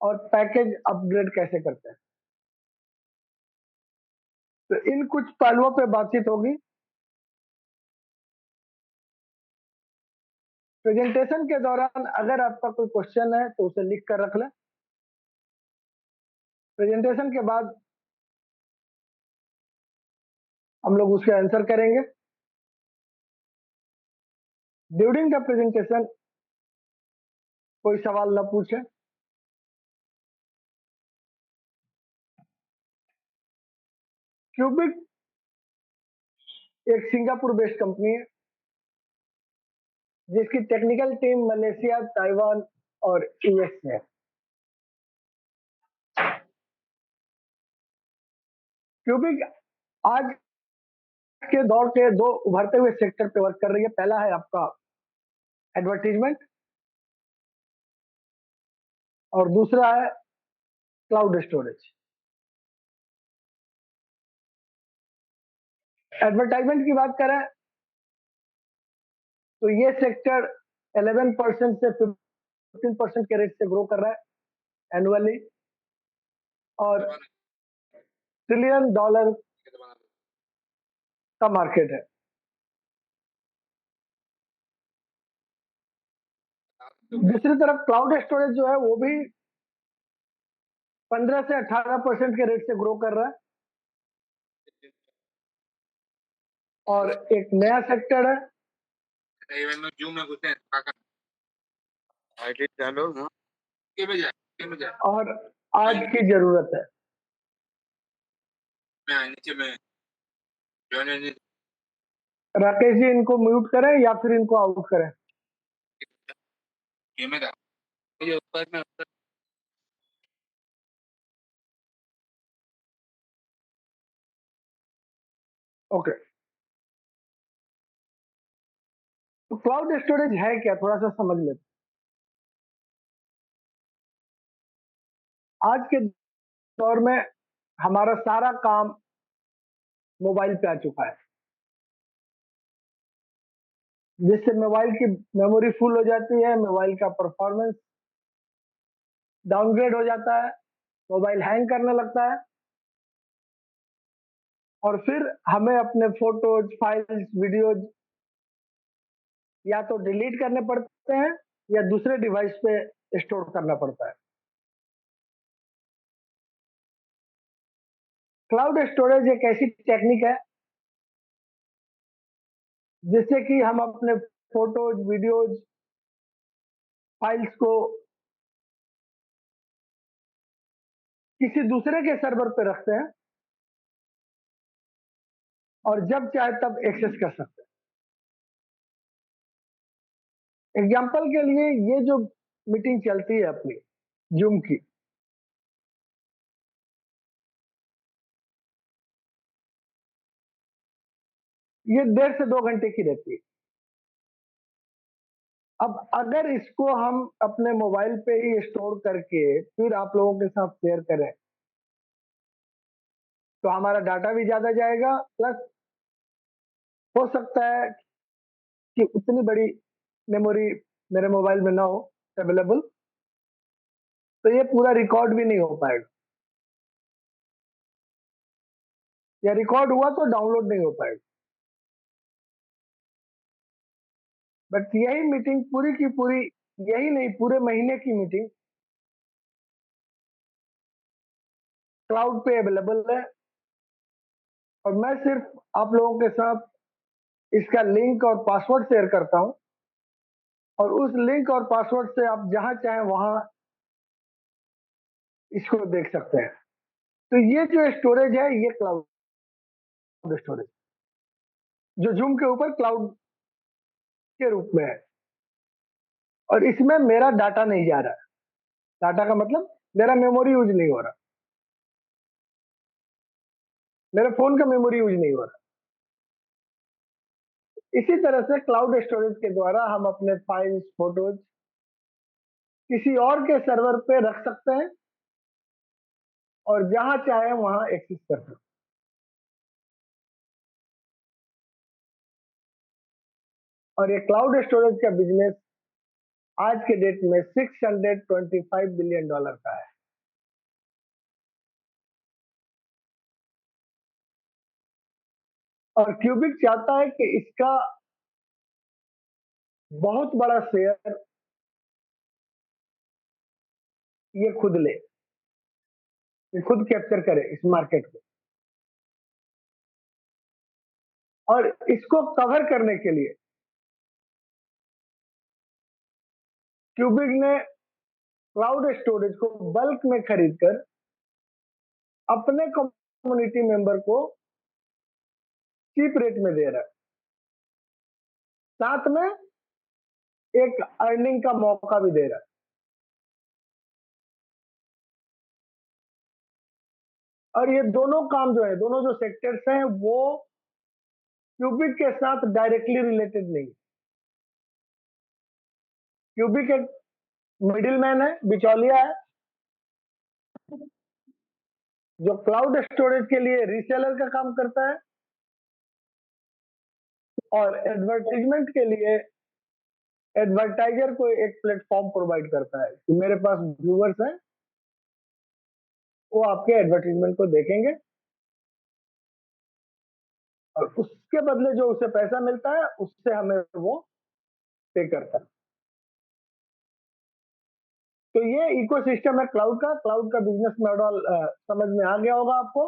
और package upgrade कैसे करते हैं। तो इन कुछ पहलुओं पे बातचीत होगी। प्रेजेंटेशन के दौरान अगर आपका कोई क्वेश्चन है तो उसे लिख कर रख लें। प्रेजेंटेशन के बाद हम लोग उसके आंसर करेंगे। ड्यूरिंग द प्रेजेंटेशन कोई सवाल ना पूछे। क्यूबिक एक सिंगापुर बेस्ड कंपनी है जिसकी टेक्निकल टीम मलेशिया, ताइवान और यूएस में है। क्यूबिक आज के दौर के दो उभरते हुए सेक्टर पे वर्क कर रही है। पहला है आपका एडवर्टीजमेंट और दूसरा है क्लाउड स्टोरेज। एडवर्टाइजमेंट की बात करें तो ये सेक्टर 11% से 15% के रेट से ग्रो कर रहा है एनुअली और $1 ट्रिलियन का मार्केट है। दूसरी तरफ क्लाउड स्टोरेज जो है वो भी 15 से 18% के रेट से ग्रो कर रहा है और एक नया सेक्टर है और आज की जरूरत है। राकेश जी इनको म्यूट करें या फिर इनको आउट करें। ओके, तो क्लाउड स्टोरेज है क्या, थोड़ा सा समझ लेते। आज के दौर में हमारा सारा काम मोबाइल पे आ चुका है जिससे मोबाइल की मेमोरी फुल हो जाती है, मोबाइल का परफॉर्मेंस डाउनग्रेड हो जाता है, मोबाइल हैंग करने लगता है और फिर हमें अपने फोटोज, फाइल्स, वीडियोज या तो डिलीट करने पड़ते हैं या दूसरे डिवाइस पे स्टोर करना पड़ता है। क्लाउड स्टोरेज एक ऐसी टेक्निक है जिससे कि हम अपने फोटोज, वीडियोज, फाइल्स को किसी दूसरे के सर्वर पे रखते हैं और जब चाहे तब एक्सेस कर सकते हैं। एग्जाम्पल के लिए ये जो मीटिंग चलती है अपनी जूम की, ये 1.5 से 2 घंटे की रहती है। अब अगर इसको हम अपने मोबाइल पे ही स्टोर करके फिर आप लोगों के साथ शेयर करें तो हमारा डाटा भी ज्यादा जाएगा, प्लस हो सकता है कि उतनी बड़ी मेमोरी मेरे मोबाइल में ना हो अवेलेबल, तो ये पूरा रिकॉर्ड भी नहीं हो पाएगा या रिकॉर्ड हुआ तो डाउनलोड नहीं हो पाएगा। बट यही मीटिंग पूरी की पूरी, यही नहीं पूरे महीने की मीटिंग क्लाउड पे अवेलेबल है और मैं सिर्फ आप लोगों के साथ इसका लिंक और पासवर्ड शेयर करता हूं और उस लिंक और पासवर्ड से आप जहां चाहें वहां इसको देख सकते हैं। तो ये जो स्टोरेज है ये क्लाउड स्टोरेज जो जूम के ऊपर क्लाउड के रूप में है और इसमें मेरा डाटा नहीं जा रहा है। डाटा का मतलब मेरा मेमोरी यूज नहीं हो रहा, मेरे फोन का मेमोरी यूज नहीं हो रहा। इसी तरह से क्लाउड स्टोरेज के द्वारा हम अपने फाइल्स, फोटोज किसी और के सर्वर पे रख सकते हैं और जहां चाहे वहां एक्सेस कर सकते हैं। और ये क्लाउड स्टोरेज का बिजनेस आज के डेट में $625 बिलियन का है। और क्यूबिक चाहता है कि इसका बहुत बड़ा शेयर ये खुद ले, ये खुद कैप्चर करे इस मार्केट को। और इसको कवर करने के लिए क्यूबिक ने क्लाउड स्टोरेज को बल्क में खरीदकर अपने कम्युनिटी मेंबर को चीप रेट में दे रहा है, साथ में एक अर्निंग का मौका भी दे रहा है। और ये दोनों काम जो है, दोनों जो सेक्टर्स हैं, वो क्यूबिक के साथ डायरेक्टली रिलेटेड नहीं। क्यूबिक एक मिडिल मैन है, बिचौलिया है, जो क्लाउड स्टोरेज के लिए रीसेलर का काम करता है और एडवर्टाइजमेंट के लिए एडवर्टाइजर को एक प्लेटफॉर्म प्रोवाइड करता है कि मेरे पास व्यूअर्स हैं, वो आपके एडवर्टाइजमेंट को देखेंगे और उसके बदले जो उसे पैसा मिलता है उससे हमें वो पे करता है। तो ये इकोसिस्टम है क्लाउड का बिजनेस मॉडल समझ में आ गया होगा आपको।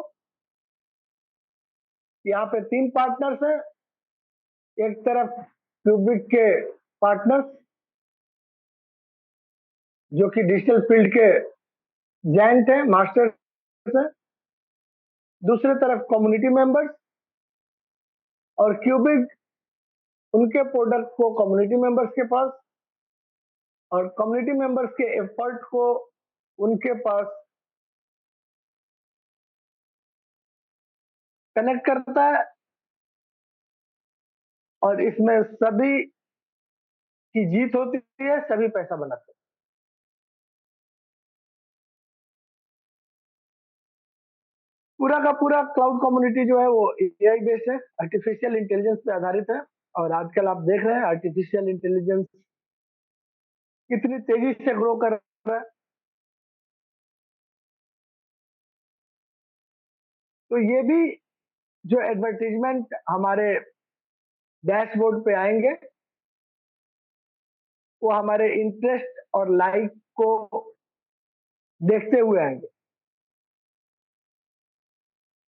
यहाँ पे 3 पार्टनर्स हैं, एक तरफ क्यूबिक के पार्टनर्स जो कि डिजिटल फील्ड के जायंट हैं, मास्टर्स हैं, दूसरे तरफ कम्युनिटी मेंबर्स, और क्यूबिक उनके प्रोडक्ट को कम्युनिटी मेंबर्स के पास और कम्युनिटी मेंबर्स के एफर्ट को उनके पास कनेक्ट करता है और इसमें सभी की जीत होती है, सभी पैसा बनाते हैं। पूरा का पूरा क्लाउड कम्युनिटी जो है वो एआई बेस्ड है, आर्टिफिशियल इंटेलिजेंस पे आधारित है। और आजकल आप देख रहे हैं आर्टिफिशियल इंटेलिजेंस कितनी तेजी से ग्रो कर रहा है। तो ये भी जो एडवर्टीजमेंट हमारे डैशबोर्ड पे आएंगे वो हमारे इंटरेस्ट और लाइक को देखते हुए आएंगे,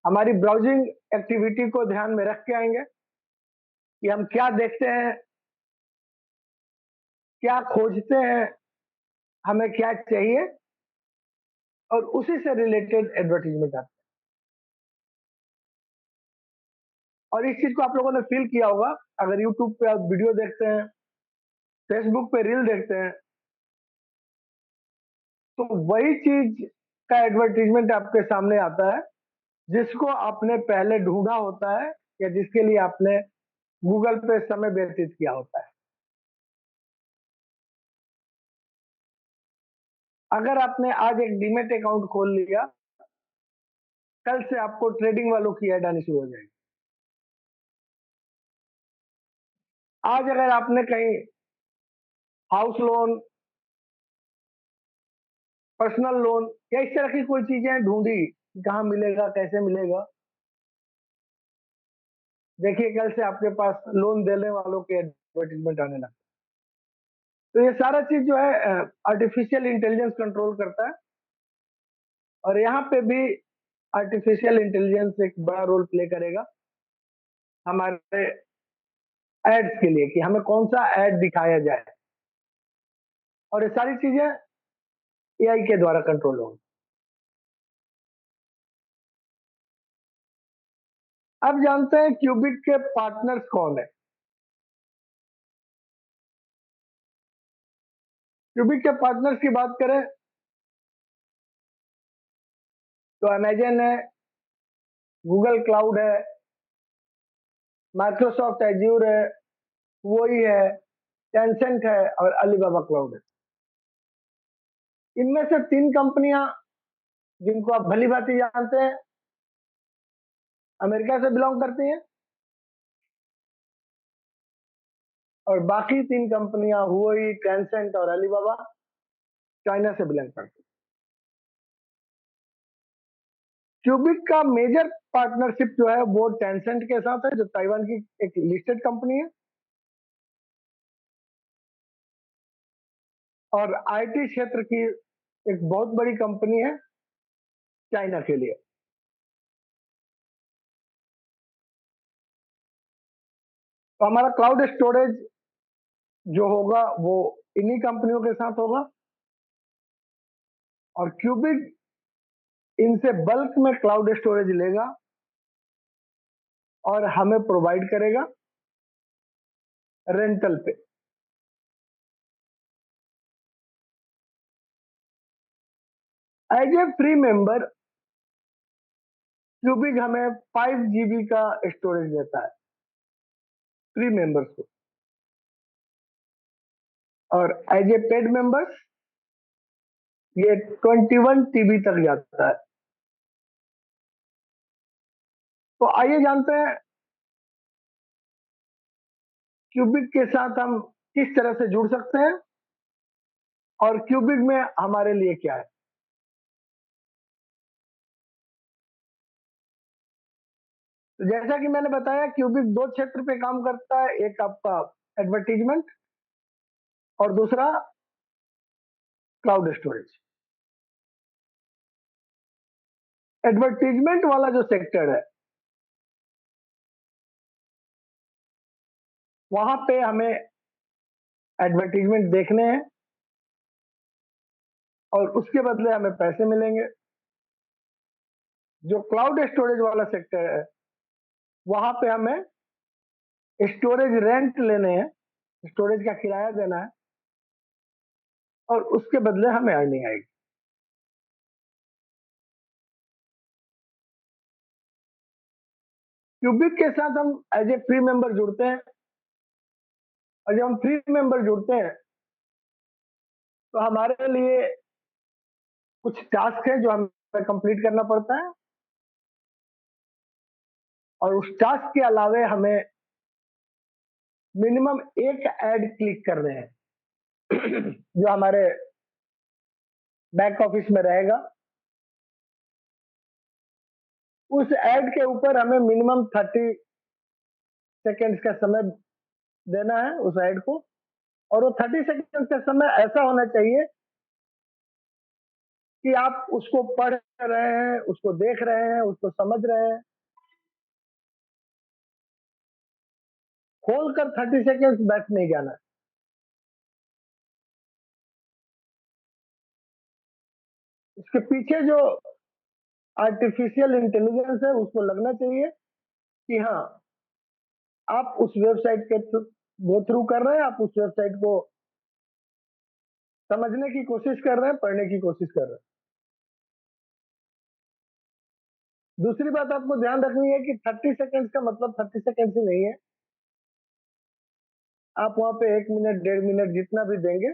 हमारी ब्राउजिंग एक्टिविटी को ध्यान में रख के आएंगे कि हम क्या देखते हैं, क्या खोजते हैं, हमें क्या चाहिए, और उसी से रिलेटेड एडवर्टीजमेंट आता है। और इस चीज को आप लोगों ने फील किया होगा, अगर यूट्यूब पे आप वीडियो देखते हैं, फेसबुक पे रील देखते हैं, तो वही चीज का एडवर्टीजमेंट आपके सामने आता है जिसको आपने पहले ढूंढा होता है या जिसके लिए आपने गूगल पे समय व्यतीत किया होता है। अगर आपने आज एक डीमेट अकाउंट खोल लिया, कल से आपको ट्रेडिंग वालों की ऐड आनी शुरू हो जाएगी। आज अगर आपने कहीं हाउस लोन, पर्सनल लोन या इस तरह की कोई चीजें ढूंढी, कहाँ मिलेगा, कैसे मिलेगा, देखिए कल से आपके पास लोन देने वालों के एडवर्टीजमेंट आने लगा। तो ये सारा चीज जो है आर्टिफिशियल इंटेलिजेंस कंट्रोल करता है। और यहाँ पे भी आर्टिफिशियल इंटेलिजेंस एक बड़ा रोल प्ले करेगा हमारे एड्स के लिए कि हमें कौन सा एड दिखाया जाए, और ये सारी चीजें एआई के द्वारा कंट्रोल होंगी। अब जानते हैं क्यूबिक के पार्टनर्स कौन है। क्यूबिक के पार्टनर्स की बात करें तो अमेजन है, गूगल क्लाउड है, माइक्रोसॉफ्ट एज्यूर है, वही है, टेंसेंट है और अलीबाबा क्लाउड है। इनमें से 3 कंपनियां जिनको आप भली भांति जानते हैं अमेरिका से बिलोंग करती हैं, और बाकी 3 कंपनियां हुई, टेंसेंट और अलीबाबा चाइना से बिलोंग करती हैं। क्यूबिक का मेजर पार्टनरशिप जो है वो टेंसेंट के साथ है, जो ताइवान की एक लिस्टेड कंपनी है और आईटी क्षेत्र की एक बहुत बड़ी कंपनी है चाइना के लिए। तो हमारा क्लाउड स्टोरेज जो होगा वो इन्हीं कंपनियों के साथ होगा और क्यूबिक इनसे बल्क में क्लाउड स्टोरेज लेगा और हमें प्रोवाइड करेगा rental pay. As a free member cubic हमें 5 GB का स्टोरेज देता है फ्री मेंबर्स को, और एज ए पेड मेंबर्स ये 21 TB तक जाता है। तो आइए जानते हैं क्यूबिक के साथ हम किस तरह से जुड़ सकते हैं और क्यूबिक में हमारे लिए क्या है। तो जैसा कि मैंने बताया क्यूबिक दो क्षेत्र पे काम करता है, एक आपका एडवर्टीजमेंट और दूसरा क्लाउड स्टोरेज। एडवर्टीजमेंट वाला जो सेक्टर है वहां पे हमें एडवर्टीजमेंट देखने हैं और उसके बदले हमें पैसे मिलेंगे। जो क्लाउड स्टोरेज वाला सेक्टर है वहां पे हमें स्टोरेज रेंट लेने हैं, स्टोरेज का किराया देना है और उसके बदले हमें अर्निंग आएगी। क्यूबिक के साथ हम एज ए फ्री मेंबर जुड़ते हैं और जब हम फ्री मेंबर जुड़ते हैं तो हमारे लिए कुछ टास्क है जो हमें कंप्लीट करना पड़ता है और उस टास्क के अलावे हमें मिनिमम एक ऐड क्लिक करने हैं जो हमारे बैक ऑफिस में रहेगा। उस ऐड के ऊपर हमें मिनिमम 30 सेकेंड्स का समय देना है उस ऐड को, और वो 30 सेकेंड्स का समय ऐसा होना चाहिए कि आप उसको पढ़ रहे हैं, उसको देख रहे हैं, उसको समझ रहे हैं। खोल कर 30 सेकेंड्स बैठ नहीं जाना। इसके पीछे जो आर्टिफिशियल इंटेलिजेंस है उसको लगना चाहिए कि हाँ आप उस वेबसाइट के गो थ्रू कर रहे हैं, आप उस वेबसाइट को समझने की कोशिश कर रहे हैं, पढ़ने की कोशिश कर रहे हैं। दूसरी बात आपको ध्यान रखनी है कि 30 सेकेंड्स का मतलब 30 सेकेंड्स ही नहीं है। आप वहां पे 1 मिनट 1.5 मिनट जितना भी देंगे,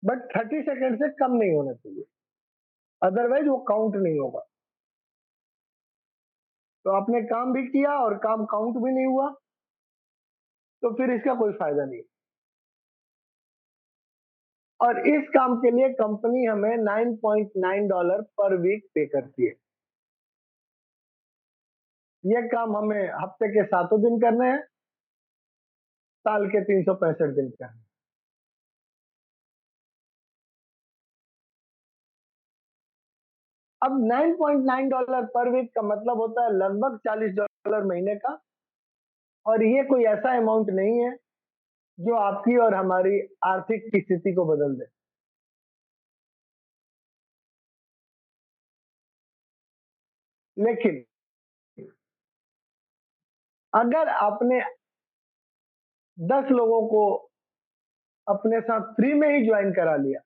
बट 30 सेकेंड से कम नहीं होना चाहिए, अदरवाइज वो काउंट नहीं होगा। तो आपने काम भी किया और काम काउंट भी नहीं हुआ तो फिर इसका कोई फायदा नहीं। और इस काम के लिए कंपनी हमें $9.9 पर वीक पे करती है। ये काम हमें हफ्ते के 7 दिन करने हैं, साल के 365 दिन करने हैं। अब $9.9 पर वीक का मतलब होता है लगभग $40 महीने का, और ये कोई ऐसा अमाउंट नहीं है जो आपकी और हमारी आर्थिक स्थिति को बदल दे। लेकिन अगर आपने 10 लोगों को अपने साथ फ्री में ही ज्वाइन करा लिया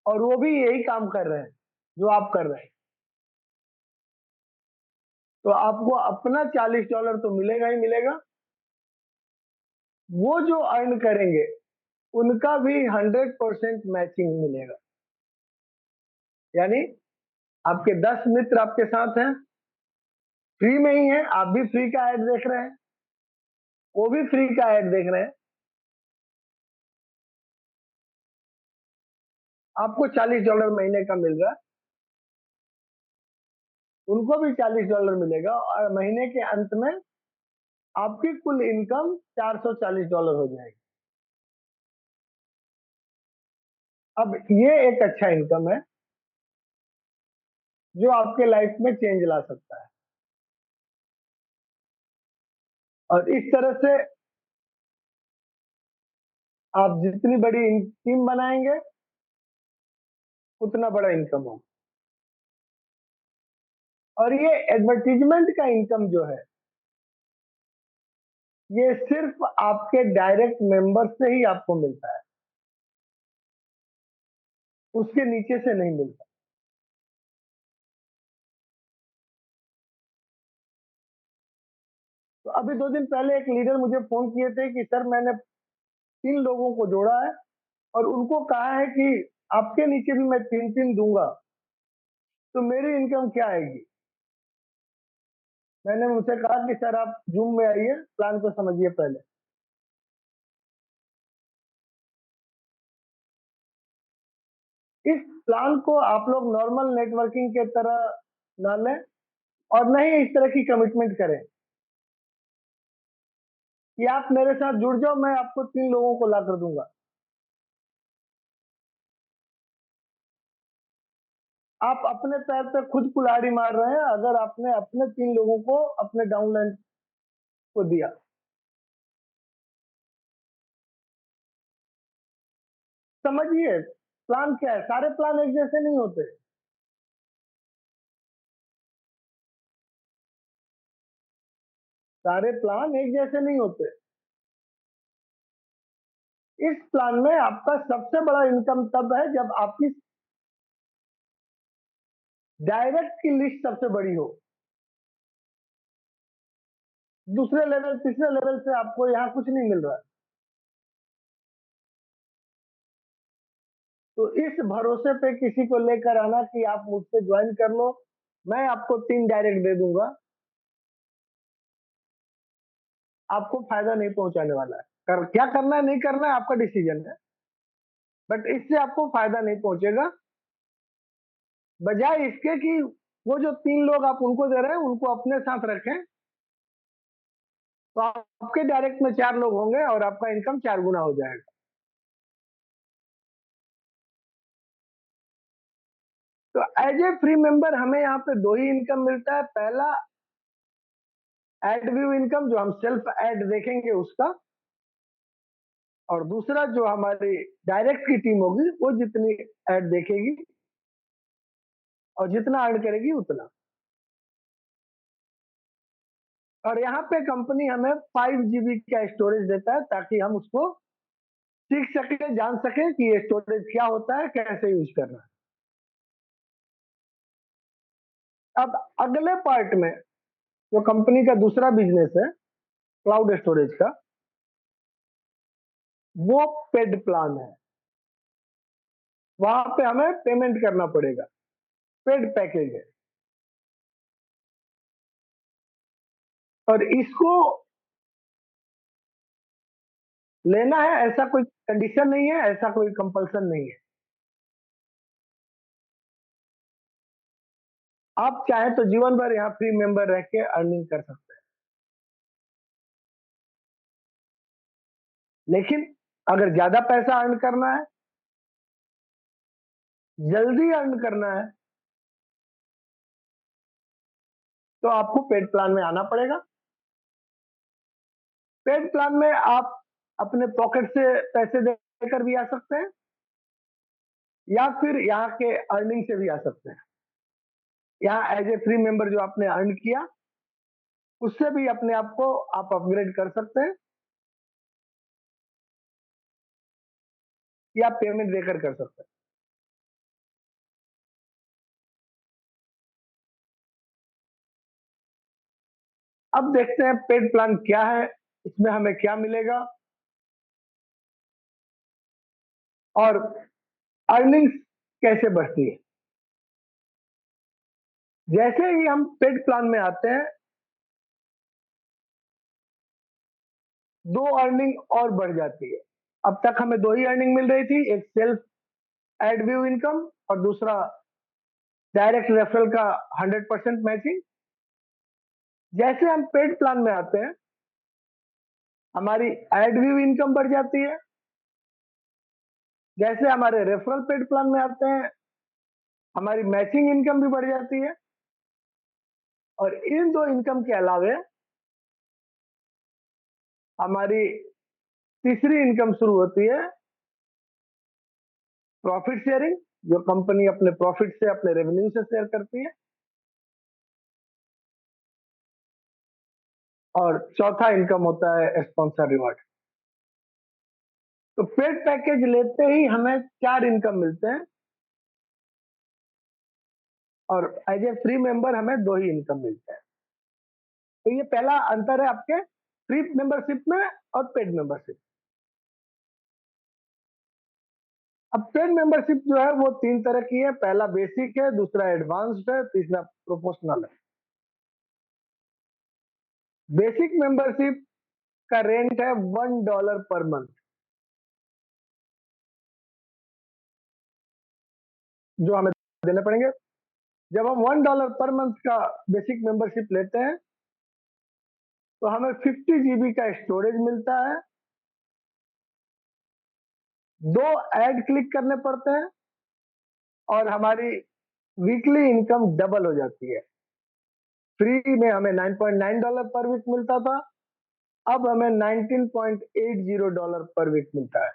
और वो भी यही काम कर रहे हैं जो आप कर रहे हैं, तो आपको अपना $40 तो मिलेगा ही मिलेगा। वो जो अर्न करेंगे उनका भी 100% मैचिंग मिलेगा। यानी आपके 10 मित्र आपके साथ हैं, फ्री में ही है, आप भी फ्री का ऐड देख रहे हैं, वो भी फ्री का ऐड देख रहे हैं, आपको $40 महीने का मिल रहा है, उनको भी $40 मिलेगा और महीने के अंत में आपकी कुल इनकम $440 हो जाएगी। अब ये एक अच्छा इनकम है जो आपके लाइफ में चेंज ला सकता है। और इस तरह से आप जितनी बड़ी टीम बनाएंगे उतना बड़ा इनकम होगा। और ये एडवर्टीजमेंट का इनकम जो है ये सिर्फ आपके डायरेक्ट मेंबर से ही आपको मिलता है, उसके नीचे से नहीं मिलता। तो अभी 2 दिन पहले एक लीडर मुझे फोन किए थे कि सर मैंने 3 लोगों को जोड़ा है और उनको कहा है कि आपके नीचे भी मैं 3 3 दूंगा, तो मेरी इनकम क्या आएगी। मैंने उनसे कहा कि सर आप जूम में आइए, प्लान को समझिए पहले। इस प्लान को आप लोग नॉर्मल नेटवर्किंग के तरह ना लें और न ही इस तरह की कमिटमेंट करें कि आप मेरे साथ जुड़ जाओ, मैं आपको 3 लोगों को ला कर दूंगा। आप अपने पैर पे खुद कुल्हाड़ी मार रहे हैं अगर आपने अपने 3 लोगों को अपने डाउनलाइन को दिया। समझिए प्लान क्या है, सारे प्लान एक जैसे नहीं होते। सारे प्लान एक जैसे नहीं होते। इस प्लान में आपका सबसे बड़ा इनकम तब है जब आपकी डायरेक्ट की लिस्ट सबसे बड़ी हो। दूसरे लेवल तीसरे लेवल से आपको यहाँ कुछ नहीं मिल रहा है। तो इस भरोसे पे किसी को लेकर आना कि आप मुझसे ज्वाइन कर लो, मैं आपको 3 डायरेक्ट दे दूंगा, आपको फायदा नहीं पहुंचाने वाला है। क्या करना है नहीं करना है आपका डिसीजन है, बट इससे आपको फायदा नहीं पहुंचेगा। बजाय इसके कि वो जो 3 लोग आप उनको दे रहे हैं उनको अपने साथ रखें, तो आपके डायरेक्ट में 4 लोग होंगे और आपका इनकम 4 गुना हो जाएगा। तो एज ए फ्री मेंबर हमें यहाँ पे 2 ही इनकम मिलता है। पहला एड व्यू इनकम जो हम सेल्फ एड देखेंगे उसका, और दूसरा जो हमारी डायरेक्ट की टीम होगी वो जितनी एड देखेगी और जितना अर्न करेगी उतना। और यहाँ पे कंपनी हमें 5 GB का स्टोरेज देता है ताकि हम उसको सीख सके, जान सके कि ये स्टोरेज क्या होता है, कैसे यूज करना है। अब अगले पार्ट में जो कंपनी का दूसरा बिजनेस है क्लाउड स्टोरेज का, वो पेड प्लान है। वहां पे हमें पेमेंट करना पड़ेगा, पेड पैकेज है। और इसको लेना है ऐसा कोई कंडीशन नहीं है, ऐसा कोई कंपल्सन नहीं है। आप चाहे तो जीवन भर यहाँ फ्री मेंबर रह के अर्निंग कर सकते हैं, लेकिन अगर ज्यादा पैसा अर्न करना है, जल्दी अर्न करना है, तो आपको पेड प्लान में आना पड़ेगा। पेड प्लान में आप अपने पॉकेट से पैसे देकर भी आ सकते हैं या फिर यहाँ के अर्निंग से भी आ सकते हैं। यहाँ एज ए फ्री मेंबर जो आपने अर्न किया उससे भी अपने आप को आप अपग्रेड कर सकते हैं या पेमेंट देकर कर सकते हैं। अब देखते हैं पेड प्लान क्या है, इसमें हमें क्या मिलेगा और अर्निंग्स कैसे बढ़ती है। जैसे ही हम पेड प्लान में आते हैं, 2 अर्निंग और बढ़ जाती है। अब तक हमें 2 ही अर्निंग मिल रही थी, एक सेल्फ एडव्यू इनकम और दूसरा डायरेक्ट रेफरल का 100% मैचिंग। जैसे हम पेड प्लान में आते हैं, हमारी एडव्यू इनकम बढ़ जाती है। जैसे हमारे रेफरल पेड प्लान में आते हैं, हमारी मैचिंग इनकम भी बढ़ जाती है। और इन दो इनकम के अलावे हमारी तीसरी इनकम शुरू होती है, प्रॉफिट शेयरिंग, जो कंपनी अपने प्रॉफिट से, अपने रेवेन्यू से शेयर करती है। और चौथा इनकम होता है स्पॉन्सर रिवॉर्ड। तो पेड पैकेज लेते ही हमें 4 इनकम मिलते हैं और एज ए फ्री मेंबर हमें 2 ही इनकम मिलते हैं। तो ये पहला अंतर है आपके फ्री मेंबरशिप में और पेड मेंबरशिप। अब पेड मेंबरशिप जो है वो 3 तरह की है। पहला बेसिक है, दूसरा एडवांस्ड है, तीसरा प्रोपोर्शनल है। बेसिक मेंबरशिप का रेंट है $1 पर मंथ, जो हमें देने पड़ेंगे। जब हम $1 पर मंथ का बेसिक मेंबरशिप लेते हैं तो हमें 50 GB का स्टोरेज मिलता है, 2 ऐड क्लिक करने पड़ते हैं और हमारी वीकली इनकम डबल हो जाती है। फ्री में हमें $9.9 पर वीक मिलता था, अब हमें $19.80 पर वीक मिलता है।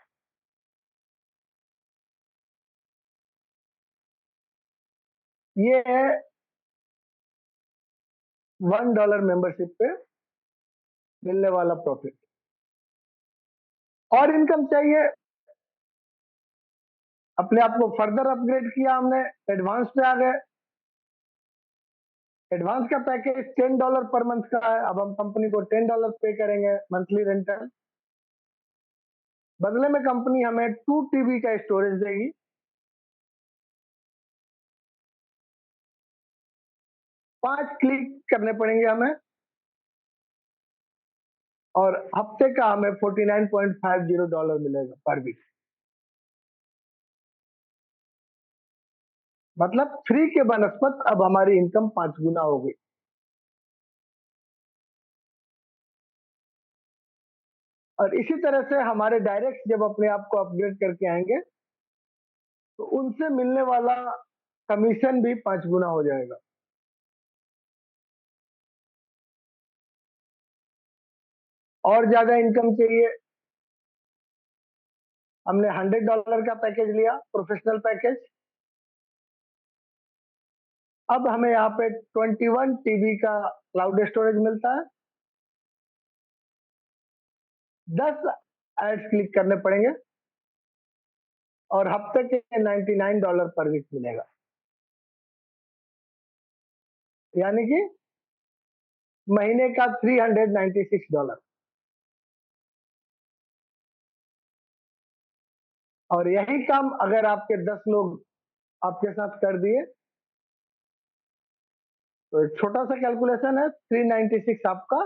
ये है $1 मेंबरशिप पे मिलने वाला प्रॉफिट। और इनकम चाहिए, अपने आप को फर्दर अपग्रेड किया हमने, एडवांस पे आ गए। एडवांस का पैकेज $10 पर मंथ का है। अब हम कंपनी को $10 पे करेंगे मंथली रेंटल। बदले में कंपनी हमें 2 TB का स्टोरेज देगी, 5 क्लिक करने पड़ेंगे हमें और हफ्ते का हमें $49.50 मिलेगा पर वीक। मतलब फ्री के बनस्पत अब हमारी इनकम 5 गुना हो गई। और इसी तरह से हमारे डायरेक्ट जब अपने आप को अपग्रेड करके आएंगे तो उनसे मिलने वाला कमीशन भी 5 गुना हो जाएगा। और ज्यादा इनकम चाहिए, हमने $100 का पैकेज लिया, प्रोफेशनल पैकेज। अब हमें यहाँ पे 21 TB का क्लाउड स्टोरेज मिलता है, 10 एड्स क्लिक करने पड़ेंगे और हफ्ते के $99 पर वीक मिलेगा। यानी कि महीने का $396। और यही काम अगर आपके 10 लोग आपके साथ कर दिए तो एक छोटा सा कैलकुलेशन है, 396 आपका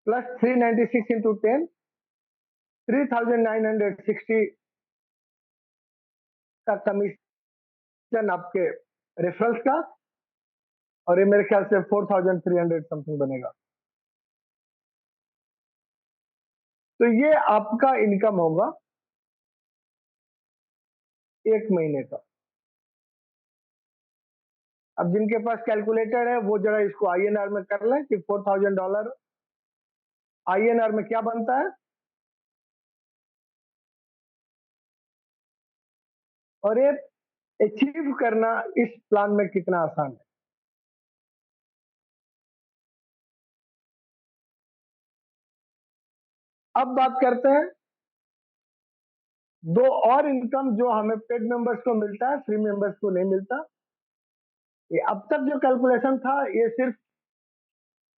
प्लस 396 इंटू 10, 3960 का कमीशन आपके रेफरल्स का। और ये मेरे ख्याल से 4300 समथिंग बनेगा। तो ये आपका इनकम होगा एक महीने का। अब जिनके पास कैलकुलेटर है वो जरा इसको INR में कर लें कि $4000 INR में क्या बनता है। और ये अचीव करना इस प्लान में कितना आसान है। अब बात करते हैं दो और इनकम जो हमें पेड मेंबर्स को मिलता है, फ्री मेंबर्स को नहीं मिलता। ये अब तक जो कैलकुलेशन था ये सिर्फ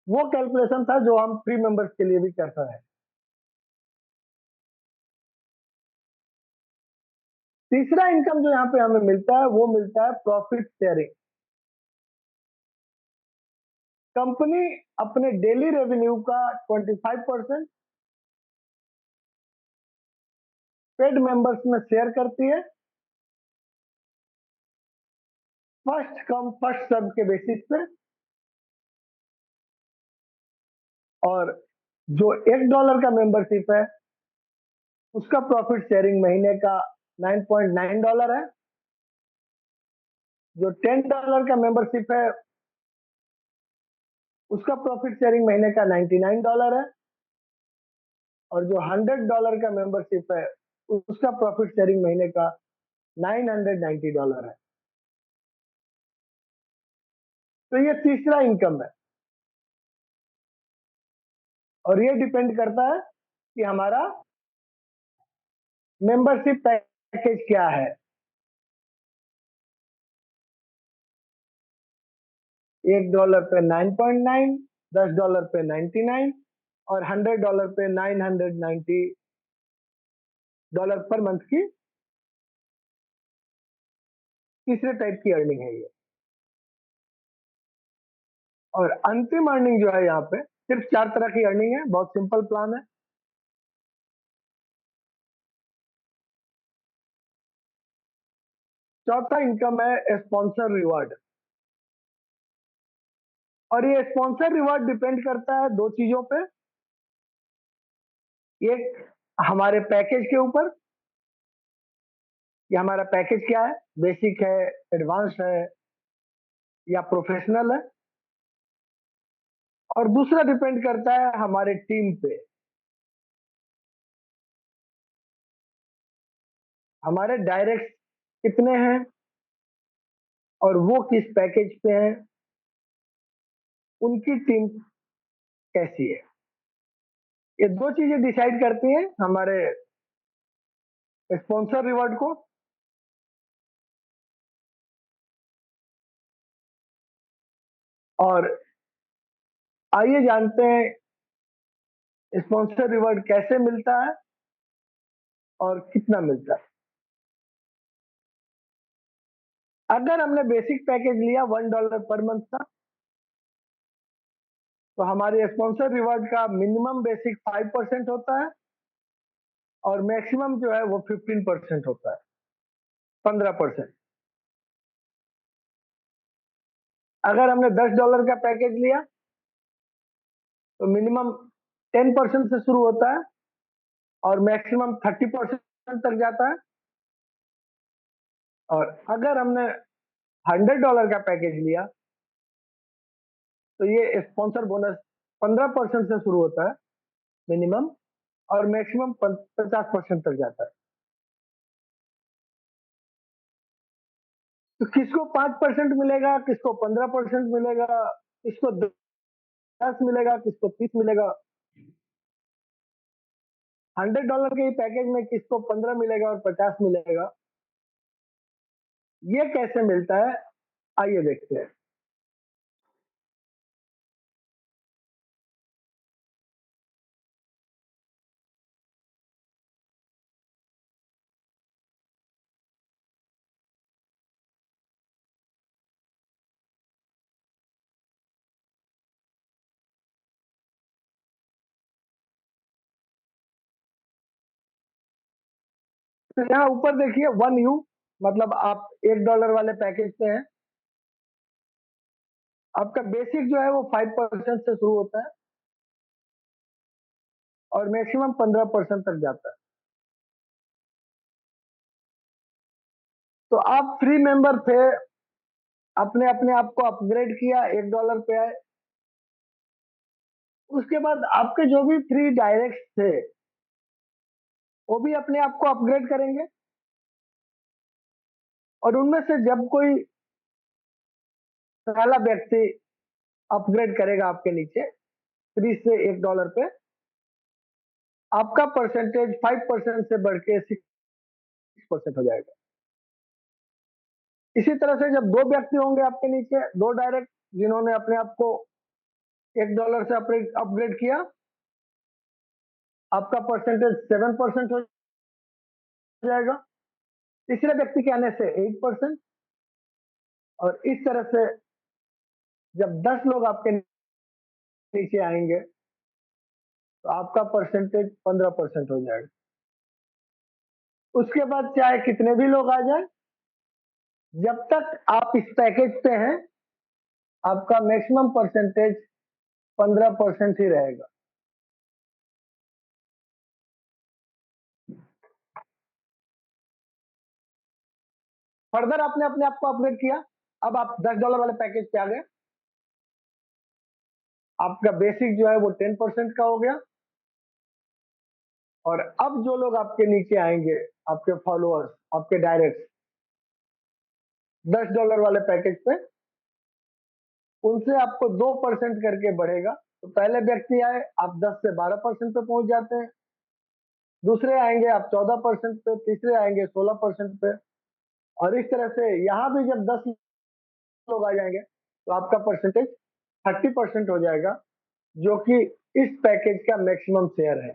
वो कैलकुलेशन था जो हम फ्री मेंबर्स के लिए भी करता है। तीसरा इनकम जो यहाँ पे हमें मिलता है वो मिलता है प्रॉफिट शेयरिंग। कंपनी अपने डेली रेवेन्यू का 25% पेड मेंबर्स में शेयर करती है फर्स्ट कम फर्स्ट सर्व के बेसिस पे। और जो $1 का मेंबरशिप है उसका प्रॉफिट शेयरिंग महीने का $9.9 है। जो $10 का मेंबरशिप है उसका प्रॉफिट शेयरिंग महीने का $99 है। और जो $100 का मेंबरशिप है उसका प्रॉफिट शेयरिंग महीने का $990 है। तो ये तीसरा इनकम है और ये डिपेंड करता है कि हमारा मेंबरशिप पैकेज क्या है। $1 पे 9.9, $10 पे 99 और $100 पे $990 पर मंथ की तीसरे टाइप की अर्निंग है ये। और अंतिम अर्निंग जो है यहाँ पे सिर्फ 4 तरह की अर्निंग है, बहुत सिंपल प्लान है। चौथा इनकम है स्पॉन्सर रिवार्ड। और ये स्पॉन्सर रिवार्ड डिपेंड करता है दो चीजों पे। एक हमारे पैकेज के ऊपर कि हमारा पैकेज क्या है, बेसिक है, एडवांस है या प्रोफेशनल है। और दूसरा डिपेंड करता है हमारे टीम पे, हमारे डायरेक्ट कितने हैं और वो किस पैकेज पे हैं, उनकी टीम कैसी है। ये दो चीजें डिसाइड करती हैं हमारे स्पॉन्सर रिवॉर्ड को। और आइए जानते हैं स्पॉन्सर रिवॉर्ड कैसे मिलता है और कितना मिलता है। अगर हमने बेसिक पैकेज लिया $1 पर मंथ का, तो हमारे स्पॉन्सर रिवॉर्ड का मिनिमम बेसिक 5% होता है और मैक्सिमम जो है वो 15% होता है, 15%। अगर हमने $10 का पैकेज लिया तो मिनिमम 10% से शुरू होता है और मैक्सिमम 30% तक जाता है। और अगर हमने $100 का पैकेज लिया तो ये स्पॉन्सर बोनस 15% से शुरू होता है मिनिमम और मैक्सिमम 50% तक जाता है। तो किसको 5% मिलेगा, किसको 15% मिलेगा, किसको 10 मिलेगा, किसको 30 मिलेगा। $100 के ही पैकेज में किसको 15 मिलेगा और 50 मिलेगा, ये कैसे मिलता है आइए देखते हैं। तो यहाँ ऊपर देखिए 1U, मतलब आप $1 वाले पैकेज पे हैं। आपका बेसिक जो है वो 5% से शुरू होता है और मैक्सिमम 15% तक जाता है। तो आप फ्री मेंबर थे, अपने अपने आप को अपग्रेड किया, $1 पे आए। उसके बाद आपके जो भी फ्री डायरेक्ट थे वो भी अपने आप को अपग्रेड करेंगे। और उनमें से जब कोई पहला व्यक्ति अपग्रेड करेगा आपके नीचे फ्री से $1 पे, आपका परसेंटेज 5% से बढ़ के 6% हो जाएगा। इसी तरह से जब दो व्यक्ति होंगे आपके नीचे, दो डायरेक्ट, जिन्होंने अपने आप को $1 से अपग्रेड किया, आपका परसेंटेज 7% हो जाएगा। तीसरे व्यक्ति के आने से 8%। और इस तरह से जब 10 लोग आपके नीचे आएंगे तो आपका परसेंटेज 15% हो जाएगा। उसके बाद चाहे कितने भी लोग आ जाए, जब तक आप इस पैकेज पे हैं, आपका मैक्सिमम परसेंटेज 15% ही रहेगा। फर्दर आपने अपने आप को अपग्रेड किया, अब आप $10 वाले पैकेज पे आ गए, आपका बेसिक जो है वो 10% का हो गया। और अब जो लोग आपके नीचे आएंगे, आपके फॉलोअर्स, आपके डायरेक्ट $10 वाले पैकेज पे, उनसे आपको 2% करके बढ़ेगा। तो पहले व्यक्ति आए, आप 10 से 12% पे पहुंच जाते हैं, दूसरे आएंगे आप 14% पे, तीसरे आएंगे 16% पे, और इस तरह से यहाँ भी जब 10 लोग आ जाएंगे तो आपका परसेंटेज 30% हो जाएगा, जो कि इस पैकेज का मैक्सिमम शेयर है।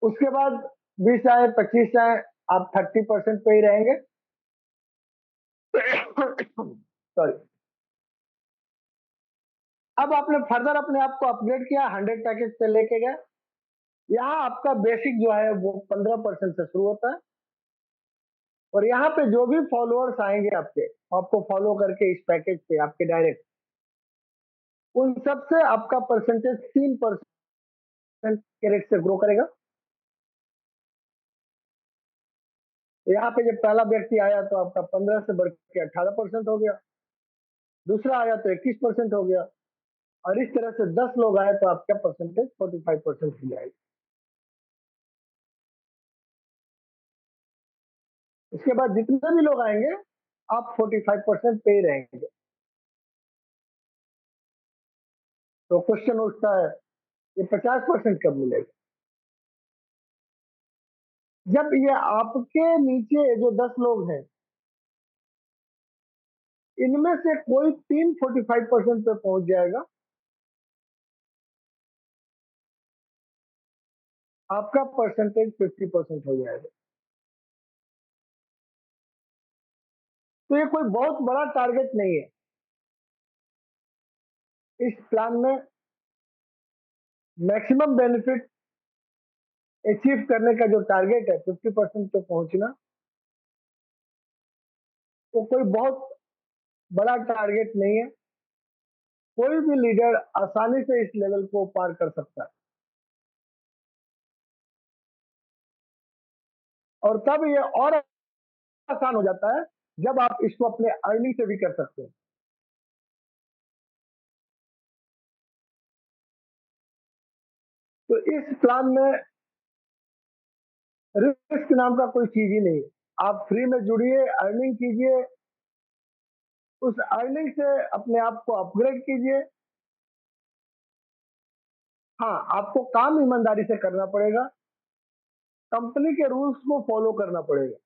उसके बाद 20 आए, 25 आए, आप 30% पे ही रहेंगे। सॉरी। अब आपने फर्दर अपने आप को अपग्रेड किया, 100 पैकेज पे लेके गए। यहाँ आपका बेसिक जो है वो 15% से शुरू होता है, और यहाँ पे जो भी फॉलोअर्स आएंगे आपके, आपको फॉलो करके इस पैकेज पे, आपके डायरेक्ट, उन सब से आपका परसेंटेज 3% के रेट से ग्रो करेगा। तो यहाँ पे जब पहला व्यक्ति आया तो आपका 15 से बढ़ के 18% हो गया, दूसरा आया तो 21% हो गया, और इस तरह से 10 लोग आए तो आपका परसेंटेज 45% हो जाएगा। इसके बाद जितने भी लोग आएंगे, आप 45% पे ही रहेंगे। तो क्वेश्चन उठता है, ये 50% कब मिलेगा? जब ये आपके नीचे जो 10 लोग हैं, इनमें से कोई 45% पे पहुंच जाएगा, आपका परसेंटेज 50% हो जाएगा। तो ये कोई बहुत बड़ा टारगेट नहीं है। इस प्लान में मैक्सिमम बेनिफिट अचीव करने का जो टारगेट है 50% पे पहुंचना, वो कोई बहुत बड़ा टारगेट नहीं है। कोई भी लीडर आसानी से इस लेवल को पार कर सकता है, और तब ये और आसान हो जाता है जब आप इसको अपने अर्निंग से भी कर सकते हैं। तो इस प्लान में रिस्क नाम का कोई चीज ही नहीं है। आप फ्री में जुड़िए, अर्निंग कीजिए, उस अर्निंग से अपने आप को अपग्रेड कीजिए। हाँ, आपको काम ईमानदारी से करना पड़ेगा, कंपनी के रूल्स को फॉलो करना पड़ेगा।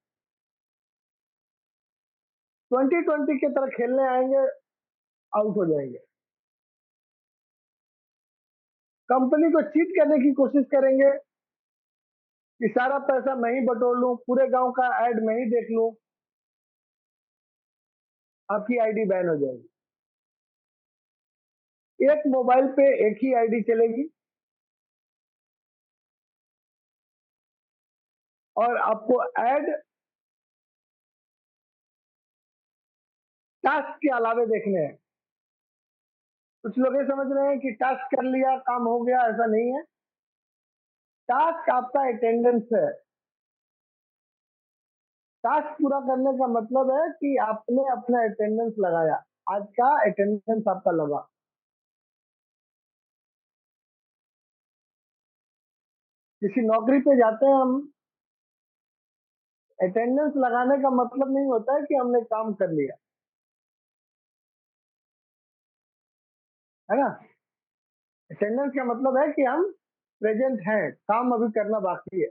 2020 की तरह खेलने आएंगे, आउट हो जाएंगे। कंपनी को चीट करने की कोशिश करेंगे कि सारा पैसा मैं ही बटोर लूं, पूरे गांव का ऐड मैं ही देख लूं, आपकी आईडी बैन हो जाएगी। एक मोबाइल पे एक ही आईडी चलेगी, और आपको ऐड टास्क के अलावे देखने हैं। कुछ लोग ये समझ रहे हैं कि टास्क कर लिया काम हो गया, ऐसा नहीं है। टास्क आपका अटेंडेंस है। टास्क पूरा करने का मतलब है कि आपने अपना अटेंडेंस लगाया, आज का अटेंडेंस आपका लगा। किसी नौकरी पे जाते हैं हम, अटेंडेंस लगाने का मतलब नहीं होता है कि हमने काम कर लिया, है ना। अटेंडेंस का मतलब है कि हम प्रेजेंट हैं, काम अभी करना बाकी है।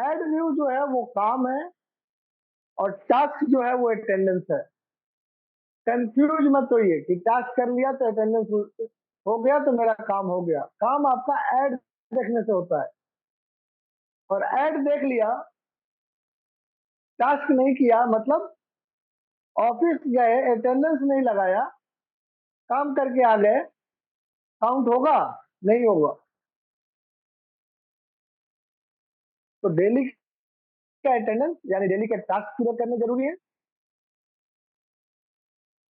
एड न्यू जो है वो काम है, और टास्क जो है वो अटेंडेंस है। कंफ्यूज मत होइए कि टास्क कर लिया तो अटेंडेंस हो गया तो मेरा काम हो गया। काम आपका ऐड देखने से होता है, और ऐड देख लिया, टास्क नहीं किया, मतलब ऑफिस गए, अटेंडेंस नहीं लगाया, काम करके आ गए, काउंट होगा? नहीं होगा। तो डेली का अटेंडेंस यानी डेली के टास्क पूरे करने जरूरी है,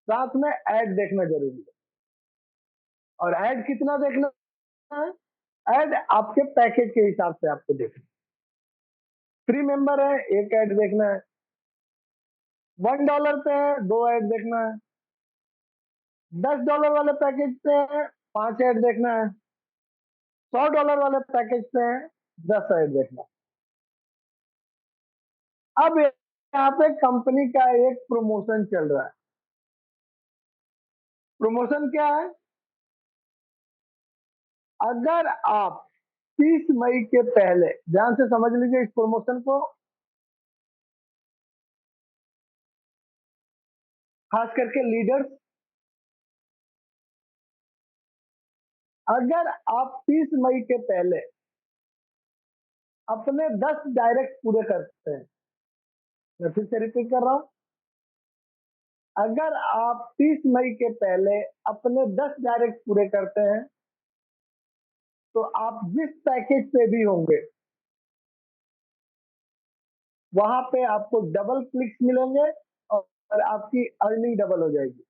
साथ में ऐड देखना जरूरी है। और ऐड कितना देखना है? ऐड आपके पैकेज के हिसाब से आपको देखना। फ्री मेंबर है, एक ऐड देखना है। $1 पे है, 2 ऐड देखना है। $10 वाले पैकेज पे है, 5 ऐड देखना है। $100 वाले पैकेज पे है, 10 ऐड देखना है। अब यहाँ पे कंपनी का एक प्रमोशन चल रहा है। प्रमोशन क्या है? अगर आप 30 मई के पहले, ध्यान से समझ लीजिए इस प्रमोशन को, खास करके लीडर्स, अगर आप 30 मई के पहले अपने 10 डायरेक्ट पूरे करते हैं, मैं फिर से रिपीट कर रहा हूं, अगर आप 30 मई के पहले अपने 10 डायरेक्ट पूरे करते हैं तो आप जिस पैकेज पे भी होंगे वहां पे आपको डबल क्लिक्स मिलेंगे और आपकी अर्निंग डबल हो जाएगी।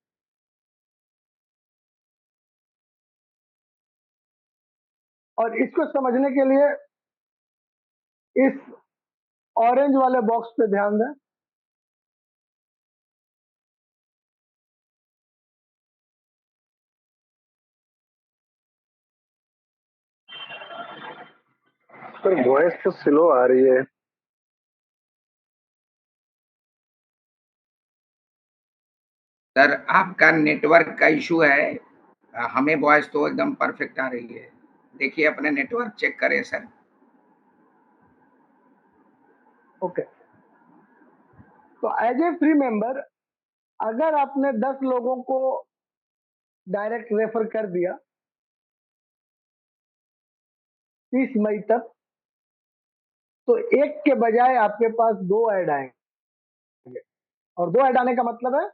और इसको समझने के लिए इस ऑरेंज वाले बॉक्स पे ध्यान दें। पर वॉइस तो स्लो आ रही है। सर आपका नेटवर्क का इशू है, हमें वॉइस तो एकदम परफेक्ट आ रही है। देखिए अपने नेटवर्क चेक करें सर। ओके, तो एज ए फ्री मेंबर अगर आपने 10 लोगों को डायरेक्ट रेफर कर दिया 30 मई तक, तो एक के बजाय आपके पास 2 ऐड आएंगे। और 2 ऐड आने का मतलब है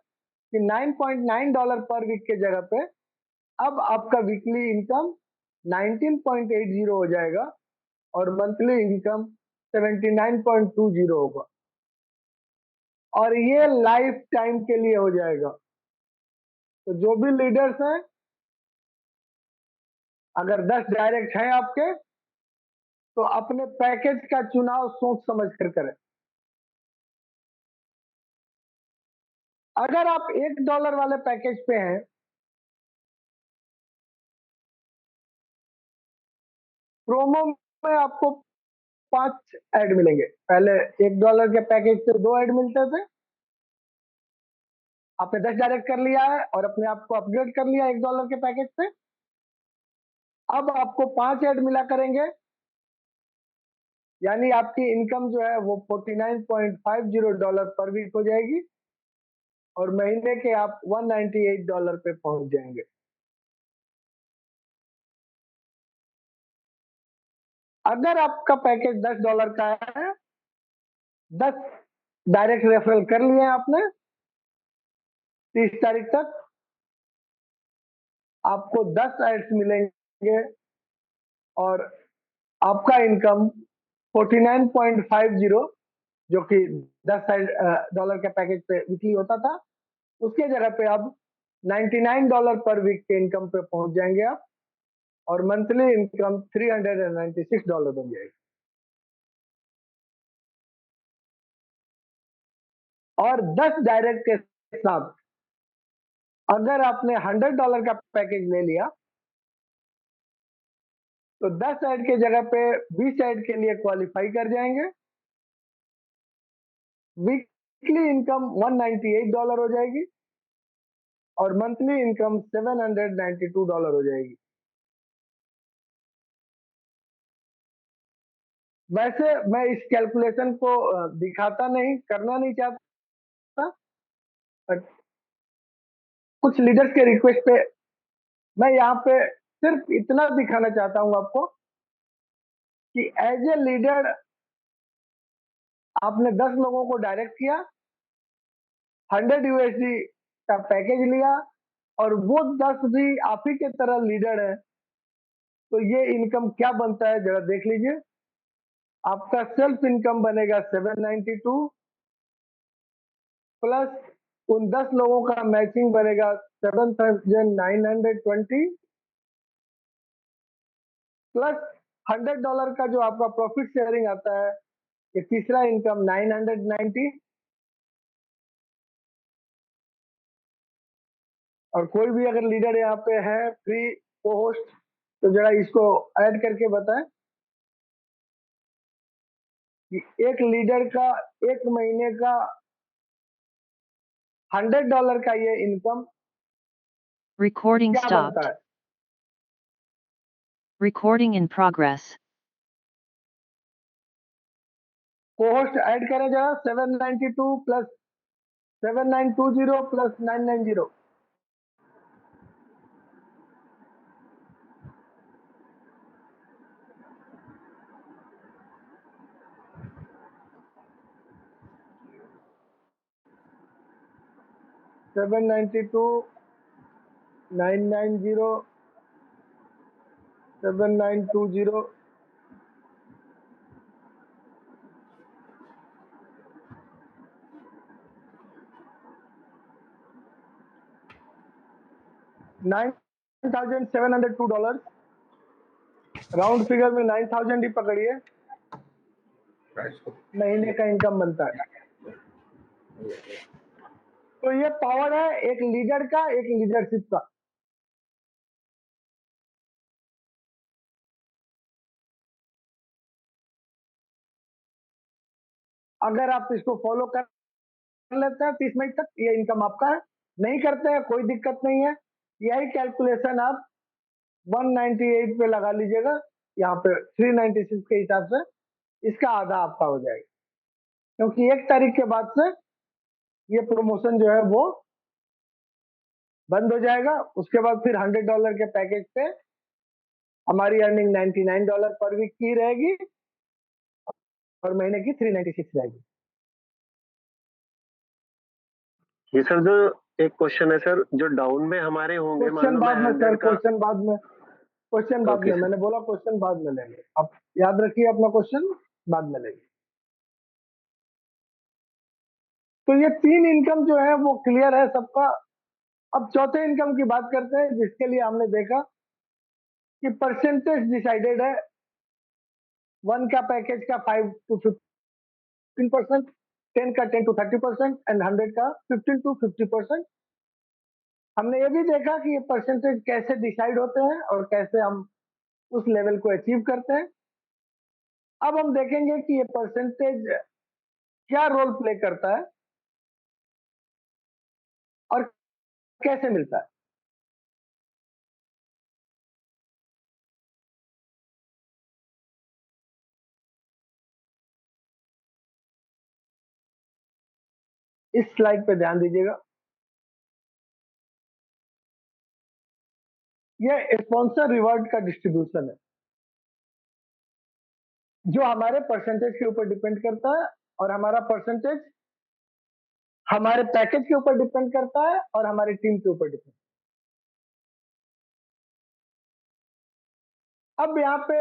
कि $9.9 पर वीक के जगह पे अब आपका वीकली इनकम 19.80 हो जाएगा और मंथली इनकम 79.20 होगा। और ये लाइफ टाइम के लिए हो जाएगा। तो जो भी लीडर्स हैं, अगर 10 डायरेक्ट हैं आपके, तो अपने पैकेज का चुनाव सोच समझ कर करें। अगर आप $1 वाले पैकेज पे हैं, प्रोमो में आपको 5 ऐड मिलेंगे। पहले $1 के पैकेज पे 2 ऐड मिलते थे, आपने 10 डायरेक्ट कर लिया है और अपने आप को अपग्रेड कर लिया $1 के पैकेज पे। अब आपको 5 ऐड मिला करेंगे, यानी आपकी इनकम जो है वो $49.50 पर वीक हो जाएगी और महीने के आप $198 पे पहुंच जाएंगे। अगर आपका पैकेज $10 का है, 10 डायरेक्ट रेफरल कर लिए आपने 30 तारीख तक, आपको 10 एड्स मिलेंगे और आपका इनकम 49.50, जो कि $10 के पैकेज पे वीकली होता था, उसके जगह पे अब $99 पर वीक के इनकम पे पहुंच जाएंगे आप और मंथली इनकम $396 बन जाएगी। और 10 डायरेक्ट के साथ अगर आपने $100 का पैकेज ले लिया तो 10 ऐड के जगह पे 20 ऐड के लिए क्वालिफाई कर जाएंगे। वीकली इनकम $198 हो जाएगी और मंथली इनकम $792 हो जाएगी। वैसे मैं इस कैलकुलेशन को दिखाता नहीं, करना नहीं चाहता, बट कुछ लीडर्स के रिक्वेस्ट पे मैं यहाँ पे सिर्फ इतना दिखाना चाहता हूँ आपको कि एज ए लीडर आपने 10 लोगों को डायरेक्ट किया, 100 USD का पैकेज लिया और वो 10 भी आप ही के तरह लीडर है, तो ये इनकम क्या बनता है जरा देख लीजिए। आपका सेल्फ इनकम बनेगा 792 प्लस उन 10 लोगों का मैचिंग बनेगा 7,920 प्लस $100 का जो आपका प्रॉफिट शेयरिंग आता है, ये तीसरा इनकम 990। और कोई भी अगर लीडर यहाँ पे है फ्री को होस्ट, तो जरा इसको ऐड करके बताएं कि एक लीडर का एक महीने का $100 का ये इनकम Recording क्या बनता stopped. है। Recording in progress. को होस्ट ऐड करें जरा 792 plus 7920 plus 990। Seven 990 7920 $9,702। Round figure में 9,000 ही पकड़िए, महीने का इनकम बनता है। तो ये पावर है एक लीडर का, एक लीडरशिप का। अगर आप इसको फॉलो कर लेते हैं 30 मिनट तक, ये इनकम आपका है। नहीं करते हैं कोई दिक्कत नहीं है, यही कैलकुलेशन आप 198 पे लगा लीजिएगा, यहाँ पे 396 के हिसाब से इसका आधा आपका हो जाएगा, क्योंकि 1 तारीख के बाद से ये प्रमोशन जो है वो बंद हो जाएगा। उसके बाद फिर $100 के पैकेज पे हमारी अर्निंग $99 पर वीक की रहेगी और महीने की 396 रहेगी। जी सर, जो एक क्वेश्चन है सर, जो डाउन में हमारे होंगे, मान क्वेश्चन लो बाद मैं में सर, 100 का। क्वेश्चन बाद में, क्वेश्चन बाद ओके में, सर। मैंने बोला क्वेश्चन बाद में लेंगे, आप याद रखिए अपना क्वेश्चन बाद में लेंगे। तो ये 3 इनकम जो है वो क्लियर है सबका। अब चौथे इनकम की बात करते हैं, जिसके लिए हमने देखा कि परसेंटेज डिसाइडेड है। 1 का पैकेज का 5 to 15%, 10 का 10 to 30% एंड 100 का 15 to 50%। हमने ये भी देखा कि ये परसेंटेज कैसे डिसाइड होते हैं और कैसे हम उस लेवल को अचीव करते हैं। अब हम देखेंगे कि ये परसेंटेज क्या रोल प्ले करता है और कैसे मिलता है। इस स्लाइड पे ध्यान दीजिएगा, ये स्पॉन्सर रिवॉर्ड का डिस्ट्रीब्यूशन है, जो हमारे परसेंटेज के ऊपर डिपेंड करता है। और हमारा परसेंटेज हमारे पैकेज के ऊपर डिपेंड करता है और हमारी टीम के ऊपर डिपेंड। अब यहाँ पे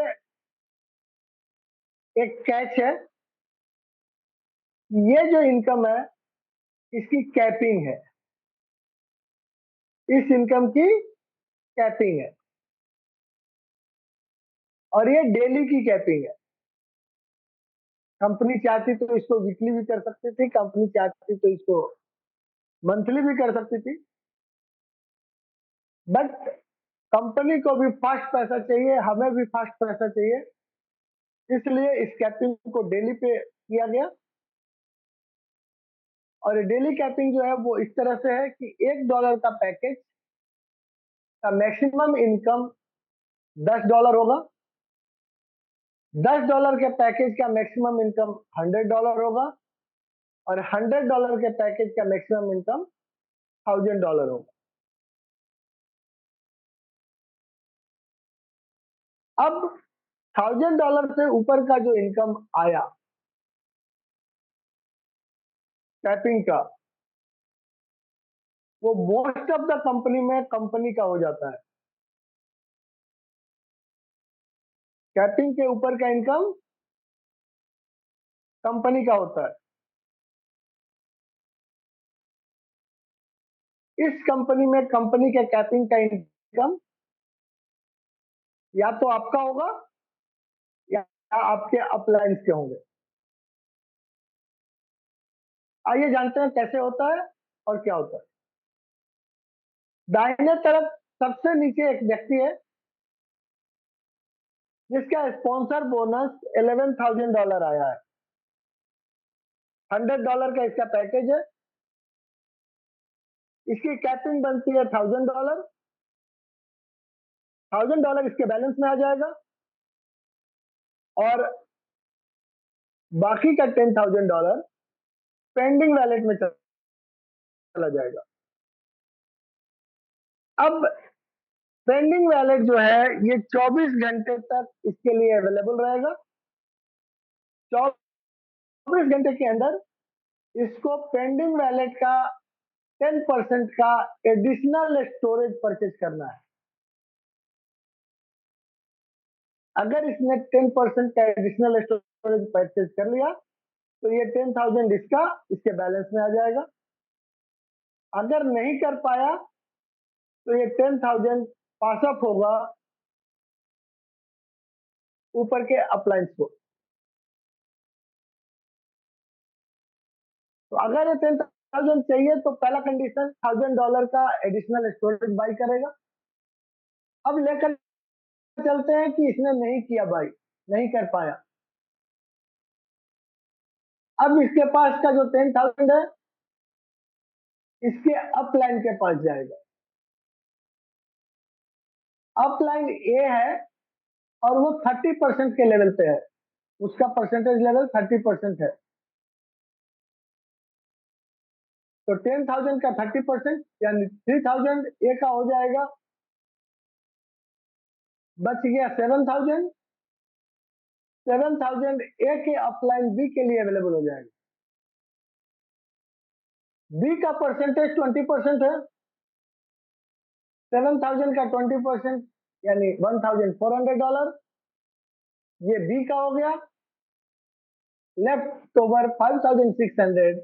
एक कैच है, ये जो इनकम है इसकी कैपिंग है, इस इनकम की कैपिंग है और ये डेली की कैपिंग है। कंपनी चाहती तो इसको वीकली भी कर सकती थी, कंपनी चाहती तो इसको मंथली भी कर सकती थी, बट कंपनी को भी फास्ट पैसा चाहिए, हमें भी फास्ट पैसा चाहिए, इसलिए इस कैपिंग को डेली पे किया गया। और डेली कैपिंग जो है वो इस तरह से है कि $1 का पैकेज का मैक्सिमम इनकम $10 होगा, $10 के पैकेज का मैक्सिमम इनकम $100 होगा और $100 के पैकेज का मैक्सिमम इनकम $1000 होगा। अब $1000 से ऊपर का जो इनकम आया कैपिंग का, वो मोस्ट ऑफ द कंपनी में कंपनी का हो जाता है। कैपिंग के ऊपर का इनकम कंपनी का होता है। इस कंपनी में कंपनी के कैपिंग का इनकम या तो आपका होगा या आपके अपलाइंस के होंगे। आइए जानते हैं कैसे होता है और क्या होता है। दाहिने तरफ सबसे नीचे एक व्यक्ति है जिसका स्पॉन्सर बोनस $11,000 आया है। $100 का इसका पैकेज है। इसकी कैपिंग बनती है $1,000। $1,000 इसके बैलेंस में आ जाएगा और बाकी का $10,000 पेंडिंग वैलेट में चला जाएगा। अब पेंडिंग वैलेट जो है ये 24 घंटे तक इसके लिए अवेलेबल रहेगा। 24 घंटे के अंदर इसको पेंडिंग वैलेट का 10% का एडिशनल स्टोरेज परचेज करना है। अगर इसने 10% का एडिशनल स्टोरेज परचेज कर लिया तो ये 10,000 इसका इसके बैलेंस में आ जाएगा। अगर नहीं कर पाया तो ये 10,000 पास अप होगा ऊपर के अप्लायंस को। तो अगर ये 10,000 चाहिए तो पहला कंडीशन $1,000 का एडिशनल स्टोरेज बाई करेगा। अब लेकर चलते हैं कि इसने नहीं किया बाई, नहीं कर पाया। अब इसके पास का जो 10,000 है इसके अपलाइन के पास जाएगा। अपलाइन ए है और वो 30% के लेवल पे है, उसका परसेंटेज लेवल 30% है। तो 10,000 का 30% यानी 3,000 ए का हो जाएगा, बच गया 7,000। 7,000 ए के अपलाइन बी के लिए अवेलेबल हो जाएगा। बी का परसेंटेज 20% है। 7,000 का 20% यानी $1,400 ये बी का हो गया। लेफ्ट ओवर 5,600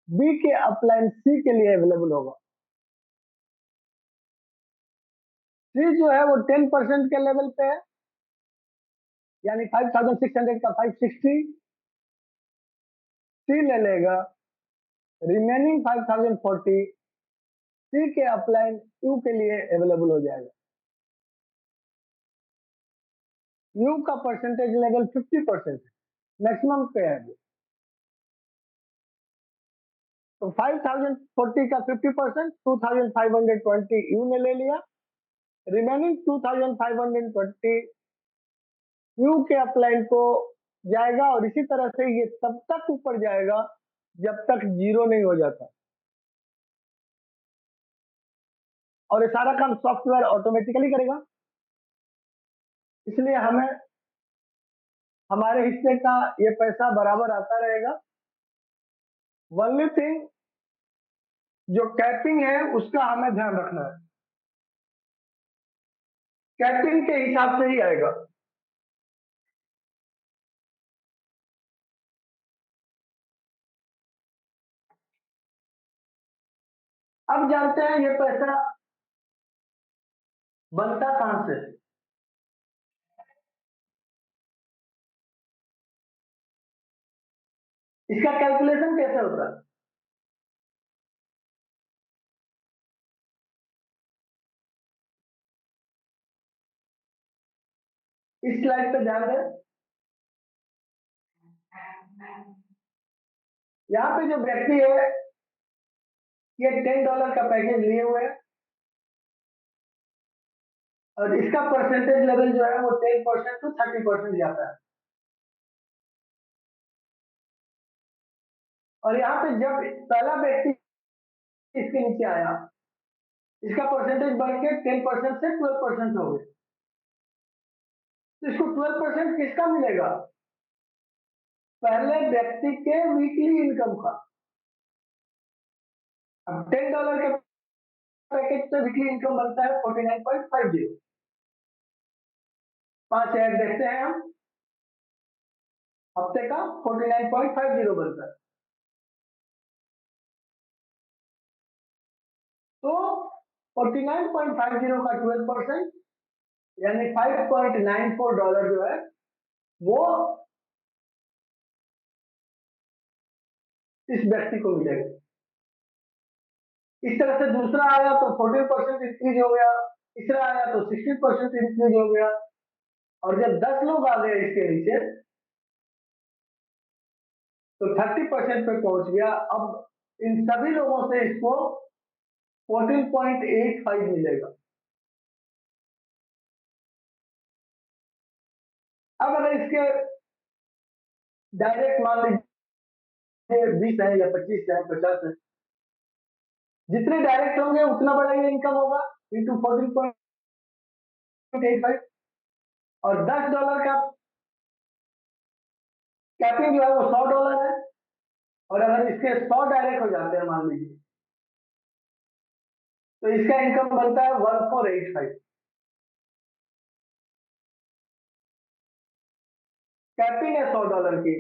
बी के अपलाइन सी के लिए अवेलेबल होगा। सी जो है वो 10% के लेवल पे है यानी 5,600 का 560 सी ले लेगा। रिमेनिंग 5,040 सी के अपलाइन यू के लिए अवेलेबल हो जाएगा। यू का परसेंटेज लेवल 50% है, मैक्सिमम पे है। तो 5,040 का 50% 2,520 यू ने ले लिया। रिमेनिंग 2,520 यू के अपलाइन को जाएगा और इसी तरह से ये तब तक ऊपर जाएगा जब तक जीरो नहीं हो जाता। और ये सारा काम सॉफ्टवेयर ऑटोमेटिकली करेगा, इसलिए हमें हमारे हिस्से का ये पैसा बराबर आता रहेगा। ओनली थिंग जो कैपिंग है उसका हमें ध्यान रखना है, कैपिंग के हिसाब से ही आएगा। अब जानते हैं ये पैसा बनता कहां से। इसका कैलकुलेशन कैसे होता है। इस स्लाइड पे ध्यान दें। यहाँ पे जो व्यक्ति है ये $10 का पैकेज लिए हुए है और इसका परसेंटेज लेवल जो है वो 10% टू 30% जाता है। और यहाँ पे जब पहला व्यक्ति इसके नीचे आया इसका परसेंटेज बढ़ के 10% से 12% हो गया। तो इसको 12% किसका मिलेगा, पहले व्यक्ति के वीकली इनकम का। अब $10 के पैकेज पे वीकली इनकम बनता है 49.50। 5 ऐड देखते हैं हम हफ्ते का 49.50 बनता है। तो 49.50 का 12% यानी $5.94 जो है वो इस व्यक्ति को मिलेगा। इस तरह से दूसरा आया तो 14% इंक्रीज हो गया, तीसरा आया तो 16% इंक्रीज हो गया, और जब 10 लोग आ गए इसके नीचे तो 30% पे पहुंच गया। अब इन सभी लोगों से इसको 14.85 मिलेगा। अब अगर इसके डायरेक्ट मान लीजिए 20 है या 25 है 50 है, जितने डायरेक्ट होंगे उतना बड़ा ये इनकम होगा इंटू 14.85, और $10 का कैपिंग जो है वो $100 है, और अगर इसके 100 डायरेक्ट हो जाते हैं मान लीजिए तो इसका इनकम बनता है 1485। कैपिंग है $100 की,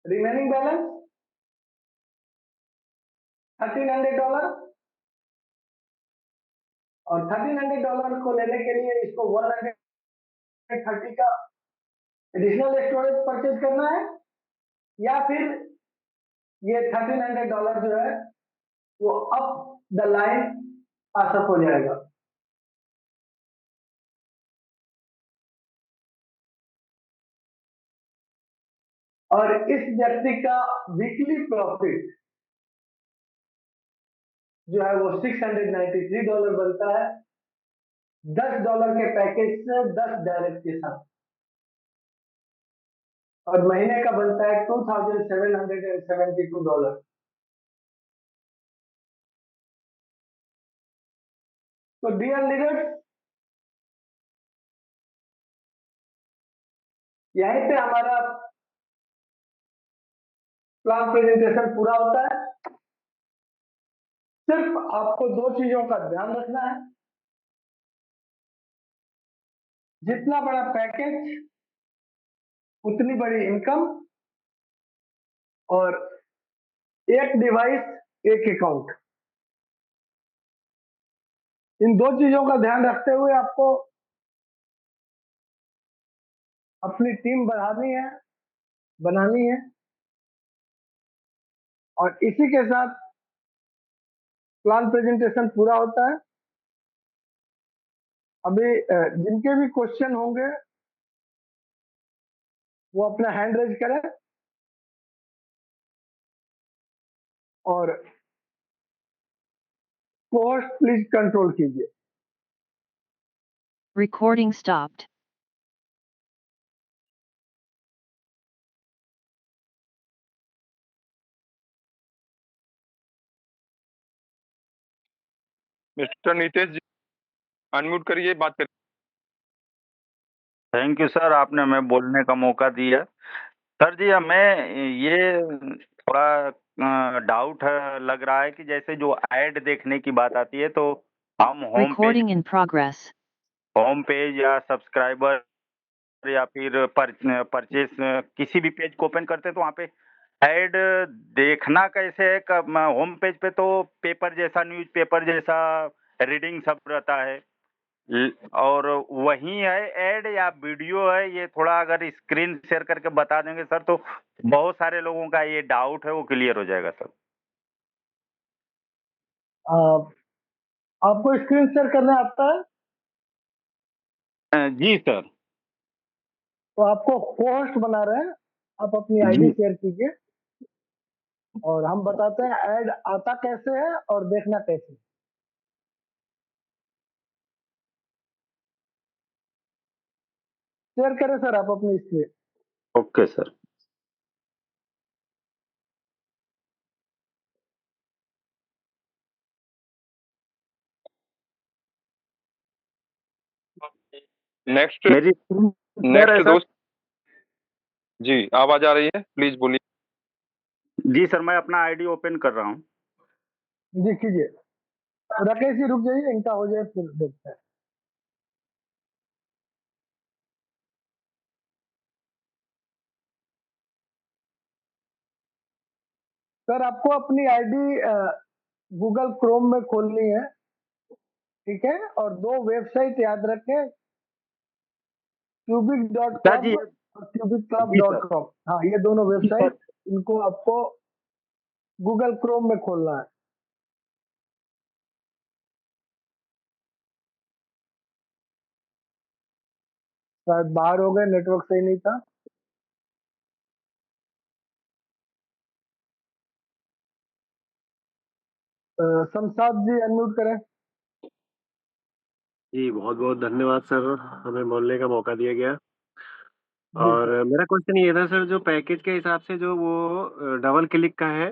रिमेनिंग बैलेंस $1300, और $1300 को लेने के लिए इसको 130 का एडिशनल स्टोरेज परचेज करना है, या फिर ये $1300 जो है वो अप द लाइन पासअप हो जाएगा। और इस व्यक्ति का वीकली प्रॉफिट जो है वो $693 बनता है, $10 के पैकेज से 10 डायरेक्ट के साथ, और महीने का बनता है $2772। तो डियर लीडर्स, यहीं पे हमारा प्लान प्रेजेंटेशन पूरा होता है। सिर्फ आपको दो चीजों का ध्यान रखना है, जितना बड़ा पैकेज उतनी बड़ी इनकम, और एक डिवाइस एक अकाउंट। इन दो चीजों का ध्यान रखते हुए आपको अपनी टीम बढ़ानी है, बनानी है, और इसी के साथ प्लान प्रेजेंटेशन पूरा होता है। अभी जिनके भी क्वेश्चन होंगे वो अपना हैंड रेज करें, और पोस्ट प्लीज कंट्रोल कीजिए। Recording stopped. मिस्टर नीतेश जी अनम्यूट करिए, बात करिए। थैंक यू सर, आपने हमें बोलने का मौका दिया। सर जी, हमें ये थोड़ा डाउट लग रहा है कि जैसे जो ऐड देखने की बात आती है तो हम Recording in progress. Home page या सब्सक्राइबर या फिर परचेस किसी भी पेज को ओपन करते हैं तो वहाँ पे ऐड देखना कैसे है? होम पेज पे तो पेपर जैसा, न्यूज़पेपर जैसा रीडिंग सब रहता है, और वही है ऐड या वीडियो है? ये थोड़ा अगर स्क्रीन शेयर करके बता देंगे सर तो बहुत सारे लोगों का ये डाउट है वो क्लियर हो जाएगा सर। आपको स्क्रीन शेयर करना आता है? जी सर। तो आपको होस्ट बना रहे हैं, आप अपनी आईडी शेयर कीजिए, और हम बताते हैं ऐड आता कैसे है और देखना कैसे है। शेयर करें सर आप अपनी स्क्रीन। Okay sir. नेक्स्ट मेरी नेक्स्ट दोस्त जी, आवाज आ रही है, प्लीज बोलिए। जी सर, मैं अपना आईडी ओपन कर रहा हूँ। जी कीजिए। राकेश जी रुक जाइए, इनका हो जाए फिर देखते हैं। सर आपको अपनी आईडी गूगल क्रोम में खोलनी है, ठीक है, और 2 वेबसाइट याद रखें, सर cubic.com जी और जी सर cubicclub.com। हाँ, ये दोनों जी सर वेबसाइट, इनको आपको गूगल क्रोम में खोलना है। शायद बाहर हो गए, नेटवर्क सही नहीं था। शमशाद जी अनम्यूट करें। जी बहुत बहुत धन्यवाद सर, हमें बोलने का मौका दिया गया। जी और सर। मेरा क्वेश्चन ये था सर, जो पैकेज के हिसाब से जो वो डबल क्लिक का है,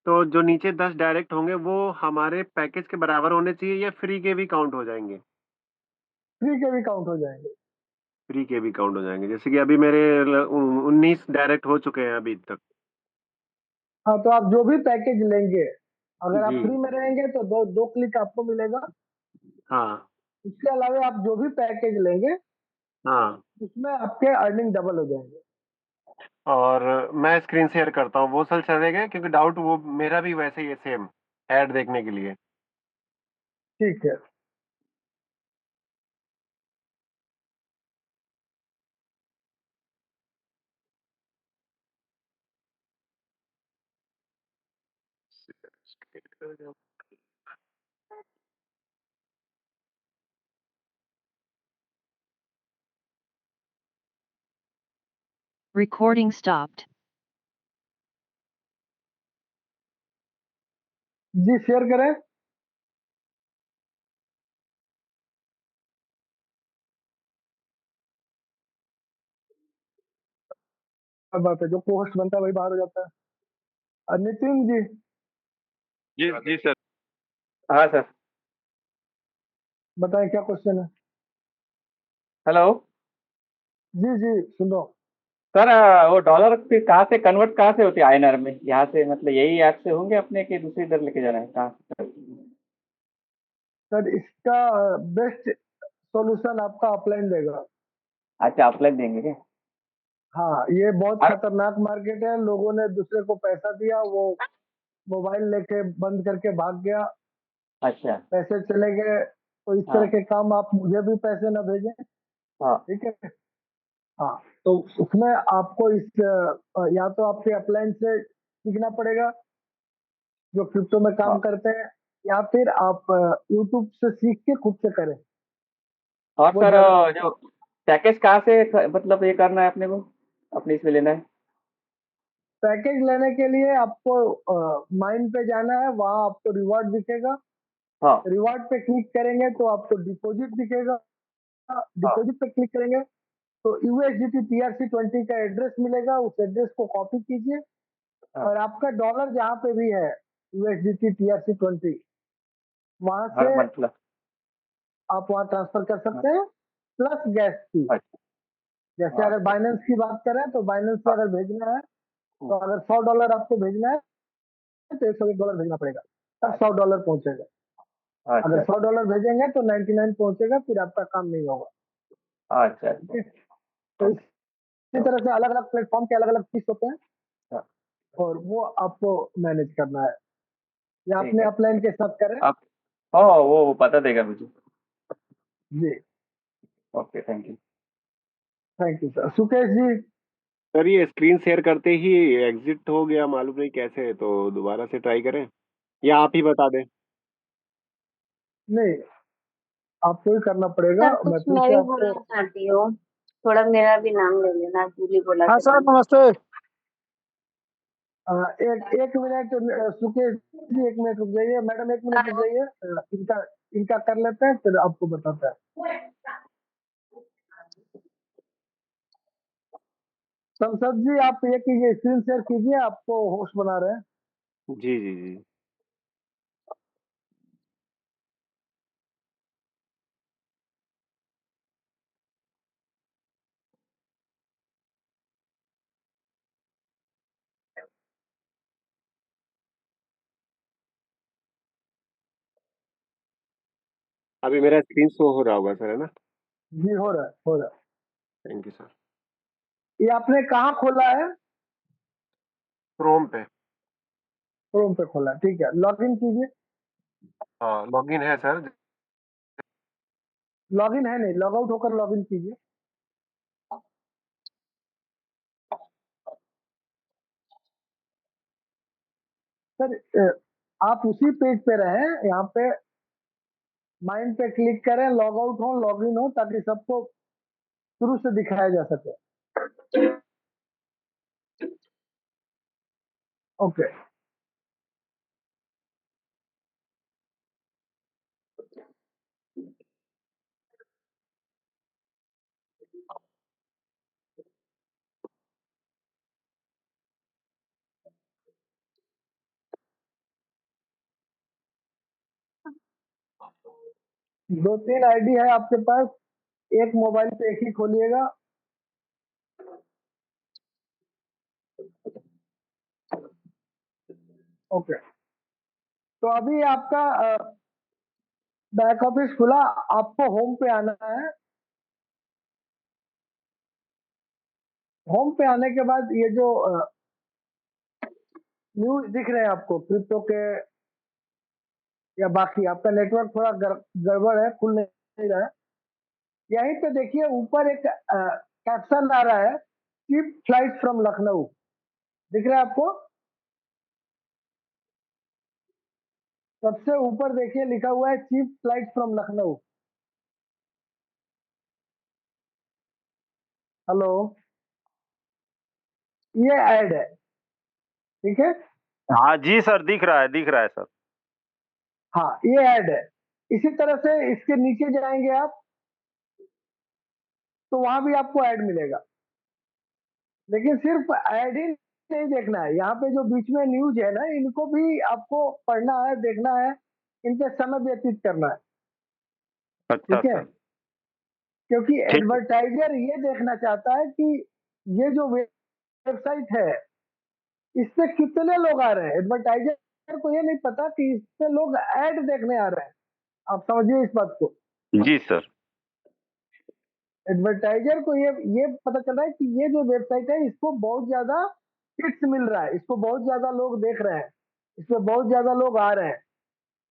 तो जो नीचे 10 डायरेक्ट होंगे वो हमारे पैकेज के बराबर होने चाहिए या फ्री के भी काउंट हो जाएंगे? फ्री के भी काउंट हो जाएंगे। फ्री के भी काउंट हो जाएंगे, जैसे कि अभी मेरे 19 डायरेक्ट हो चुके हैं अभी तक। हाँ, तो आप जो भी पैकेज लेंगे, अगर आप जी। फ्री में रहेंगे तो 2 क्लिक आपको मिलेगा। हाँ। इसके अलावा आप जो भी पैकेज लेंगे, हाँ। उसमें आपके अर्निंग डबल हो जाएंगे। और मैं स्क्रीन शेयर करता हूँ, वो सर चलेगा? क्योंकि डाउट वो मेरा भी वैसे ही है, सेम ऐड देखने के लिए। ठीक है। Recording stopped. जी शेयर करें। अब बात है, जो पोस्ट बनता है वही बाहर हो जाता है। नितिन जी जी जी सर। हाँ सर। बताएं क्या क्वेश्चन है। हेलो जी जी सुनो। सर, वो डॉलर फिर कहाँ से कन्वर्ट कहाँ से होती है आईएनआर में? यहाँ से मतलब यही ऐप से होंगे अपने, कि दूसरी इधर लेके जाना है कहाँ से? सर इसका बेस्ट सॉल्यूशन आपका अपलाइन देगा। अच्छा, ऑफलाइन देंगे क्या? हाँ, ये बहुत अ- खतरनाक मार्केट है। लोगों ने दूसरे को पैसा दिया, वो मोबाइल लेके बंद करके भाग गया, अच्छा। पैसे चले गए। तो इस तरह हाँ के काम आप मुझे भी पैसे ना भेजें, हाँ। ठीक है। हाँ, तो उसमें आपको या तो आपके अपलाइन से सीखना पड़ेगा, जो क्रिप्टो में काम हाँ। करते हैं, या फिर आप यूट्यूब से सीख के खुद से करें, और वो सर, ज्यादा। जो पैकेज कहाँ से मतलब ये करना है अपने को, अपने इसमें लेना है? पैकेज लेने के लिए आपको माइन पे जाना है, वहां आपको रिवॉर्ड दिखेगा। हाँ रिवॉर्ड पे क्लिक करेंगे तो आपको डिपॉजिट दिखेगा। हाँ डिपॉजिट पे क्लिक करेंगे तो यूएसडीटी TRC20 का एड्रेस मिलेगा, उस एड्रेस को कॉपी कीजिए, हाँ। और आपका डॉलर जहां पे भी है यूएसडीटी TRC20, वहां हर से मतलब। आप वहां ट्रांसफर कर हाँ। सकते हैं, प्लस गैस फी। अच्छा। जैसे हाँ, अगर अच्छा। बाइनेंस की बात करें तो बाइनेंस से हाँ। अगर भेजना है, हम्म, तो अगर $100 आपको भेजना है तो $101 भेजना पड़ेगा, तब अच्छा। $100 पहुंचेगा। अगर अच्छा। $100 भेजेंगे तो 99 पहुंचेगा, फिर आपका काम नहीं होगा। अच्छा। ठीक है, अच्छा। तो ओके। इसी तरह से अलग अलग प्लेटफॉर्म के अलग अलग फीस होते हैं, हाँ, और वो आपको मैनेज करना है, या ठीक अपने है। अपलाइन के साथ करें। आप हाँ, वो बता देगा मुझे। जी, okay, thank you. Thank you sir. Sukesh ji. Sir ये स्क्रीन शेयर करते ही एग्जिट हो गया, मालूम नहीं कैसे, तो दोबारा से ट्राई करें या आप ही बता दें? नहीं, आपको ही करना पड़ेगा। सर मैं कुछ फिर मैं से भी आपको। बोलना चाहती हूँ। थोड़ा मेरा भी नाम ले लेना, जूली बोला हाँ सर करती हूँ। नमस्ते। एक एक मिनट सुकेश जी, 1 मिनट रुक जाइए। मैडम 1 मिनट रुक हेलो। जाइए। इनका इनका कर लेते हैं, फिर आपको बताते हैं। संसद जी आप ये कीजिए, स्क्रीन शेयर कीजिए, आपको होस्ट बना रहे हैं। जी जी जी। अभी मेरा स्क्रीन शो हो रहा होगा सर, है ना? जी हो रहा है, हो रहा थैंक यू सर। है। ये आपने कहाँ खोला है? क्रोम पे। क्रोम पे खोला, ठीक है, लॉगिन कीजिए। हाँ, लॉगिन है सर। लॉगिन है नहीं, लॉग आउट होकर लॉगिन कीजिए। सर आप उसी पेज पे रहें, यहाँ पे माइंड पे क्लिक करें, लॉग आउट हो लॉगिन हो, ताकि सबको शुरू से दिखाया जा सके। ओके, दो तीन आईडी है आपके पास, एक मोबाइल पे एक ही खोलिएगा। ओके, तो अभी आपका बैक ऑफिस खुला, आपको होम पे आना है। होम पे आने के बाद ये जो न्यूज दिख रहे हैं आपको क्रिप्टो के या बाकी, आपका नेटवर्क थोड़ा गड़बड़ है, खुल नहीं रहा है। यहीं पे देखिए ऊपर एक कैप्शन आ रहा है, चीप फ्लाइट फ्रॉम लखनऊ, दिख रहा है आपको? सबसे ऊपर देखिए लिखा हुआ है cheap flight from Lucknow. Hello, ये ऐड है, ठीक है? हाँ जी सर, दिख रहा है सर। हाँ, ये ऐड है। इसी तरह से इसके नीचे जाएंगे आप, तो वहां भी आपको ऐड मिलेगा, लेकिन सिर्फ ऐड ही नहीं देखना है, यहाँ पे जो बीच में न्यूज है ना, इनको भी आपको पढ़ना है, देखना है, इन पे समय व्यतीत करना है, अच्छा ठीक है? सर, क्योंकि ठीक। एडवर्टाइजर ये देखना चाहता है कि ये जो वेबसाइट है, इस पे कितने लोग आ रहे हैं। एडवर्टाइजर को ये नहीं पता कि इस पे लोग ऐड देखने आ रहे हैं, आप समझिए इस बात को। जी सर। एडवर्टाइजर को ये पता चल रहा है कि ये जो वेबसाइट है, इसको बहुत ज्यादा हिट्स मिल रहा है, इसको बहुत ज्यादा लोग देख रहे हैं, इसमें बहुत ज्यादा लोग आ रहे हैं,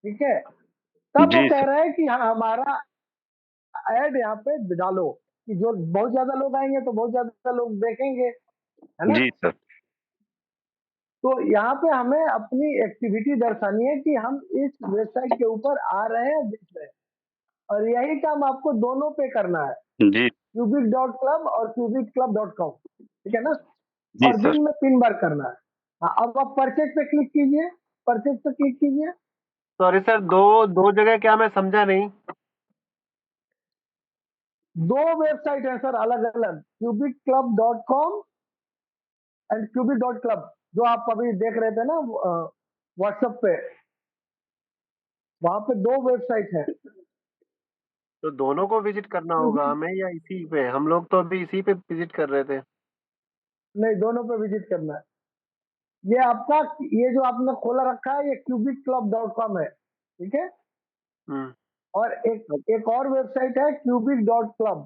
ठीक है? तब वो जी कह सर। रहा है कि हाँ, हमारा ऐड यहाँ पे डालो, कि जो बहुत ज्यादा लोग आएंगे तो बहुत ज्यादा लोग देखेंगे, है ना? जी सर। तो यहाँ पे हमें अपनी एक्टिविटी दर्शानी है कि हम इस वेबसाइट के ऊपर आ रहे हैं, देख रहे हैं, और यही काम आपको दोनों पे करना है, जी cubic.club और cubicclub.com, ठीक है ना? जी और सर। दिन में 3 बार करना है। हाँ, अब आप परचेज पे क्लिक कीजिए, परचेज पे क्लिक कीजिए। सॉरी सर, दो दो जगह क्या, मैं समझा नहीं। दो वेबसाइट है सर अलग अलग, cubicclub.com एंड cubic.club, जो आप अभी देख रहे थे ना व्हाट्सएप पे, वहां पे दो वेबसाइट है। तो दोनों को विजिट करना होगा हमें या इसी पे? हम लोग तो अभी इसी पे विजिट कर रहे थे। नहीं, दोनों पे विजिट करना है। ये आपका, ये जो आपने खोला रखा है, ये cubicclub.com है, ठीक है? हम्म। और एक और वेबसाइट है cubic.club,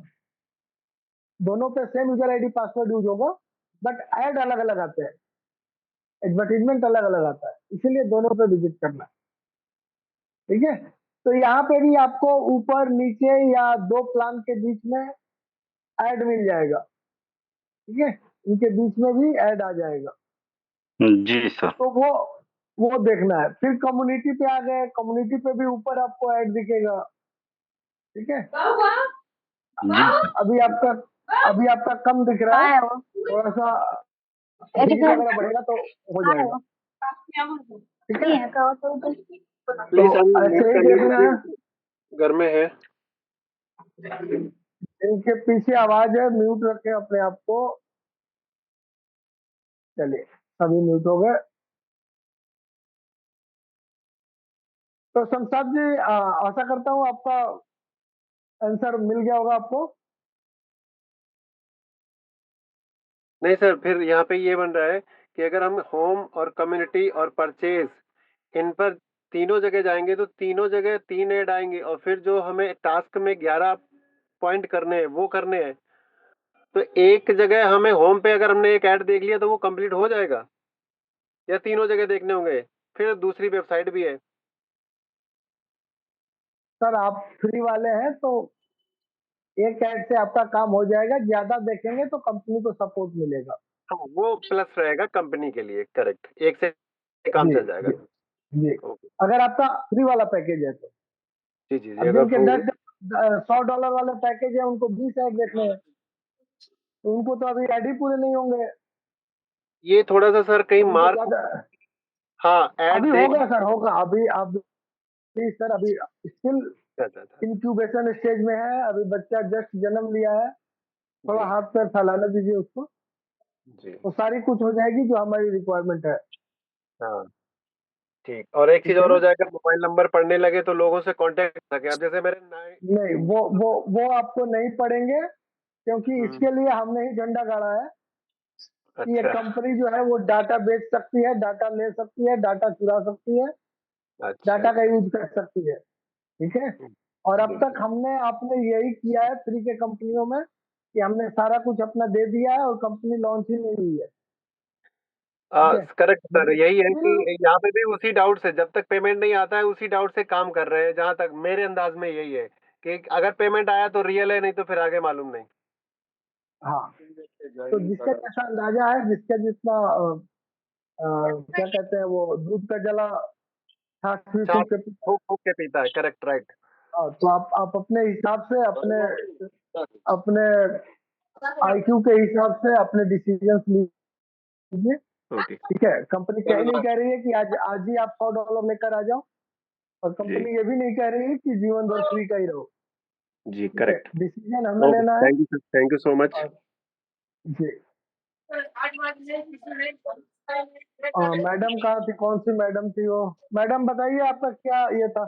दोनों पे same user ID password use होगा, बट ऐड अलग अलग आते हैं, एडवर्टीजमेंट अलग अलग आता है, इसीलिए दोनों पे विजिट करना है, ठीक है? तो यहाँ पे भी आपको ऊपर नीचे या दो प्लान के बीच में ऐड मिल जाएगा, ठीक है? इनके बीच में भी ऐड आ जाएगा, जी सर। तो वो देखना है। फिर कम्युनिटी पे आ गए, कम्युनिटी पे भी ऊपर आपको ऐड दिखेगा, ठीक है? जी सर। अभी आपका कम दिख रहा है, थोड़ा सा स्पीड वगैरह बढ़ेगा तो हो जाएगा, ठीक है? तो प्लीज हम ऐसे म्यूट ही कर देखना है। लीजिए, घर में है। इनके पीछे आवाज है, म्यूट रखें अपने आप को। चलिए, सभी म्यूट हो गए। तो शमशाद जी, आशा करता हूँ आपका आंसर मिल गया होगा आपको। नहीं सर, फिर यहाँ पे ये बन रहा है कि अगर हम होम और कम्युनिटी और परचेज, इन पर तीनों जगह जाएंगे तो तीनों जगह 3 ऐड आएंगे, और फिर जो हमें टास्क में 11 पॉइंट करने हैं वो करने हैं। तो एक जगह हमें होम पे अगर हमने एक ऐड देख लिया तो वो कंप्लीट हो जाएगा, या तीनों जगह देखने होंगे? फिर दूसरी वेबसाइट भी है। सर आप फ्री वाले हैं तो एक ऐड से आपका काम हो जाएगा, ज्यादा देखेंगे तो कंपनी को सपोर्ट मिलेगा। हाँ, वो प्लस रहेगा कंपनी के लिए, करेक्ट। एक से काम जी चल जाएगा। जी जी। ओके। अगर आपका फ्री वाला पैकेज है तो जी, जी, जी, अब अगर जिनके फ्री 100 डॉलर वाले पैकेज है उनको 20 ऐड देखने हैं, तो उनको तो अभी ऐड ही पूरे नहीं होंगे। ये थोड़ा-सा सर कहीं उनको मार्क ज्यादा हाँ, ऐड अभी देख होगा सर, होगा अभी सर, अभी स्टिल अच्छा। इंक्यूबेशन स्टेज में है, अभी बच्चा जस्ट जन्म लिया है, थोड़ा जी, हाथ पैर फैलाने दीजिए उसको, जी। तो सारी कुछ हो जाएगी जो हमारी रिक्वायरमेंट है। हाँ, ठीक। और एक चीज़ ठीक है और ना? हो जाएगा, मोबाइल नंबर पढ़ने लगे तो लोगों से कॉन्टैक्ट कर सकें। अब जैसे मेरे नाइन नहीं, वो आपको नहीं पड़ेंगे, क्योंकि हुँ, इसके लिए हमने ही झंडा गाड़ा है कि ये अच्छा, कंपनी जो है वो डाटा बेच सकती है, डाटा ले सकती है, डाटा चुरा सकती है, अच्छा, डाटा का अच्छा। यूज कर सकती है। ठीक है। हुँ, और अब तक बिल्कुल। हमने आपने यही किया है फ्री के कंपनियों में कि हमने सारा कुछ अपना दे दिया है और कंपनी लॉन्च ही नहीं हुई है। ठीक है। करेक्ट सर, लेकिन यही है स्टिल कि यहाँ पे भी उसी डाउट से, जब तक पेमेंट नहीं आता है उसी डाउट से काम कर रहे हैं, जहाँ तक मेरे अंदाज में यही है कि अगर पेमेंट आया तो रियल है, नहीं तो फिर आगे मालूम नहीं। हाँ, तो जिसका जैसा अंदाजा है, जिसका जितना क्या कहते हैं वो दूध का जला छाछ भी चाप फूक के पीता फूँक-फूँक के पीता है, करेक्ट, राइट। है। तो आप अपने हिसाब से अपने अपने आईक्यू के हिसाब से अपने डिसीजन लीजिए। ओके, ठीक है। कंपनी कह नहीं कह रही है कि आज आज ही आप $100 लेकर आ जाओ, और जी, कंपनी ये भी नहीं कह रही है कि जीवन भर फ्री का ही रहो। जी, ठीक है। करेक्ट। डिसीजन हमें ओके, लेना है। Thank you sir, thank you so much. और जी, मैडम कहाँ थी, कौन सी मैडम थी वो? मैडम बताइए आपका क्या ये था,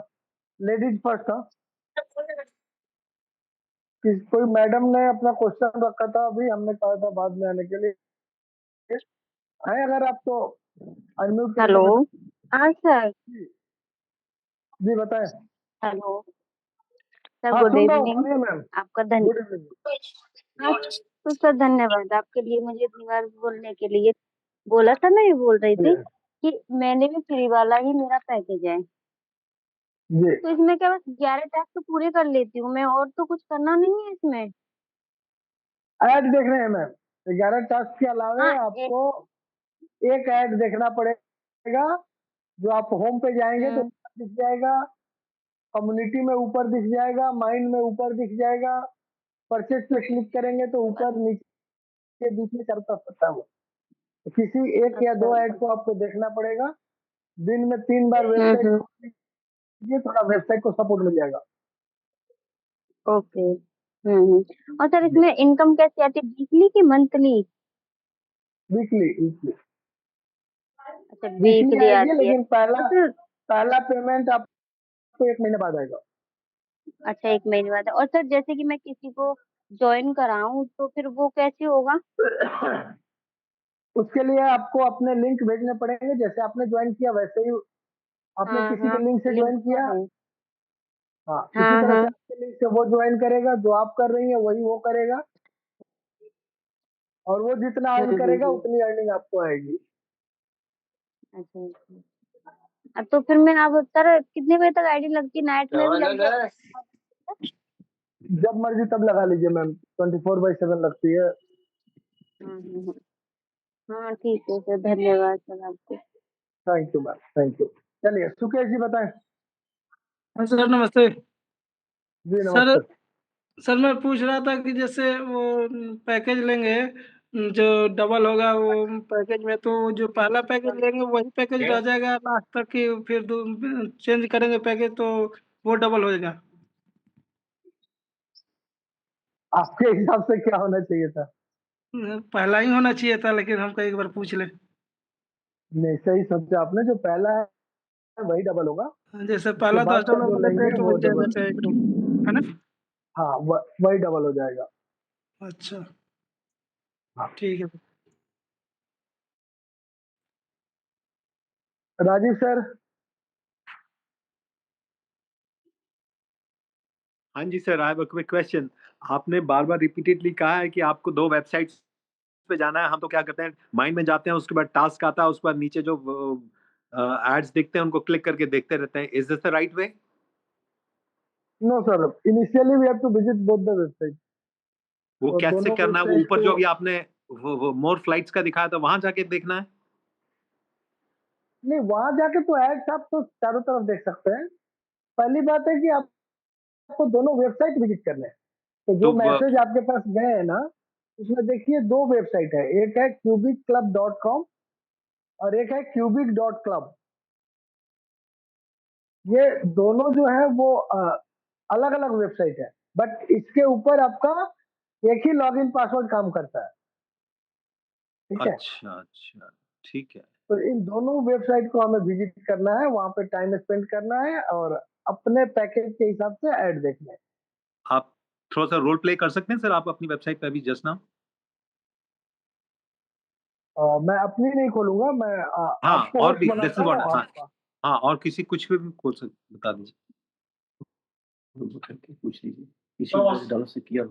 लेडीज फर्स्ट था? कोई मैडम ने अपना क्वेश्चन रखा था, अभी हमने कहा था बाद में आने के लिए। है अगर आप तो अनम्यूट करके हेलो। बता। हाँ सर। जी जी बताएं। हेलो सर, हाँ गुड सुन रहा हूँ, इवनिंग। बोलिए मैम। आपका धन गुड इवनिंग। हाँ, तो सर धन्यवाद आपके लिए मुझे इतनी बार बोलने के लिए। बोला था, मैं ये बोल रही जी थी कि मैंने भी फ्री वाला ही मेरा पैकेज है, जी। तो इसमें क्या बस 11 टास्क तो पूरे कर लेती हूँ मैं, और तो कुछ करना नहीं है इसमें। ऐड देख रहे हैं मैम, 11 टास्क के अलावे हाँ आपको एक ऐड देखना पड़ेगा। जो आप होम पे जाएंगे तो हम्म, ऊपर दिख जाएगा, कम्युनिटी में ऊपर दिख जाएगा, माइंड में ऊपर दिख जाएगा, परचेज पे क्लिक करेंगे तो ऊपर नीचे बीच में चलता सकता है वो। तो किसी एक या अच्छा दो ऐड अच्छा। को आपको देखना पड़ेगा। दिन में 3 बार वेबसाइट हम्म। खोल लीजिए, थोड़ा वेबसाइट को सपोर्ट मिल जाएगा। ओके। और सर जी, इसमें इनकम कैसे आती है, वीकली की मंथली? वीकली वीकली अच्छा, वीकली वीकली आएगी, आती है। लेकिन पहला और सर पहला पेमेंट आपको 1 महीने बाद आएगा। अच्छा, 1 महीने बाद। और सर जैसे कि मैं किसी को ज्वाइन कराऊं तो फिर वो कैसे होगा? उसके लिए आपको अपने लिंक भेजने पड़ेंगे, जैसे आपने ज्वाइन किया वैसे ही आपने हाँ किसी हाँ, के लिंक से लिंक ज्वाइन तो किया। है। हाँ, इसी हाँ तरह से हाँ। आपके लिंक से वो ज्वाइन करेगा, जो आप कर रही है वही वो करेगा, और वो जितना अर्न करेगा हम्म। उतनी अर्निंग आपको आएगी। अच्छा अच्छा। अब तो फिर मैं अब सर कितने बजे तक आईडी लगती है, नाइट में भी लग जाती है? जब मर्जी तब लगा लीजिए मैम, 24/7 लगती है। हम्म। हाँ ठीक है सर, धन्यवाद सर आपको। Thank you ma'am, thank you. चलिए सुकेश जी बताएं। हाँ सर, नमस्ते। जी सर नमस्ते। सर मैं पूछ रहा था कि जैसे वो पैकेज लेंगे, जो डबल होगा वो पैकेज में, तो जो पहला पैकेज लेंगे वही पैकेज रह जाएगा लास्ट तक, कि फिर चेंज करेंगे पैकेज तो वो डबल हो जाएगा? आपके हिसाब से क्या होना चाहिए था? पहला ही होना चाहिए था, लेकिन हमको एक बार पूछ ले। नहीं, सही सोचा आपने, जो पहला है वही डबल होगा। जैसे उसके पहला बाद का $10 जो में लेते लेंगे हैं तो वो वो चेंज डबल। होता है एकदम, है ना? हाँ, वही डबल हो जाएगा। अच्छा, हाँ। ठीक है। राजीव सर। हाँ जी sir, I have a quick question. आपने बार बार रिपीटेडली कहा है कि आपको 2 वेबसाइट्स पे जाना है। हम तो क्या करते हैं, माइंड में जाते हैं, उसके बाद टास्क आता है, उसके बाद नीचे जो एड्स दिखते हैं, उनको क्लिक करके देखते रहते हैं. Is this the right way? No sir, initially we have to visit both the website. वो और कैसे दोनों करना है? वो वेबसाइट ऊपर जो को अभी आपने वो मोर फ्लाइट्स का दिखाया था, वहां जाके देखना है? नहीं, वहां जाके तो एड्स आप तो चारों तरफ देख सकते हैं. पहली बात है कि आपको दोनों वेबसाइट विजिट करने हैं. तो जो तो मैसेज आपके पास गए हैं ना, उसमें देखिए दो वेबसाइट है. एक है cubicclub.com और एक है cubic.club. ये दोनों जो है वो अलग अलग वेबसाइट है, बट इसके ऊपर आपका एक ही लॉगिन पासवर्ड काम करता है. ठीक है. अच्छा अच्छा, ठीक है. तो इन दोनों वेबसाइट को हमें विजिट करना है, वहां पे टाइम स्पेंड करना है और अपने पैकेज के हिसाब से ऐड देखना है. आप थोड़ा सा रोल प्ले कर सकते हैं सर, आप अपनी वेबसाइट पे अभी जस्ट नाउ? मैं अपनी नहीं खोलूंगा, मैं हाँ, आपको और होस्ट भी दिस बनाता इज हूँ. व्हाट. हाँ आपका हाँ, और किसी कुछ पे भी खोल सकते, बता दीजिए. करके पूछ लीजिए किसी डॉलर से किया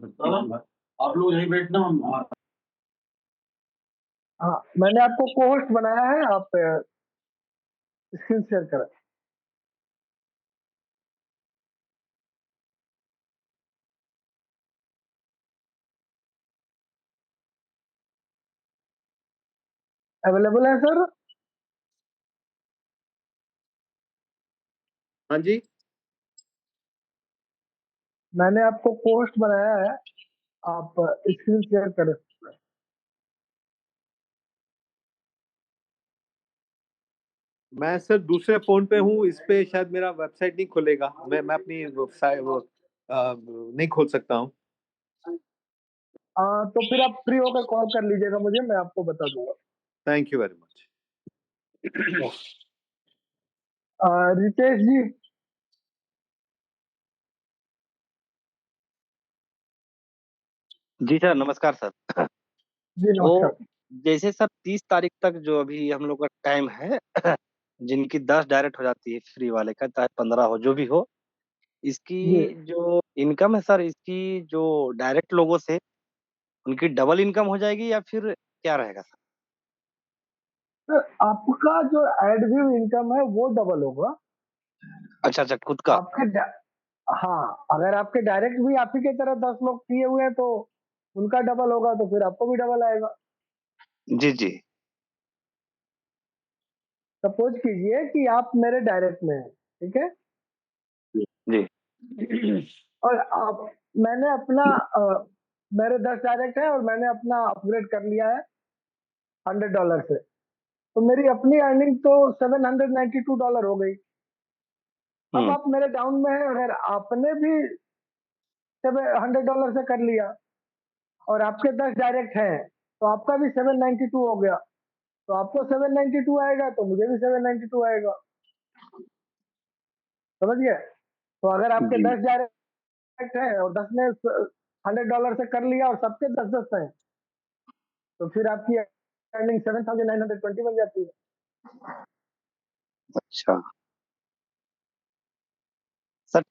आप लोग यहीं बैठना. हाँ, मैंने आपको को होस्ट बनाया है. आप स्क्रीन शेयर करें. अवेलेबल है सर? हाँ जी, मैंने आपको को होस्ट बनाया है, आप स्क्रीन शेयर करें. मैं सर दूसरे फोन पे हूँ, इस पे शायद मेरा वेबसाइट नहीं खुलेगा. मैं अपनी वेबसाइट नहीं खोल सकता हूँ. तो फिर आप फ्री होकर कॉल कर लीजिएगा मुझे, मैं आपको बता दूंगा. Thank you very much. Ritesh ji. Ji sir, नमस्कार सर। जी नमस्कार. तो जैसे सर 30 तारीख तक जो अभी हम लोग का टाइम है, जिनकी 10 डायरेक्ट हो जाती है फ्री वाले का, चाहे 15 हो जो भी हो, इसकी जी जो इनकम है सर, इसकी जो डायरेक्ट लोगों से उनकी डबल इनकम हो जाएगी या फिर क्या रहेगा सर? सर, आपका जो एड व्यू इनकम है वो डबल होगा. अच्छा अच्छा, खुद का। आपके हाँ, अगर आपके डायरेक्ट भी आप ही की तरह 10 लोग किए हुए हैं तो उनका डबल होगा, तो फिर आपको भी डबल आएगा. जी जी सपोज कीजिए कि आप मेरे डायरेक्ट में हैं, ठीक है. जी और आप मैंने अपना मेरे 10 डायरेक्ट है और मैंने अपना अपग्रेड कर लिया है $100 से. तो मेरी अपनी अर्निंग तो $792 हो गई. अब हम्म आप मेरे डाउन में हैं, अगर आपने भी $100 से कर लिया और आपके 10 डायरेक्ट हैं तो आपका भी 792 हो गया. तो आपको 792 आएगा तो मुझे भी 792 आएगा. समझ गए? तो अगर आपके जी 10 डायरेक्ट है और 10 ने $100 से कर लिया और सबके 10-10 हैं, तो फिर आपकी अर्निंग 7,920 बन जाती है. अच्छा सर,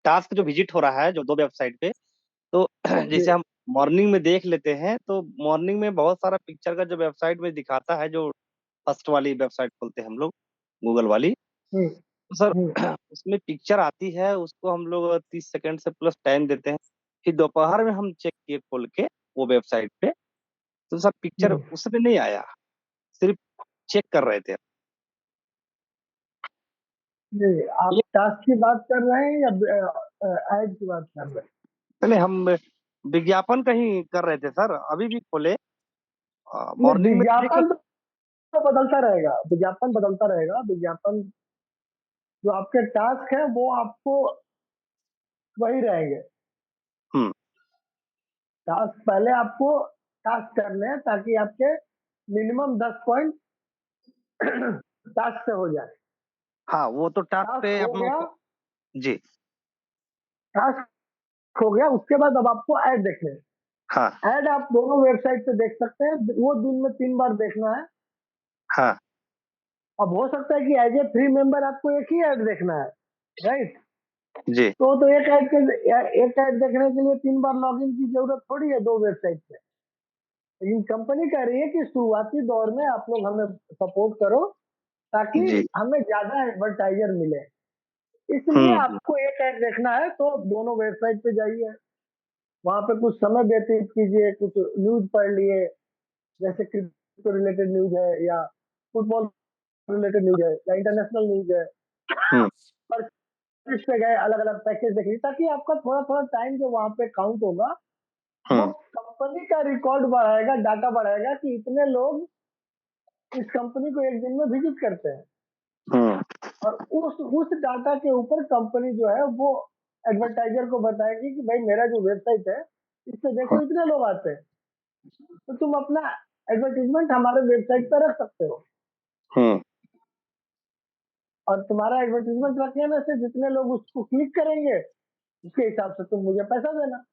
टास्क जो विजिट हो रहा है जो 2 वेबसाइट पे, तो जी जैसे हम मॉर्निंग में देख लेते हैं, तो मॉर्निंग में बहुत सारा पिक्चर का जो वेबसाइट में दिखाता है, जो फर्स्ट वाली वेबसाइट खोलते हैं हम लोग, गूगल वाली, हम्म तो सर हम्म उसमें पिक्चर आती है, उसको हम लोग 30 सेकंड से प्लस टाइम देते हैं। फिर दोपहर में हम चेक किए खोल के वो वेबसाइट पे, तो सर पिक्चर हम्म. उसमें नहीं आया, सिर्फ चेक कर रहे थे। नहीं, आप ये टास्क की बात कर रहे हैं या एड की बात कर रहे हैं? पहले हम विज्ञापन कहीं कर रहे थे सर, अभी भी खोले नहीं, मॉर्निंग में देखे। विज्ञापन तो बदलता रहेगा. विज्ञापन बदलता रहेगा. विज्ञापन जो आपके टास्क है वो आपको वही रहेंगे. हम्म टास्क पहले आपको टास्क करने हैं ताकि आपके मिनिमम 10 पॉइंट टास्क से हो जाए. हाँ, वो तो टास्क टास्क पे हो अपना। गया. जी टास्क हो गया, उसके बाद अब आपको ऐड देखने हैं. हाँ ऐड आप दोनों वेबसाइट पे देख सकते हैं. वो दिन में 3 बार देखना है. हाँ अब हो सकता है कि एज ए फ्री मेंबर आपको एक ही ऐड देखना है, राइट. जी तो एक ऐड देखने के लिए 3 बार लॉगिन की जरूरत थोड़ी है 2 वेबसाइट पे. लेकिन कंपनी कह रही है कि शुरुआती दौर में आप लोग हमें सपोर्ट करो ताकि जी हमें ज्यादा एडवर्टाइजर मिले। इसलिए हम्म आपको एक ऐड देखना है तो दोनों वेबसाइट पे जाइए, वहां पे कुछ समय व्यतीत कीजिए, कुछ न्यूज पढ़ लिए, जैसे क्रिप्टो रिलेटेड न्यूज है या फुटबॉल रिलेटेड न्यूज है या इंटरनेशनल न्यूज है, हम्म और इस पे गए अलग अलग पैकेज देखिए, ताकि आपका थोड़ा थोड़ा टाइम जो वहां पे काउंट होगा वो हम्म कंपनी का रिकॉर्ड बढ़ाएगा, डाटा बढ़ाएगा कि इतने लोग इस कंपनी को एक दिन में विजिट करते हैं, हम्म और उस डाटा के ऊपर कंपनी जो है वो एडवर्टाइजर को बताएगी कि भाई मेरा जो वेबसाइट है इस पे देखो इतने लोग आते हैं, तो तुम अपना एडवर्टीजमेंट हमारे वेबसाइट पर रख सकते हो, हम्म और तुम्हारा एडवर्टीजमेंट रखने में से जितने लोग उसको क्लिक करेंगे उसके हिसाब से तुम मुझे पैसा देना।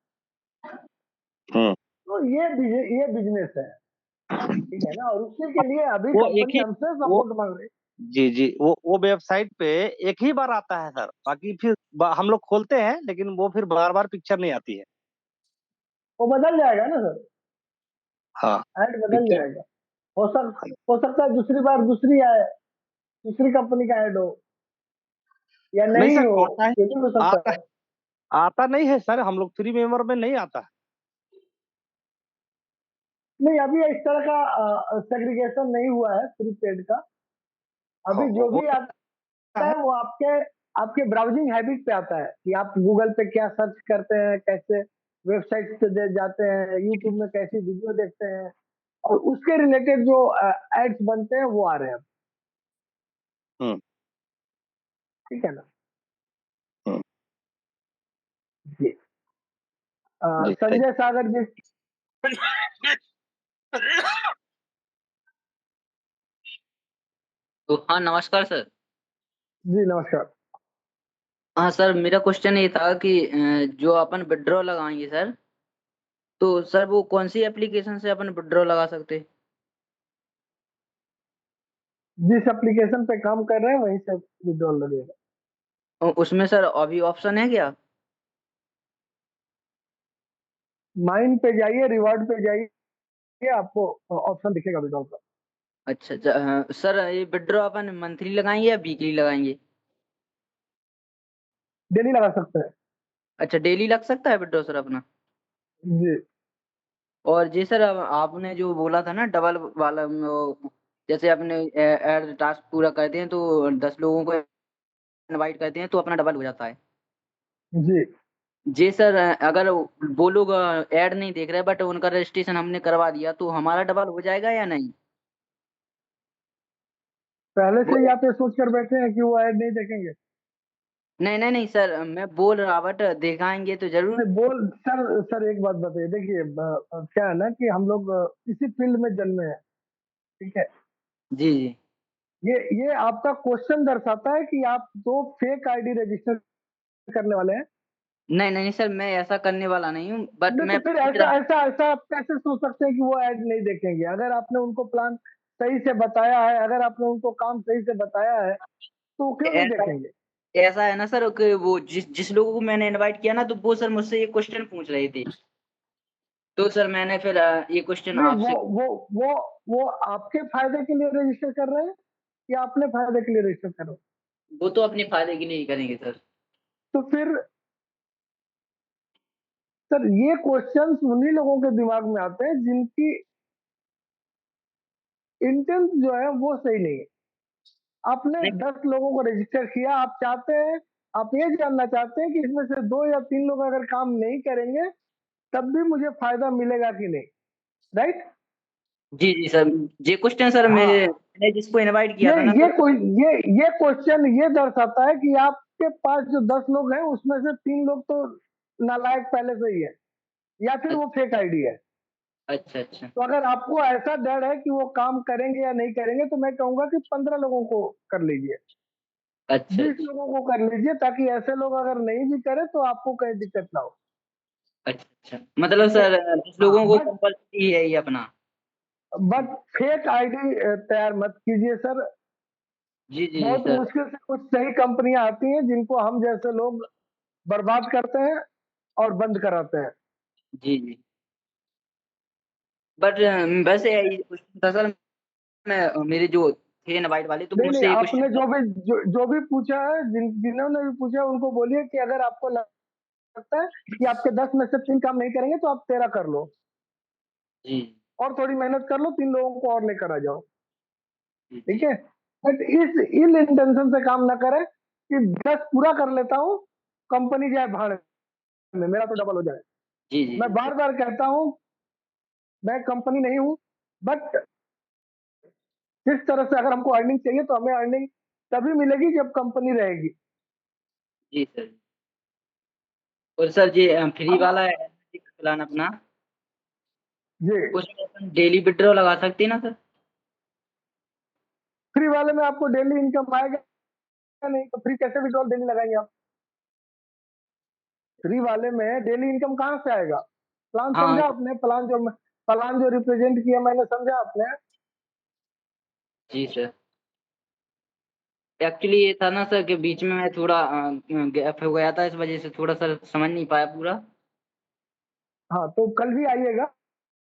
हम्म तो ये बिजनेस है, ठीक है ना, और उसी के लिए अभी वो एक कंपनी ही हमसे वो सपोर्ट मांग रही है। जी जी वो वेबसाइट पे एक ही बार आता है सर, बाकी फिर हम लोग खोलते हैं लेकिन वो फिर बार बार पिक्चर नहीं आती है। वो बदल जाएगा ना सर, हाँ ऐड बदल पिक्चर जाएगा। हो सकता है दूसरी बार दूसरी आए, दूसरी कंपनी का ऐड हो या नहीं नहीं सर, हो, आता है ये भी हो सकता आता है। आता नहीं है सर, हम लोग फ्री मेंबर में नहीं आता है। नहीं, अभी इस तरह का सेग्रीगेशन नहीं हुआ है फ्री पेड का। अभी जो हो भी आता सकता है। है वो आपके आपके ब्राउजिंग हैबिट पे आता है कि आप गूगल पे क्या सर्च करते हैं, कैसे वेबसाइट पे जाते हैं, यूट्यूब में कैसी वीडियो देखते हैं, और उसके रिलेटेड जो एड्स बनते हैं वो आ रहे हैं। हम्म ठीक है ना हम्म जी। जी संजय सागर जी। तो हाँ, नमस्कार सर। जी नमस्कार। हाँ सर, मेरा क्वेश्चन ये था कि जो अपन विड्रॉ लगाएंगे सर, तो सर वो कौन सी एप्लीकेशन से अपन विड्रॉ लगा सकते हैं? जिस एप्लीकेशन पे काम कर रहे हैं वहीं से विड्रॉल लगेगा। और उसमें सर अभी ऑप्शन है क्या? माइन पे जाइए, रिवार्ड पे जाइए, आपको ऑप्शन दिखेगा विड्रॉल का। अच्छा अच्छा, सर ये विड्रॉ अपन मंथली लगाएंगे या वीकली लगाएंगे? डेली लगा सकते हैं। अच्छा, डेली लग सकता है विड्रॉ सर अपना? जी। और जी सर, अब आपने जो बोला था ना डबल वाला, जैसे अपने एड टास्क पूरा करते हैं तो 10 लोगों को इनवाइट करते हैं तो अपना डबल हो जाता है। जी जी सर, अगर वो लोग ऐड नहीं देख रहे बट उनका रजिस्ट्रेशन हमने करवा दिया तो हमारा डबल हो जाएगा या नहीं? पहले वो से ही आप ये सोच कर बैठे हैं कि वो ऐड नहीं देखेंगे। नहीं नहीं नहीं सर, मैं बोल रहा बट दिखाएंगे तो जरूर। नहीं बोल सर, सर एक बात बताइए, देखिए क्या है ना कि हम लोग इसी फील्ड में जन्मे हैं, ठीक है। जी जी। ये आपका क्वेश्चन दर्शाता है कि आप दो फेक आईडी रजिस्टर करने वाले हैं। नहीं नहीं नहीं सर, मैं ऐसा करने वाला नहीं हूँ, बट नहीं तो मैं फिर पूछ ऐसा रहा। ऐसा ऐसा आप कैसे सोच सकते हैं कि वो ऐड नहीं देखेंगे? अगर आपने उनको प्लान सही से बताया है, अगर आपने उनको काम सही से बताया है, तो वो क्यों नहीं ऐसा देखेंगे? ऐसा है ना सर कि वो जिस जिस लोगों को मैंने इनवाइट किया ना तो वो सर मुझसे ये क्वेश्चन पूछ रहे थे, तो सर मैंने फिर ये क्वेश्चन नहीं, आपसे। वो आपके फायदे के लिए रजिस्टर कर रहे हैं या अपने फायदे के लिए रजिस्टर कर रहे हैं? वो तो अपने फायदे के लिए ही करेंगे सर। तो फिर सर ये क्वेश्चंस उन्हीं लोगों के दिमाग में आते हैं जिनकी इंटेंट जो है वो सही नहीं है। आपने नहीं 10 लोगों को रजिस्टर किया, आप चाहते हैं, आप ये जानना चाहते हैं कि इसमें से 2 या 3 लोग अगर काम नहीं करेंगे तब भी मुझे फायदा मिलेगा कि नहीं, राइट? जी जी सर, ये क्वेश्चन सर हाँ, मैंने जिसको इनवाइट किया ये था ना ये तो। कोई ये क्वेश्चन ये दर्शाता है कि आपके पास जो 10 लोग हैं उसमें से 3 लोग तो नालायक पहले से ही है, या फिर वो फेक आईडी है। अच्छा अच्छा तो अगर आपको ऐसा डर है कि वो काम करेंगे या नहीं करेंगे तो मैं कहूंगा कि 15 लोगों को कर लीजिए, अच्छा 20 अच्छा लोगों को कर लीजिए, ताकि ऐसे लोग अगर नहीं भी करें तो आपको कहीं दिक्कत ना हो। अच्छा अच्छा, मतलब ठीक है। सर 10 हाँ, लोगों को कंपल्सरी है ये अपना? बट फेक आईडी तैयार मत कीजिए सर। जी जी जी बहुत सर। मुश्किल से कुछ सही कंपनियां आती हैं जिनको हम जैसे लोग बर्बाद करते हैं और बंद कराते हैं। जी जी, बट वैसे यही क्वेश्चन था सर। मैं मेरे जो थे इनवाइट वाले, तो नहीं मुझसे ये आपने क्वेश्चन। जो भी पूछा है, जिन्होंने भी पूछा है, उनको बोलिए कि अगर आपको लगता है कि आपके 10 में से 3 काम नहीं करेंगे तो आप 13 कर लो, जी और थोड़ी मेहनत कर लो, 3 लोगों को और लेकर आ जाओ, जी ठीक जी है। बट इस इल इंटेंशन से काम ना करें कि 10 पूरा कर लेता हूँ, कंपनी जाए भाड़ में, मेरा तो डबल हो जाए। जी जी मैं जी बार सर। बार कहता हूँ, मैं कंपनी नहीं हूँ, बट जिस तरह से अगर हमको अर्निंग चाहिए तो हमें अर्निंग तभी मिलेगी जब कंपनी रहेगी। जी सर। और सर जी फ्री अब वाला है प्लान अपना, जी उसमें अपन डेली विड्रॉ लगा सकते हैं ना सर? फ्री वाले में आपको डेली इनकम आएगा नहीं, तो फ्री कैसे विड्रॉल डेली लगाएंगे आप? फ्री वाले में डेली इनकम कहाँ से आएगा? प्लान हाँ समझा आपने? प्लान जो रिप्रेजेंट किया मैंने, समझा आपने? जी सर। एक्चुअली ये था ना सर कि बीच में मैं थोड़ा गैप हो गया था, इस वजह से थोड़ा सर समझ नहीं पाया पूरा। हाँ तो कल भी आइएगा।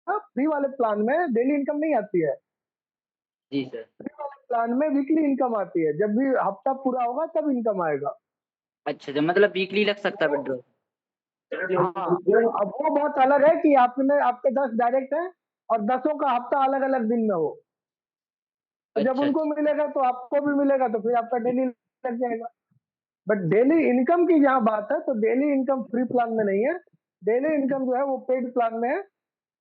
फ्री वाले प्लान में डेली इनकम नहीं आती है, जी सर। फ्री वाले प्लान में वीकली इनकम आती है, जब भी हफ्ता पूरा होगा तब इनकम आएगा। अच्छा अच्छा, मतलब वीकली लग सकता है विड्रॉ? हाँ, अब वो बहुत अलग है कि आपके 10 डायरेक्ट है और 10 का हफ्ता अलग अलग दिन में हो, तो जब अच्छा उनको अच्छा। मिलेगा तो आपको भी मिलेगा, तो फिर आपका डेली लग जाएगा। बट डेली इनकम की जहाँ बात है, तो डेली इनकम फ्री प्लान में नहीं है। डेली इनकम जो है वो पेड प्लान में है,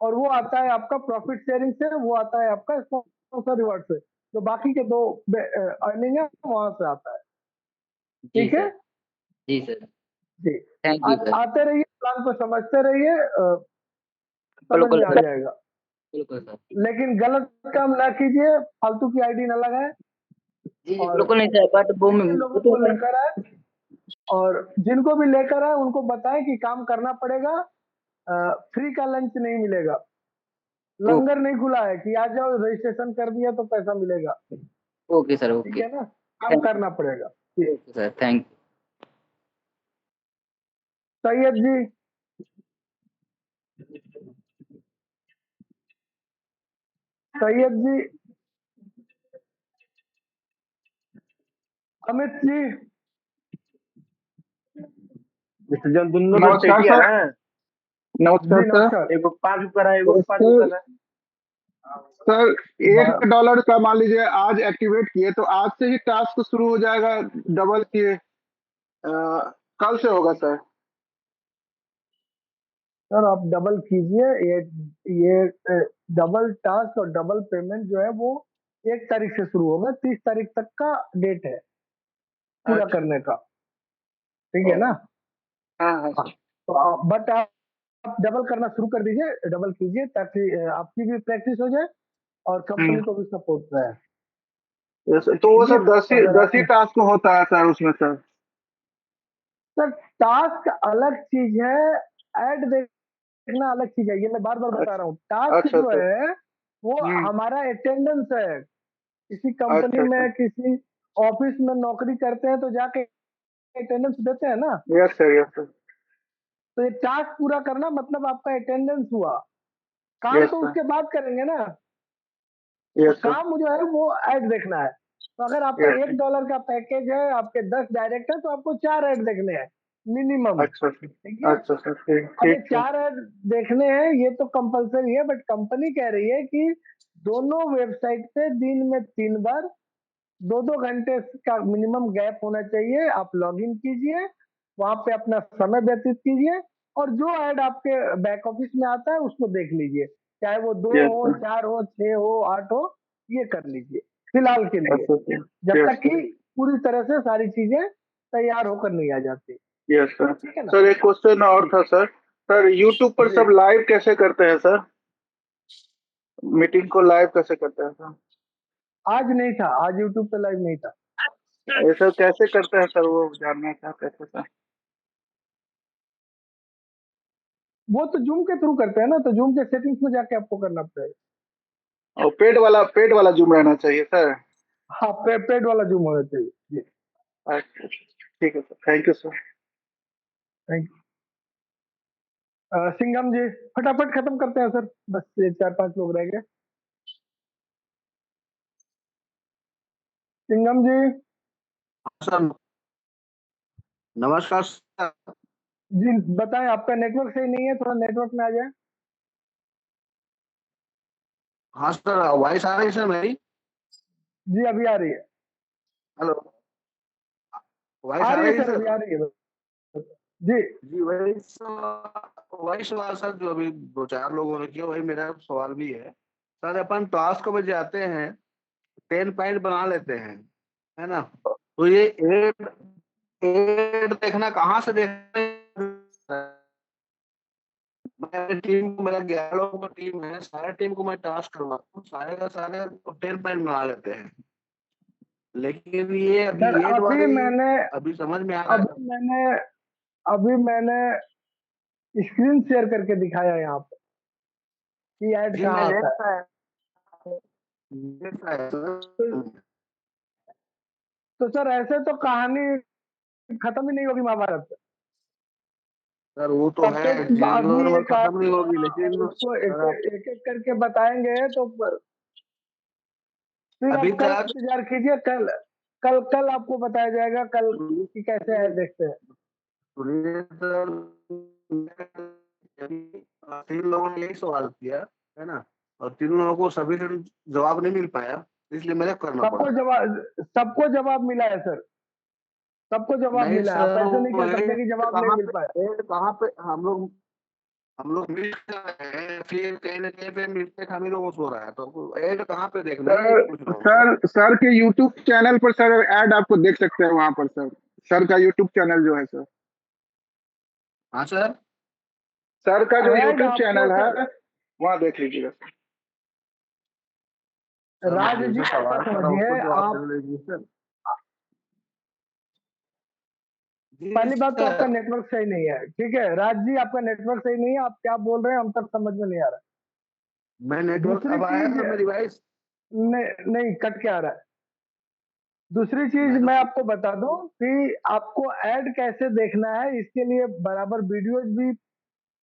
और वो आता है आपका प्रॉफिट शेयरिंग से, वो आता है आपका स्पॉन्सर रिवार्ड से, जो बाकी के 2 अर्निंग है वहां से आता है, जी ठीक है। सर। जी सर। जी थैंक यू सर। आते रहिए, प्लान को समझते रहिए, समझ बिल्कुल में आ सर। जाएगा। बिल्कुल सर। लेकिन गलत काम ना कीजिए, फालतू की आईडी ना लगाए, जी जी और बिल्कुल नहीं सर, बट वो जिन लोगों वो तो को लेकर आए, और जिनको भी लेकर आए उनको बताएं कि काम करना पड़ेगा, फ्री का लंच नहीं मिलेगा, लंगर नहीं खुला है कि आ जाओ रजिस्ट्रेशन कर दिया तो पैसा मिलेगा, ओके सर। ठीक ओके। है ना, काम थैंक करना पड़ेगा। ठीक। Okay sir. थैंक सैयद जी, सैयद जी, अमित जी, मिस्टर जॉन दोनों तो नमस्कार चेकिया सर। है। नमस्कार जी सर। नमस्कार। एगो 5 रुपया है, एगो 5 सर रुपया है। सर बा- $1 का मान लीजिए आज एक्टिवेट किए तो आज से ही टास्क शुरू हो जाएगा, डबल किए कल से होगा सर? सर आप डबल कीजिए, ये डबल टास्क और डबल पेमेंट जो है वो 1 तारीख से शुरू होगा, 30 तारीख तक का डेट है पूरा अच्छा। करने का, ठीक है ना। हाँ हाँ हाँ, सर। तो बट आप डबल करना शुरू कर दीजिए, डबल कीजिए, ताकि आपकी भी प्रैक्टिस हो जाए और कंपनी को भी सपोर्ट रहे। तो वो कीजिए, सर दस ही अगर 10 ही टास्क होता है सर उसमें सर? सर टास्क अलग चीज है, ऐड देखना अलग चीज है, ये मैं बार बार बता रहा हूँ। टास्क अच्छा जो सर। है वो हमारा अटेंडेंस है, किसी कंपनी अच्छा अच्छा। में, किसी ऑफिस में नौकरी करते हैं तो जाके अटेंडेंस देते हैं ना, यस सर, यस सर। तो ये टास्क पूरा करना मतलब आपका अटेंडेंस हुआ। काम यस तो सर, उसके बाद करेंगे ना, तो यस सर, काम जो है वो ऐड देखना है। तो अगर आपका यस सर। $1 का पैकेज है, आपके 10 डायरेक्ट है, तो आपको 4 ऐड देखने हैं मिनिमम, अच्छा सर। ठीक है। अच्छा सर, ठीक अब ये ठीक सर। 4 ऐड देखने हैं, ये तो कंपलसरी है, बट कंपनी कह रही है कि दोनों वेबसाइट पे दिन में 3 बार 2-2 घंटे का मिनिमम गैप होना चाहिए, आप लॉग इन कीजिए, वहां पे अपना समय व्यतीत कीजिए, और जो ऐड आपके बैक ऑफिस में आता है उसको देख लीजिए, चाहे वो 2 यस हो, सर। 4 हो, 6 हो, 8 हो, ये कर लीजिए फिलहाल के लिए, अच्छा सर। जब यस तक कि सर। पूरी तरह से सारी चीजें तैयार होकर नहीं आ जाती, यस सर। ठीक है ना। सर एक क्वेश्चन और जी था सर। सर यूट्यूब पर जी, सब लाइव कैसे करते हैं सर? मीटिंग को लाइव कैसे करते हैं सर? आज नहीं था, आज यूट्यूब पे लाइव नहीं था। ये सर कैसे करते हैं सर, वो जानना चाहते थे सर। वो तो जूम के थ्रू करते हैं ना, तो जूम के सेटिंग्स में जाके आपको करना पड़ेगा। और पेड वाला जूम रहना चाहिए सर? हाँ, पेड वाला जूम होना चाहिए जी। अच्छा ठीक है sir, thank you sir. Thank you. Singham ji, फटाफट खत्म करते हैं सर, बस ये 4-5 लोग रह गए। सिंघम जी। सर नमस्कार सर। जी बताएं, आपका नेटवर्क सही नहीं है, थोड़ा नेटवर्क में आ जाए। हाँ सर, वॉइस आ रही है सर मेरी? जी अभी आ रही है। हेलो, वॉइस आ आ रही है रही है सर, अभी सर? आ रही है। जी जी वही सवाल सर जो अभी दो चार लोगों ने किया, वही मेरा सवाल भी है। सर अपन टास्क में जाते हैं, 10 पॉइंट बना लेते हैं, है ना? तो ये एड एड देखना कहाँ से देखना? मैं टीम को, मेरा 11 लोगों का टीम है, सारे टीम को मैं टास्क करवाता हूँ, सारे का सारे 10 पॉइंट बना लेते हैं। लेकिन ये सर, अभी एड वाली अभी समझ में आ रहा है। अभी मैंने अभी मैंने स्क्रीन शेयर करके दिखाया यहाँ पे कि ऐड जी कहाँ मैं आता देखता है। है, देखता है तो, सर। तो सर ऐसे तो कहानी खत्म ही नहीं होगी महाभारत। सर वो तो तब है, तक जिंदगी आदमी भर एक खत्म नहीं होगी, लेकिन उसको सर एक एक करके बताएंगे तो फिर अभी आप कल तक इंतजार कीजिए। कल कल कल आपको बताया जाएगा कल कि कैसे ऐड देखते हैं। सुनिए सर, 3 लोगों ने यही सवाल किया, है ना? और तीनों लोगों को सभी से जवाब नहीं मिल पाया, इसलिए मेरे को करना पड़ा। सबको जवाब मिला है सर, सबको जवाब नहीं मिला है। आप सर, ऐसे नहीं वो कह सकते कि जवाब नहीं कहाँ मिल पाया। पे एड कहाँ पे हम लोग मिस कर रहे हैं, फिर कहीं ना कहीं पे मिस्टेक हम ही लोगों से हो रहा है, तो एड कहाँ पे देखना है ये सर पूछ रहा हूँ सर। सर के यूट्यूब चैनल पर सर ऐड आपको देख सकते हैं वहां पर सर का यूट्यूब चैनल जो है सर। हाँ सर, सर का जो ऐड यूट्यूब आपको चैनल सर, है वहां देख लीजिएगा। सर मैं राज जी जैसे ऐसा सवाल कर रहा हूँ समझिए उसको जवाब आप। दे दीजिए सर। जी पहली बात तो आपका सर, नेटवर्क सही नहीं है, ठीक है राज जी, आपका नेटवर्क सही नहीं है। आप क्या बोल रहे हैं हम तक समझ में नहीं आ रहा। मैं नेटवर्क दूसरी अब आया चीज, सर मेरी वॉइस? नहीं कट के आ रहा है। दूसरी चीज मैं तो मैं आपको बता दूं कि आपको ऐड कैसे देखना है, इसके लिए बराबर वीडियोज भी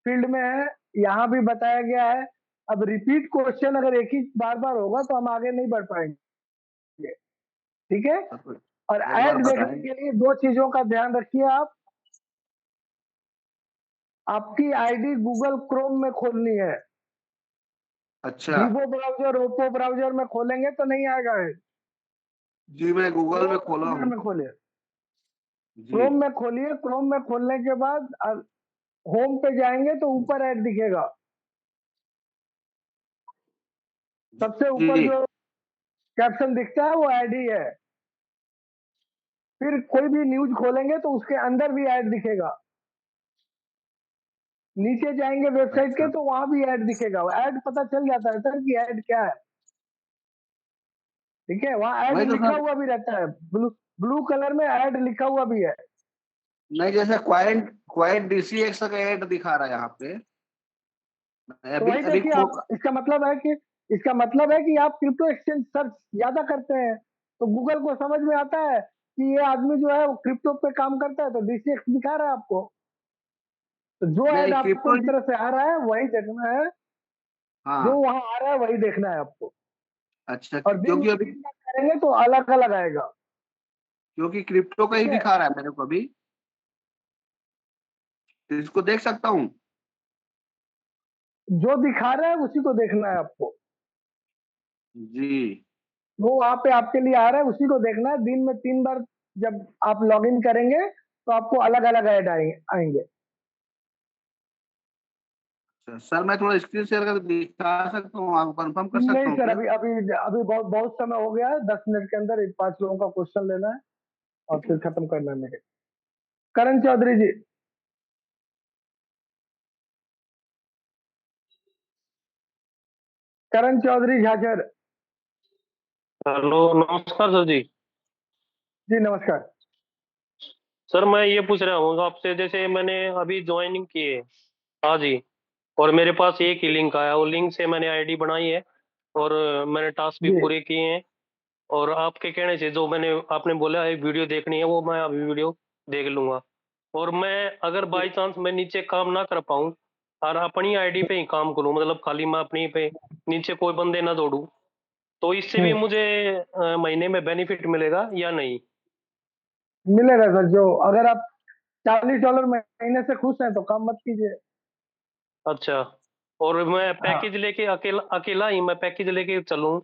फील्ड में है, यहाँ भी बताया गया है। अब रिपीट क्वेश्चन अगर एक ही बार बार होगा तो हम आगे नहीं बढ़ पाएंगे, ठीक है? और एक बार ऐड देखने बताएं। के लिए दो चीजों का ध्यान रखिए आप। आपकी आईडी गूगल क्रोम में खोलनी है। अच्छा वीवो ब्राउजर, ओप्पो ब्राउजर में खोलेंगे तो नहीं आएगा है। जी, मैं गूगल में क्रोम खोला ब्राउजर हूँ। में खोलिए, जी क्रोम में खोलिए। क्रोम में खोलने के बाद होम पे जाएंगे तो ऊपर ऐड दिखेगा। सबसे ऊपर जी जो कैप्शन दिखता है वो ऐड ही है। फिर कोई भी न्यूज खोलेंगे तो उसके अंदर भी ऐड दिखेगा। नीचे जाएंगे वेबसाइट के अच्छा, तो वहां भी ऐड दिखेगा। ऐड पता चल जाता है सर कि ऐड क्या है, ठीक है? वहां ऐड वही तो लिखा सर। हुआ भी रहता है, ब्लू ब्लू कलर में ऐड लिखा हुआ भी है। नहीं, जैसे क्वाइंट क्वाइंट DCX का ऐड दिखा रहा है यहाँ पे। मैं तो अभी वही अभी देखिए आप, इसका मतलब है कि आप क्रिप्टो एक्सचेंज सर्च ज्यादा करते हैं तो गूगल को समझ में आता है कि ये आदमी जो है वो क्रिप्टो पे काम करता है, तो DCX दिखा रहा है आपको। तो जो ऐड नहीं, आपको क्रिप्टो। इस तरह से आ रहा है वही देखना है, जो हाँ, वहां आ रहा है वही देखना है आपको। अच्छा, और दिन क्योंकि में अभी 3 बार करेंगे तो अलग अलग आएगा, क्योंकि क्रिप्टो का ही ठीक है? दिखा रहा है मेरे को अभी, तो इसको देख सकता हूँ। जो दिखा रहा है उसी को देखना है आपको। जी वो वहां पे आपके लिए आ रहा है उसी को देखना है। दिन में 3 बार जब आप लॉग इन करेंगे तो आपको अलग अलग ऐड आएंगे। अच्छा सर, मैं थोड़ा स्क्रीन शेयर कर दिखा सकता हूँ, आपको कंफर्म कर सकता नहीं हूँ सर, क्या? अभी अभी अभी बहुत बहुत समय हो गया है। 10 मिनट के अंदर 5 लोगों का क्वेश्चन लेना है और फिर खत्म करना है मेरे। करण चौधरी जी। करण चौधरी झाझर। हेलो, नमस्कार सर जी। जी नमस्कार। सर मैं ये पूछ रहा हूँ आपसे, जैसे मैंने अभी ज्वाइनिंग की है आज ही, और मेरे पास एक ही लिंक आया, वो लिंक से मैंने आईडी बनाई है और मैंने टास्क भी जी पूरे किए हैं। और आपके कहने से जो मैंने आपने बोला है वीडियो देखनी है, वो मैं अभी वीडियो देख लूंगा। और मैं अगर बाई चांस मैं नीचे काम ना कर पाऊँ और अपनी आईडी पे ही काम करूँ, मतलब खाली मैं अपनी पे नीचे कोई बंदे ना जोड़ूं, तो इससे भी मुझे महीने में बेनिफिट मिलेगा या नहीं? मिलेगा सर। जो अगर आप $40 महीने से खुश हैं तो काम मत कीजिए। अच्छा, और मैं हाँ पैकेज लेके अकेला अकेला ही मैं पैकेज लेके चलूं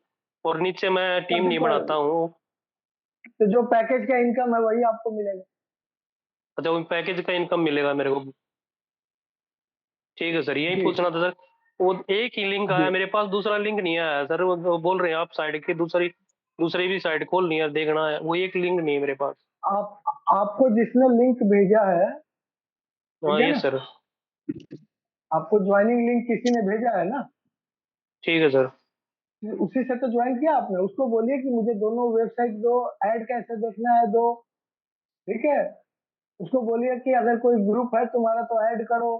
और नीचे मैं टीम तभी नहीं तो बनाता हूँ? तो जो पैकेज का इनकम है वही आपको मिलेगा। अच्छा, वो पैकेज का इनकम मिलेगा मेरे को। ठीक है सर, यही जी पूछना था सर। वो एक ही लिंक आया जी। मेरे पास, दूसरा लिंक नहीं आया सर। वो बोल रहे हैं आप साइड की दूसरी भी साइड खोलनी है, देखना है, वो एक लिंक नहीं है मेरे पास। आपको जिसने लिंक भेजा है, हाँ ठीक है ये ना, सर। आपको ज्वाइनिंग लिंक किसी ने भेजा है ना, ठीक है सर। उसी से तो ज्वाइन किया आपने। उसको बोलिए कि मुझे दोनों वेबसाइट दो, ऐड कैसे देखना है दो, ठीक है। उसको बोलिए कि अगर कोई ग्रुप है तुम्हारा तो ऐड करो।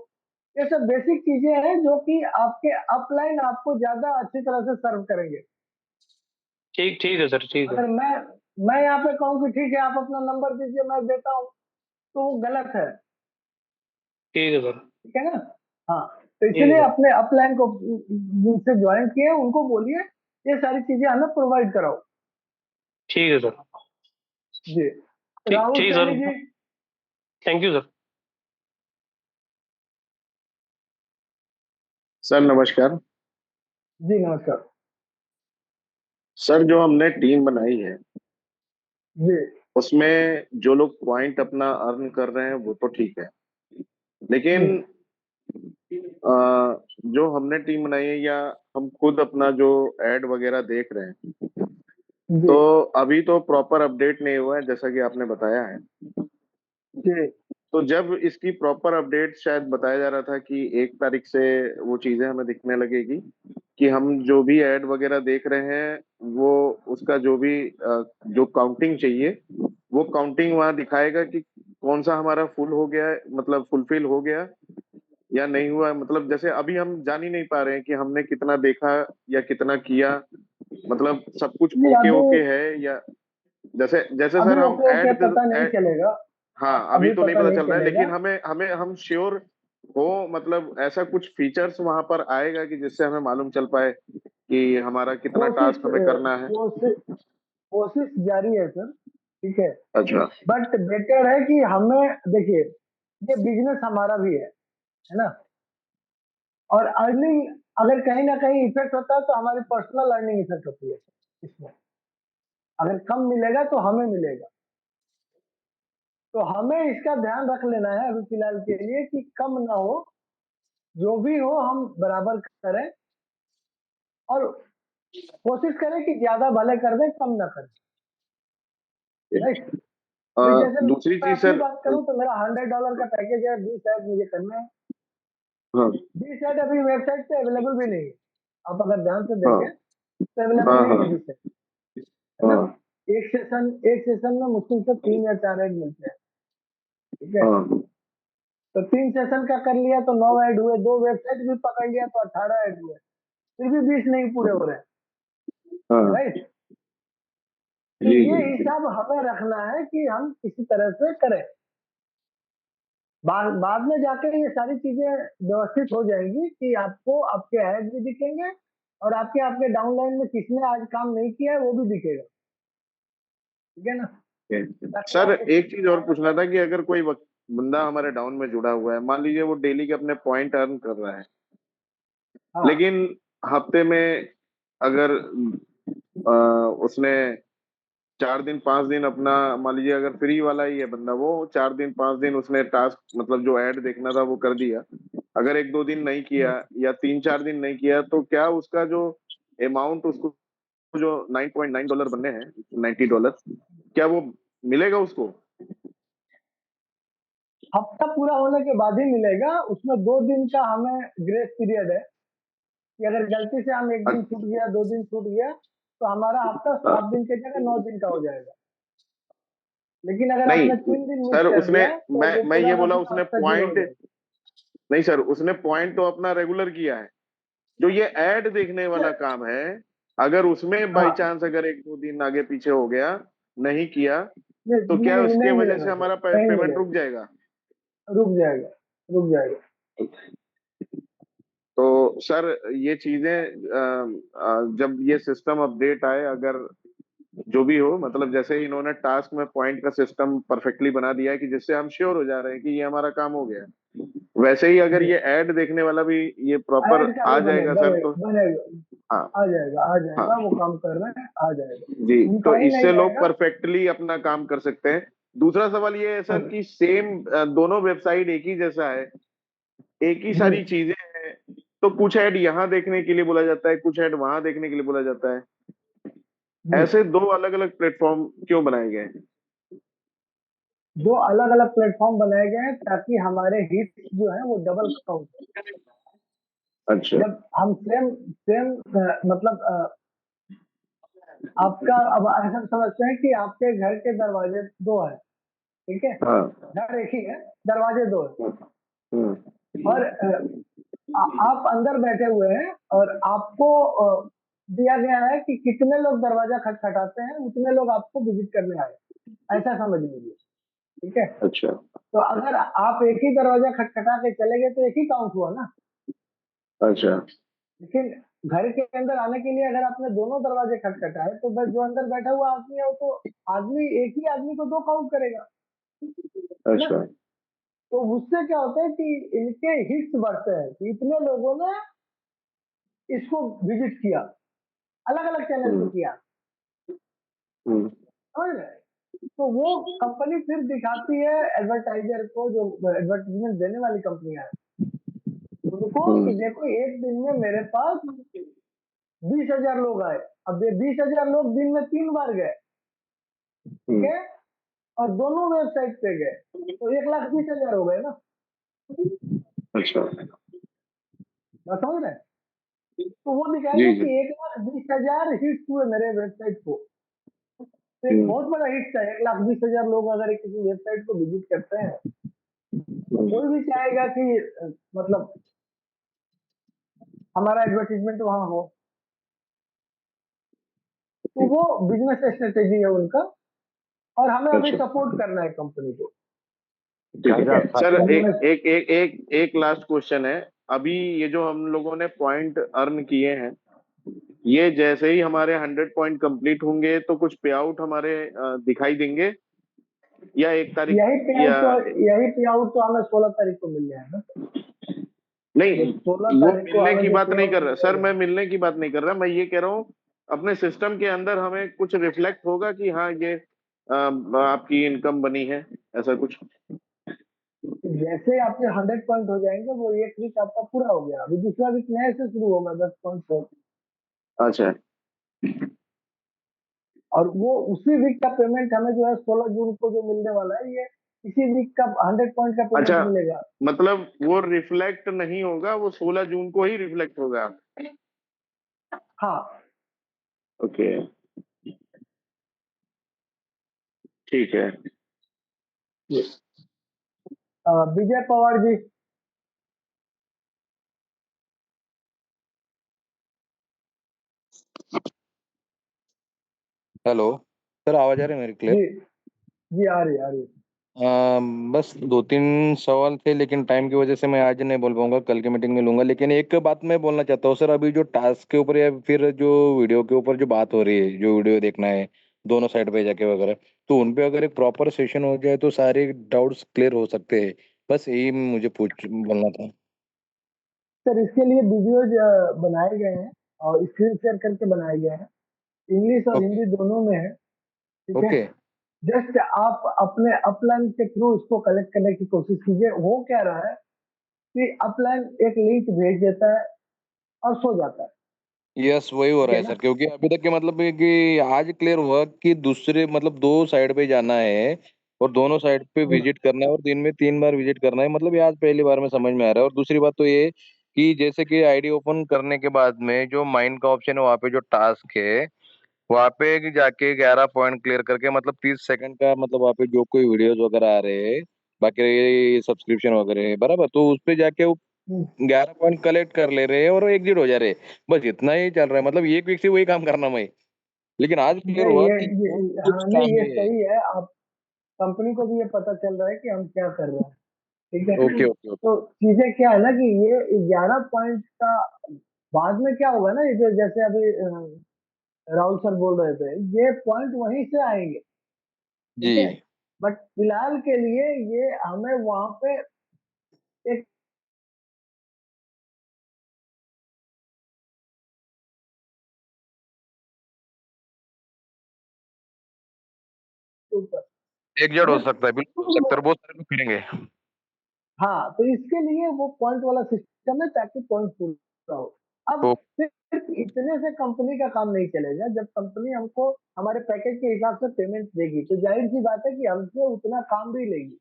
ये सब बेसिक चीजें हैं जो कि आपके अपलाइन आपको ज्यादा अच्छी तरह से सर्व करेंगे। ठीक ठीक है सर, ठीक है। अगर मैं यहाँ पे कहूँ कि ठीक है आप अपना नंबर दीजिए मैं देता हूँ, तो वो गलत है, ठीक है सर। ठीक है ना। हाँ, तो ठीक है इसीलिए सर। अपने अपलाइन को जिनसे ज्वाइन किए उनको बोलिए ये सारी चीजें हमें प्रोवाइड कराओ। ठीक है सर। जी। ठीक राहुल ठीक सैनी सर। जी। Thank you sir. सर नमस्कार। जी नमस्कार। सर जो हमने टीम बनाई है जी उसमें जो लोग पॉइंट अपना अर्न कर रहे हैं वो तो ठीक है, लेकिन जो हमने टीम बनाई है या हम खुद अपना जो एड वगैरह देख रहे हैं जी तो अभी तो प्रॉपर अपडेट नहीं हुआ है जैसा कि आपने बताया है। जी तो जब इसकी प्रॉपर अपडेट शायद बताया जा रहा था कि 1 तारीख से वो चीजें हमें दिखने लगेगी कि हम जो भी ऐड वगैरह देख रहे हैं वो उसका जो भी जो काउंटिंग चाहिए वो काउंटिंग वहां दिखाएगा कि कौन सा हमारा फुल हो गया है, मतलब फुलफिल हो गया या नहीं हुआ। मतलब जैसे अभी हम जान ही नहीं पा रहे हैं कि हमने कितना देखा या कितना किया, मतलब सब कुछ जी। ओके अभी ओके है या जैसे जैसे अभी सर हम ओके ओके ऐड पता नहीं चलेगा। हाँ अभी अभी तो नहीं पता पता नहीं चल रहा है, चलेगा। लेकिन हमें हमें हम श्योर हो, मतलब ऐसा कुछ फीचर्स वहां पर आएगा कि जिससे हमें मालूम चल पाए कि हमारा कितना कोशिश टास्क हमें करना है। कोशिश कोशिश जारी है सर, ठीक है। अच्छा। बट बेटर है कि हमें देखिए ये बिजनेस हमारा भी है ना। और अर्निंग अगर कहीं ना कहीं इफेक्ट होता है तो हमारी पर्सनल अर्निंग इफेक्ट होती है इसमें। अगर कम मिलेगा तो हमें मिलेगा, तो हमें इसका ध्यान रख लेना है अभी फिलहाल के लिए कि कम ना हो, जो भी हो हम बराबर करें और कोशिश करें कि ज्यादा भले कर दें कम ना करें, राइट। अभी जैसे दूसरी मैं चीज अपनी सर। बात करूं तो मेरा $100 का पैकेज है, 20 ऐड मुझे करना है। हाँ 20 ऐड अभी वेबसाइट पे अवेलेबल भी नहीं है, आप अगर ध्यान से हाँ देखें तो अवेलेबल हाँ नहीं है हाँ 20 ऐड, है ना। हाँ एक सेशन में मुश्किल से 3 या 4 ऐड मिलते हैं, ठीक है। हाँ तो 3 सेशन का कर लिया तो 9 ऐड हुए, 2 वेबसाइट भी पकड़ लिया तो 18 ऐड हुए, फिर भी 20 नहीं पूरे हो रहे हैं, हाँ। राइट। तो जी ये जी जी। हिसाब हमें रखना है कि हम किसी तरह से करें। बाद में जाके ये सारी चीजें व्यवस्थित हो जाएंगी कि आपको आपके ऐड भी दिखेंगे और आपके आपके डाउनलाइन में किसने आज काम नहीं किया है वो भी दिखेगा, ठीक है ना। ताकि सर आपको एक चीज और पूछना था कि अगर कोई बंदा हमारे डाउन में जुड़ा हुआ है, मान लीजिए वो डेली के अपने पॉइंट अर्न कर रहा है, हाँ लेकिन हफ्ते में अगर उसने 4 दिन 5 दिन अपना, मान लीजिए अगर फ्री वाला ही है बंदा, वो 4 दिन 5 दिन उसने टास्क मतलब जो ऐड देखना था वो कर दिया, अगर 1 2 दिन नहीं किया या 3 4 दिन नहीं किया तो क्या उसका जो अमाउंट उसको जो $9.9 बनने हैं, $90, क्या वो मिलेगा उसको? हफ्ता पूरा होने के बाद ही मिलेगा। उसमें 2 दिन का हमें ग्रेस पीरियड है कि अगर गलती से हम एक दिन छूट गया 2 दिन छूट गया तो हमारा हफ्ता 7 दिन के जगह 9 दिन का हो जाएगा। लेकिन अगर नहीं आपने 3 दिन मिस सर, कर उसने दिया तो वो मैं पूरा ये का बोला पूरा उसने हफ्ता जीरो हो पॉइंट, जाएगा। नहीं सर उसने पॉइंट तो अपना रेगुलर किया है, जो ये ऐड देखने वाला काम है अगर उसमें बाई हाँ चांस अगर 1 2 दिन आगे पीछे हो गया, नहीं किया, तो नहीं क्या नहीं उसके नहीं वजह से मिलेगा सर, हमारा नहीं पेमेंट मिलेगा, रुक जाएगा? रुक जाएगा रुक जाएगा। तो सर ये चीजें जब ये सिस्टम अपडेट आए, अगर जो भी हो, मतलब जैसे ही इन्होंने टास्क में पॉइंट का सिस्टम परफेक्टली बना दिया है कि जिससे हम श्योर हो जा रहे हैं कि ये हमारा काम हो गया है, वैसे ही अगर जी ये ऐड देखने वाला भी ये प्रॉपर ऐड का आ भी जाएगा सर तो। बनेगा, हाँ आ जाएगा आ जाएगा, हाँ वो काम कर रहे हैं, आ जाएगा, जी, तो उनका ही इससे नहीं लोग आएगा। परफेक्टली अपना काम कर सकते हैं। दूसरा सवाल ये है सर हाँ, कि सेम दोनों वेबसाइट एक ही जैसा है, एक ही जी सारी चीजें हैं, तो कुछ ऐड यहाँ देखने के लिए बोला जाता है, कुछ ऐड वहां देखने के लिए बोला जाता है, जी ऐसे दो अलग अलग प्लेटफॉर्म क्यों बनाए गए हैं? दो अलग अलग प्लेटफॉर्म बनाए गए हैं ताकि हमारे हिट्स जो है वो डबल काउंट हो। अच्छा। जब हम सेम सेम मतलब आपका अब ऐसा समझते हैं कि आपके घर के दरवाजे दो है, ठीक है, हाँ। घर एक ही है, दरवाजे दो है, हम्म। और आप अंदर बैठे हुए हैं और आपको दिया गया है कि कितने लोग दरवाजा खटखटाते हैं उतने लोग आपको विजिट करने आए, ऐसा समझ लीजिए, ठीक है। अच्छा। तो अगर आप एक ही दरवाजा खटखटा के चले गए तो एक ही काउंट हुआ ना, अच्छा। लेकिन घर के अंदर आने के लिए अगर आपने दोनों दरवाजे खटखटाए तो बस जो अंदर बैठा हुआ आदमी है वो तो आदमी, एक ही आदमी को दो काउंट करेगा, है ना। अच्छा। तो उससे क्या होता है कि इनके हिट्स बढ़ते हैं कि इतने लोगों ने इसको विजिट किया, अलग अलग चैनल पे हम्म। किया, हम्म। समझ रहे हैं? तो वो कंपनी फिर दिखाती है एडवर्टाइजर को, जो एडवर्टाइजमेंट देने वाली कंपनियां हैं उनको, कि देखो एक दिन में मेरे पास 20,000 लोग आए। अब ये 20,000 लोग दिन में 3 बार गए, ठीक है, और दोनों वेबसाइट पे गए, तो 1,20,000 हो गए ना, अच्छा। बात समझ रहे हैं? तो वो दिखाएंगे जी जी। कि 1,20,000 हिट्स हुए मेरे वेबसाइट को, तो एक बहुत बड़ा हिट है। 1,20,000 लोग अगर किसी वेबसाइट को विजिट करते हैं तो कोई भी चाहेगा कि मतलब हमारा एडवर्टीजमेंट वहां हो, तो वो बिजनेस स्ट्रेटेजी है उनका, और हमें अभी अच्छा। सपोर्ट करना है कंपनी को, ठीक ठीक है है। सर, तो एक मैं एक एक एक एक लास्ट क्वेश्चन है। अभी ये जो हम लोगों ने पॉइंट अर्न किए हैं, ये जैसे ही हमारे 100 पॉइंट कंप्लीट होंगे तो कुछ पे आउट हमारे दिखाई देंगे, या एक तारीख, या यही पे आउट तो हमें 16 तारीख को मिल जाएगा। नहीं, 16 वो तारीख को मिलने हमें की जो बात पे नहीं आउट कर रहा सर, मिलेगा, मैं मिलने की बात नहीं कर रहा, मैं ये कह रहा हूँ अपने सिस्टम के अंदर हमें कुछ रिफ्लेक्ट होगा कि हाँ ये आपकी इनकम बनी है, ऐसा कुछ। जैसे आपके 100 पॉइंट हो जाएंगे वो एक वीक आपका पूरा हो गया, अभी दूसरा वीक नए से शुरू होगा 10 पॉइंट से, अच्छा। और वो उसी वीक का पेमेंट हमें जो है 16 जून को जो मिलने वाला है, ये इसी वीक का 100 पॉइंट का पेमेंट अच्छा, मिलेगा। मतलब वो रिफ्लेक्ट नहीं होगा, वो 16 जून को ही रिफ्लेक्ट होगा। हाँ ओके, ठीक है। विजय पवार जी। हेलो सर, आवाज आ रही है मेरी क्लियर? जी जी आ रही है। बस दो तीन सवाल थे, लेकिन टाइम की वजह से मैं आज नहीं बोल पाऊंगा, कल की मीटिंग में लूंगा। लेकिन एक बात मैं बोलना चाहता हूँ सर, अभी जो टास्क के ऊपर या फिर जो वीडियो के ऊपर जो बात हो रही है, जो वीडियो देखना है दोनों साइड पे जाके वगैरह, तो उन पे अगर एक प्रॉपर सेशन हो जाए तो सारे डाउट्स क्लियर हो सकते हैं। बस यही मुझे पूछ बोलना था सर इसके लिए वीडियोज बनाए गए हैं और स्क्रीन शेयर करके बनाए गए हैं, इंग्लिश और ओके हिंदी दोनों में है, ठीक है। ओके। जस्ट आप अपने अपलाइन के थ्रू इसको कलेक्ट करने की कोशिश कीजिए। वो क्या रहा है कि अपलाइन एक लिंक भेज देता है और सो जाता है, यस, वही हो ठीक रहा है है ना। सर, क्योंकि अभी तक के मतलब है कि आज क्लियर हुआ कि दूसरे मतलब दो साइड पे जाना है और दोनों साइड पे विजिट करना है और दिन में 3 बार विजिट करना है। मतलब ये आज पहली बार में समझ में आ रहा है। और दूसरी बात तो ये कि जैसे कि आईडी ओपन करने के बाद में जो माइंड का ऑप्शन है, वहाँ पे जो टास्क है, वहाँ पे जाके 11 पॉइंट क्लियर करके मतलब 30 सेकंड का, मतलब वहाँ पे जो कोई वीडियोस वगैरह आ रहे हैं, बाकी सब्सक्रिप्शन वगैरह है बराबर, तो उस पे जाके 11 पॉइंट कलेक्ट कर ले रहे हैं और एग्जिट हो जा रहे हैं। बस इतना ही चल रहा है, मतलब एक वीक से वही काम करना मैं। लेकिन आज क्लियर नहीं हुआ ये, कि ये और कुछ हाँ नहीं काम ये भी है। सही है। आप कंपनी को भी ये पता चल रहा है कि हम क्या कर रहे हैं, ठीक है। ओके ओके ओके तो चीजें क्या है ना कि ये 11 पॉइंट का बाद में क्या होगा ना, ये जैसे अभी राहुल सर बोल रहे थे, ये पॉइंट वहीं से आएंगे, ठीक है। जी बट फिलहाल के लिए ये हमें वहां पे एक ऊपर एग्जैक्ट हो हमें सकता है, बिल्कुल हो सकता है, और बहुत सारे लोग करेंगे। हाँ, तो इसके लिए वो पॉइंट वाला सिस्टम है ताकि पॉइंट पूरा हो। अब ओ, सिर्फ इतने से कंपनी का काम नहीं चलेगा। जब कंपनी हमको हमारे पैकेज के हिसाब से पेमेंट देगी तो जाहिर सी बात है कि हमसे उतना काम भी लेगी,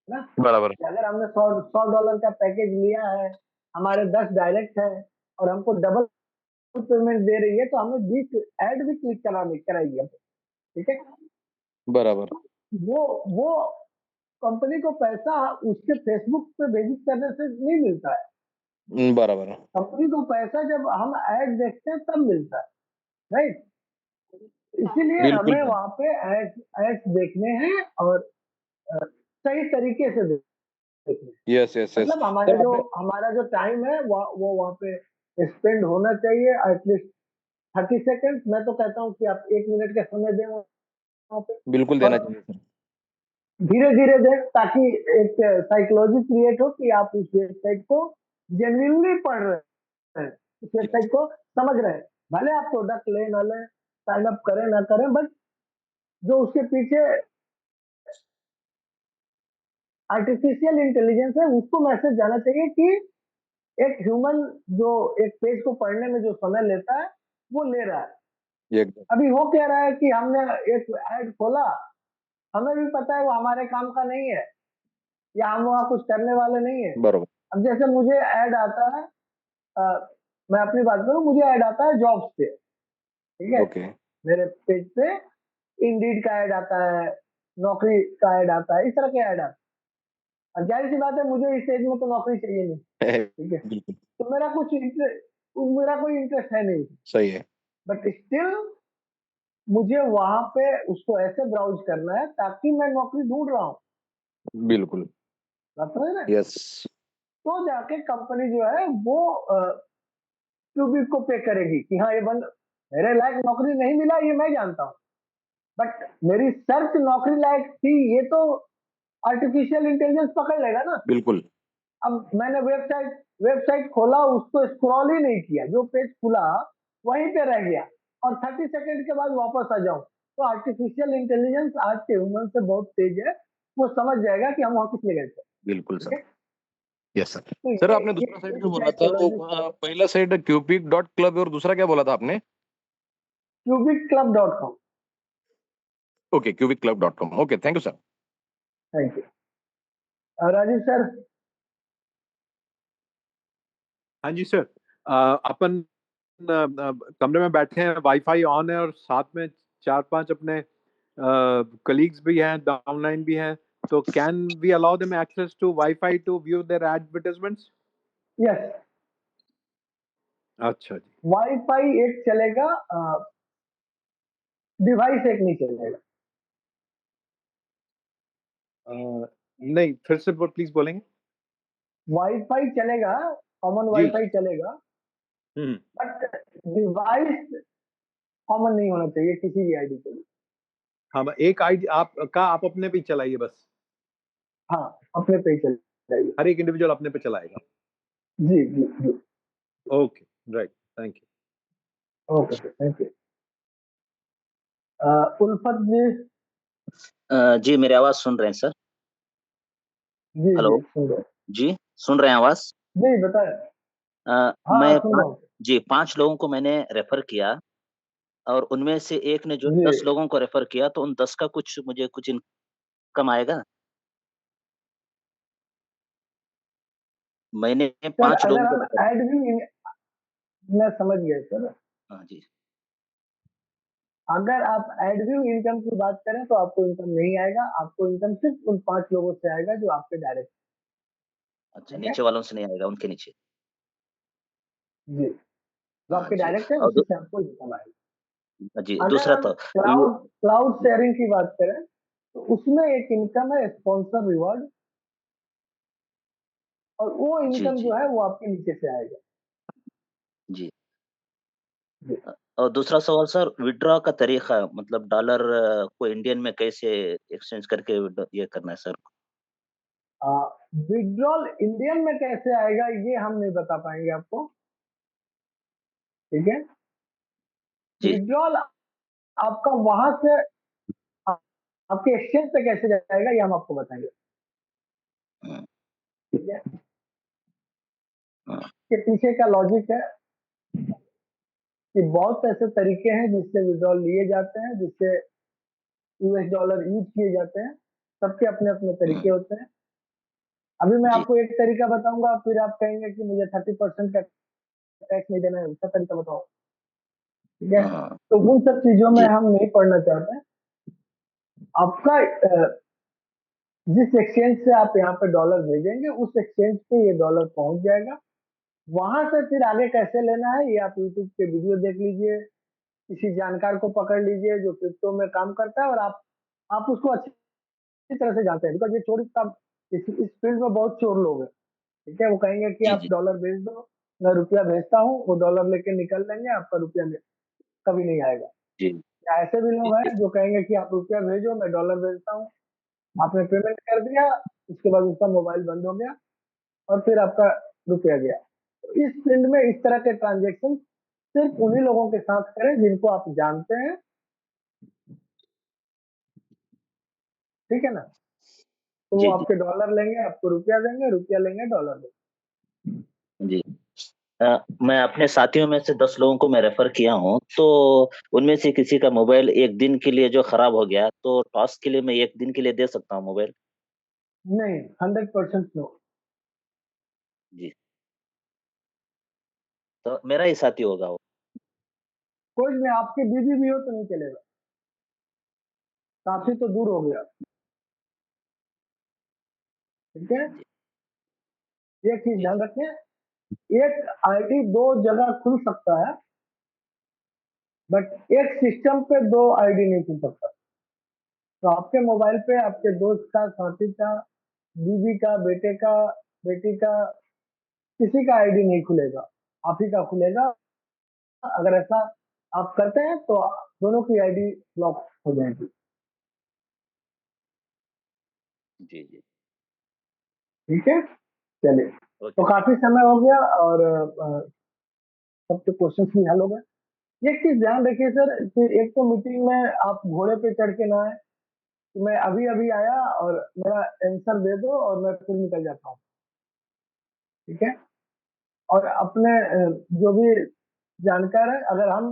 है ना। बराबर कि अगर हमने $100 का पैकेज लिया है, हमारे 10 डायरेक्ट है और हमको डबल पेमेंट दे रही है, तो हमें 20 ऐड भी क्लिक कराएगी हमको, ठीक है। बराबर वो कंपनी को पैसा उसके फेसबुक पे विजिट करने से नहीं मिलता है। बराबर कंपनी को पैसा जब हम ऐड देखते हैं तब मिलता है, राइट। इसीलिए बिल्कुल हमें सर। वहां पे एड्स देखने हैं और सही तरीके से देखने हैं। यस यस यस मतलब सर आपने हमारा जो टाइम है वो वहाँ पे स्पेंड होना चाहिए एटलीस्ट 30 सेकेंड। मैं तो कहता हूँ कि आप 1 मिनट का समय दें वहाँ पे, बिल्कुल और देना चाहिए सर। धीरे धीरे दें ताकि एक साइकोलॉजी क्रिएट हो कि आप उस वेबसाइट को जेन्युइनली पढ़ रहे हैं, उस वेबसाइट को समझ रहे हैं। भले आप प्रोडक्ट लें ना लें, साइन अप करें ना करें, बट जो उसके पीछे आर्टिफिशियल इंटेलिजेंस है उसको मैसेज जाना चाहिए कि एक ह्यूमन जो एक पेज को पढ़ने में जो समय लेता है वो ले रहा है। एकदम अभी हो क्या रहा है कि हमने एक ऐड खोला, हमें भी पता है वो हमारे काम का नहीं है या हम वहाँ कुछ करने वाले नहीं है। बराबर अब जैसे मुझे ऐड आता है, अ, मैं अपनी बात करूँ, मुझे ऐड आता है जॉब्स पे, ठीक है। ओके मेरे पेज पे इंडीड का ऐड आता है, नौकरी का ऐड आता है, इस तरह के ऐड आता है। अब जाहिर सी बात है मुझे इस एज में तो नौकरी चाहिए नहीं, ठीक है। बिल्कुल तो मेरा कोई इंटरेस्ट है नहीं, सही है। बट स्टिल मुझे वहां पे उसको ऐसे ब्राउज करना है ताकि मैं नौकरी ढूंढ रहा हूँ, बिल्कुल बात समझ रहे हैं? यस तो जाके कंपनी जो है वो क्यूबिक को पे करेगी कि हाँ ये बंद, मेरे लायक नौकरी नहीं मिला ये मैं जानता हूँ, बट मेरी सर्च नौकरी लायक थी ये तो आर्टिफिशियल इंटेलिजेंस पकड़ लेगा ना। बिल्कुल अब मैंने वेबसाइट खोला, उसको स्क्रॉल ही नहीं किया, जो पेज खुला वहीं पे रह गया और 30 सेकंड के बाद वापस आ जाऊं, तो आर्टिफिशियल इंटेलिजेंस आज के ह्यूमन से बहुत तेज है, वो समझ जाएगा कि हम वहां किस लिए गए थे, बिल्कुल ठीक सर। है। Yes sir. तो सर ये आपने ये दूसरा साइट एक जो बोला था वो साइकोलॉजी पहला साइट क्यूपिक डॉट क्लब और दूसरा क्या बोला था आपने? cubicclub.com। Okay cubic club dot com. Okay thank you sir. Thank you Rajeev sir. हाँ जी सर। अपन कमरे में बैठे हैं, वाईफाई ऑन है और साथ में 4-5 अपने कलीग्स भी हैं, डाउनलाइन भी हैं, तो can we allow them access to wifi to view their advertisements? Yes, अच्छा जी। वाईफाई एक चलेगा, डिवाइस एक नहीं चलेगा। नहीं, फिर से प्लीज बोलेंगे? वाईफाई चलेगा, कॉमन जी। वाईफाई चलेगा, हम्म। बट डिवाइस कॉमन नहीं होना चाहिए किसी भी आईडी के लिए। हाँ, एक आईडी आप अपने पे ही चलाइए बस। हाँ, अपने पे ही चलेगा, हर एक इंडिविजुअल अपने पे चलाएगा। जी जी जी। Okay right, thank you. Okay sir, thank you. Ulfat ji. जी मेरी आवाज सुन रहे हैं सर? जी हेलो जी सुन रहे हैं। जी, सुन रहे हैं आवाज? जी बताए। हाँ हाँ मैं सुन रहा हूँ। जी 5 लोगों को मैंने रेफर किया और उनमें से एक ने जो जी 10 लोगों को रेफर किया, तो उन 10 का मुझे कुछ इनकम आएगा? मैंने सर, 5 अगर लोगों को हम रेफर ऐड भी, मैं समझ गया सर, हाँ जी। अगर आप एडव्यू इनकम की बात करें तो आपको इनकम नहीं आएगा, आपको इनकम सिर्फ उन 5 लोगों से आएगा जो आपके डायरेक्ट, अच्छा, ठीक है। नीचे वालों से नहीं आएगा, उनके नीचे? जी, जो हाँ आपके जी। डायरेक्ट है और उसी से आपको इनकम आएगा। जी, अगर दूसरा हम तो ये क्लाउड शेयरिंग की बात करें तो उसमें एक इनकम है स्पॉन्सर रिवॉर्ड, और वो जी इनकम जी जो है वो आपके नीचे से आएगा। जी। जी। और दूसरा सवाल सर, विड्रॉ का तरीका, मतलब डॉलर को इंडियन में कैसे एक्सचेंज करके ये करना है सर? विड्रॉल इंडियन में कैसे आएगा ये हम नहीं बता पाएंगे आपको, ठीक है। जी विड्रॉल आपका वहां से आपके एक्सचेंज पे कैसे जाएगा ये हम आपको बताएंगे, हाँ, ठीक है। हाँ, के पीछे का लॉजिक है कि बहुत ऐसे तरीके हैं जिससे विड्रॉल लिए जाते हैं, जिससे यूएस डॉलर यूज किए जाते हैं। सबके अपने अपने तरीके होते हैं। अभी मैं जी आपको एक तरीका बताऊंगा, फिर आप कहेंगे कि मुझे 30% का टैक्स नहीं देना है, उसका तरीका बताओ, ठीक है। हाँ, तो उन सब चीजों में जी हम नहीं पढ़ना चाहते हैं। आपका जिस एक्सचेंज से आप यहाँ पे डॉलर भेजेंगे उस एक्सचेंज पे ये डॉलर पहुंच जाएगा। वहां से फिर आगे कैसे लेना है ये आप यूट्यूब पे वीडियो देख लीजिए, किसी जानकार को पकड़ लीजिए जो क्रिप्टो में काम करता है, और आप उसको अच्छी तरह से जानते हैं, बिकॉज ये चोरी का इस फील्ड में बहुत चोर लोग हैं, ठीक है। वो कहेंगे कि जी आप जी डॉलर भेज दो, मैं रुपया भेजता हूँ, वो डॉलर लेके निकल लेंगे, आपका रुपया कभी नहीं आएगा। जी या ऐसे भी लोग जी हैं जो कहेंगे कि आप रुपया भेजो, मैं डॉलर भेजता हूँ, आपने पेमेंट कर दिया, उसके बाद उसका मोबाइल बंद हो गया और फिर आपका रुपया गया। तो इस फील्ड में इस तरह के ट्रांजेक्शन सिर्फ उन्हीं लोगों के साथ करें जिनको आप जानते हैं, ठीक है ना। तो वो जी जी आपके डॉलर लेंगे, आपको रुपया देंगे, रुपया लेंगे, डॉलर देंगे। जी। मैं अपने साथियों में से 10 लोगों को मैं रेफर किया हूँ, तो उनमें से किसी का मोबाइल एक दिन के लिए जो खराब हो गया, तो टॉस के लिए मैं एक दिन के लिए दे सकता हूँ मोबाइल? नहीं, 100% नो। जी, तो मेरा ही साथी होगा वो। कोई नहीं, आपकी बीवी भी हो तो नहीं चलेगा, काफी तो दूर हो गया, ठीक है। जी ये चीज जी ध्यान रखें, एक आईडी दो जगह खुल सकता है, बट एक सिस्टम पे दो आईडी नहीं खुल सकता। तो आपके मोबाइल पे आपके दोस्त का, साथी का, बीवी का, बेटे का, बेटी का, किसी का आईडी नहीं खुलेगा, आप ही का खुलेगा। अगर ऐसा आप करते हैं तो दोनों की आईडी ब्लॉक हो जाएगी, जी जी। ठीक है। चलिए, तो ओके सर। काफी समय हो गया और सबके क्वेश्चन भी हल हो गए। एक चीज ध्यान रखिए सर कि एक तो मीटिंग में आप घोड़े पे चढ़ के ना आए कि मैं अभी अभी आया और मेरा आंसर दे दो और मैं फिर निकल जाता हूँ, ठीक है। और अपने जो भी जानकार है, अगर हम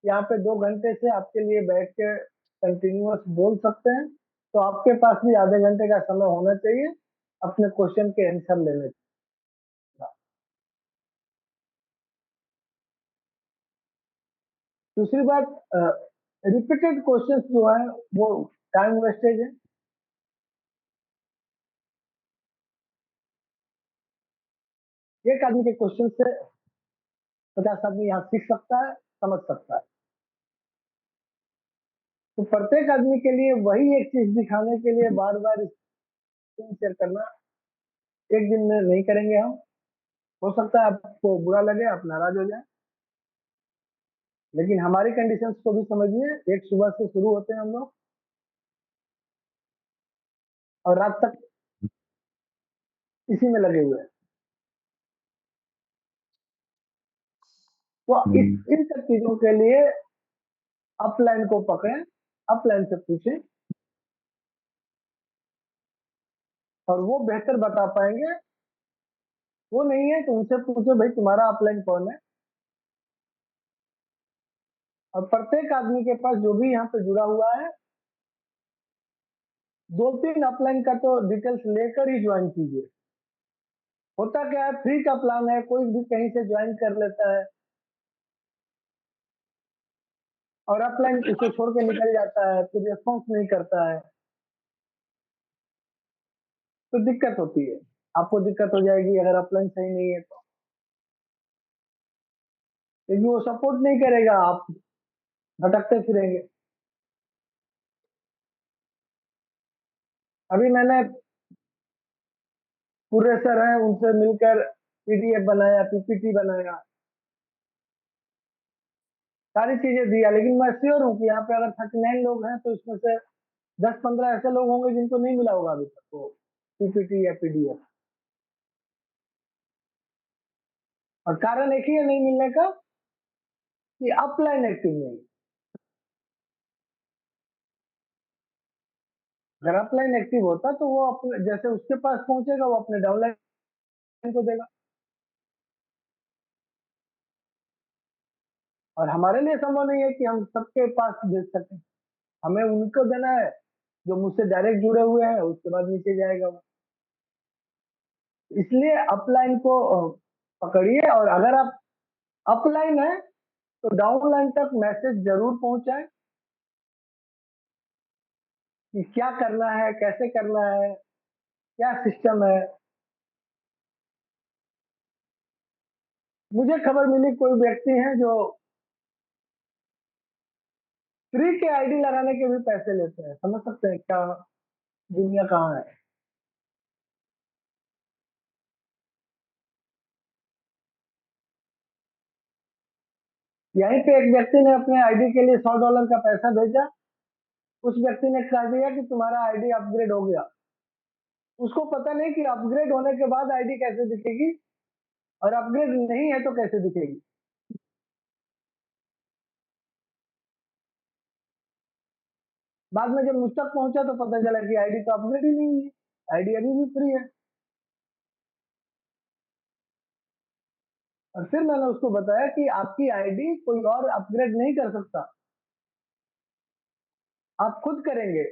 यहाँ पे 2 घंटे से आपके लिए बैठ के कंटिन्यूअस बोल सकते हैं तो आपके पास भी आधे घंटे का समय होना चाहिए अपने क्वेश्चन के आंसर लेने का। दूसरी बात, रिपीटेड क्वेश्चंस जो है वो टाइम वेस्टेज है। एक आदमी के क्वेश्चन से 50 आदमी यहाँ सीख सकता है, समझ सकता है। तो प्रत्येक आदमी के लिए वही एक चीज दिखाने के लिए बार बार स्क्रीन शेयर करना एक दिन में नहीं करेंगे हम। हो सकता है आपको बुरा लगे, आप नाराज हो जाए, लेकिन हमारी कंडीशंस को भी समझिए। एक सुबह से शुरू होते हैं हम लोग और रात तक इसी में लगे हुए हैं। तो इन सब चीजों के लिए अपलाइन को पकड़ें, अपलाइन से पूछें और वो बेहतर बता पाएंगे। वो नहीं है तो उनसे पूछो भाई तुम्हारा अपलाइन कौन है। और प्रत्येक आदमी के पास जो भी यहाँ पे जुड़ा हुआ है 2-3 अपलाइन का तो डिटेल्स लेकर ही ज्वाइन कीजिए। होता क्या है, फ्री का प्लान है, कोई भी कहीं से ज्वाइन कर लेता है और अपलाइन उसे छोड़ के निकल जाता है, फिर रिस्पॉन्स नहीं करता है, तो दिक्कत होती है। आपको दिक्कत हो जाएगी अगर अपलाइन सही नहीं है तो, क्योंकि वो सपोर्ट नहीं करेगा, आप भटकते फिरेंगे। अभी मैंने पूरे सर हैं, उनसे मिलकर पीडीएफ बनाया, पीपीटी बनाया, सारी चीजें दिया। लेकिन मैं श्योर हूँ कि यहाँ पे अगर 39 लोग हैं तो इसमें से 10-15 ऐसे लोग होंगे जिनको नहीं मिला होगा अभी तक वो पीपीटी या पीडीएफ। और कारण एक ही है नहीं मिलने का कि अपलाइन एक्टिव नहीं। अगर अपलाइन एक्टिव होता तो वो अपने जैसे उसके पास पहुंचेगा वो अपने डाउनलाइन को देगा, और हमारे लिए संभव नहीं है कि हम सबके पास भेज सकें। हमें उनको देना है जो मुझसे डायरेक्ट जुड़े हुए हैं, उसके बाद नीचे जाएगा वो। इसलिए अपलाइन को पकड़िए, और अगर आप अपलाइन है तो डाउनलाइन तक मैसेज जरूर पहुंचाएं कि क्या करना है, कैसे करना है, क्या सिस्टम है। मुझे खबर मिली कोई व्यक्ति हैं जो फ्री के आईडी लगाने के भी पैसे लेते हैं। समझ सकते हैं क्या दुनिया कहाँ है। यहीं पे एक व्यक्ति ने अपने आईडी के लिए $100 का पैसा भेजा। उस व्यक्ति ने कह दिया कि तुम्हारा आईडी अपग्रेड हो गया। उसको पता नहीं कि अपग्रेड होने के बाद आईडी कैसे दिखेगी, और अपग्रेड नहीं है तो कैसे दिखेगी। बाद में जब मुझ तक पहुंचा तो पता चला कि आईडी तो अपग्रेड ही नहीं है, आईडी अभी भी फ्री है। और फिर मैंने उसको बताया कि आपकी आईडी कोई और अपग्रेड नहीं कर सकता, आप खुद करेंगे।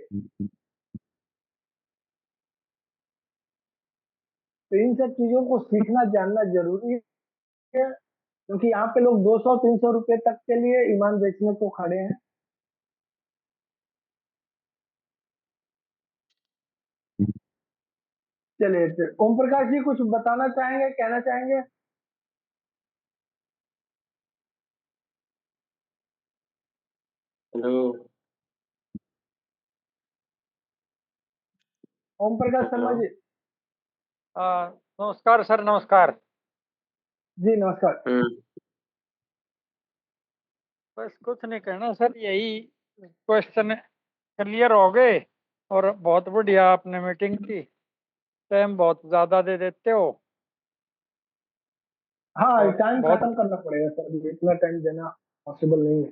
तो इन सब चीजों को सीखना जानना जरूरी है, क्योंकि यहाँ पे लोग 200-300 रुपए तक के लिए ईमान बेचने को खड़े हैं। चलिए फिर ओम प्रकाश जी कुछ बताना चाहेंगे, कहना चाहेंगे? हेलो। ओम प्रकाश शर्मा हेलो। जी। नमस्कार सर, नमस्कार। जी नमस्कार। बस कुछ नहीं कहना सर, यही क्वेश्चन क्लियर हो गए, और बहुत बढ़िया आपने मीटिंग की। टाइम बहुत ज्यादा दे देते हो। हाँ, और टाइम बहुत खत्म करना पड़ेगा सर, अभी इतना टाइम देना पॉसिबल नहीं है।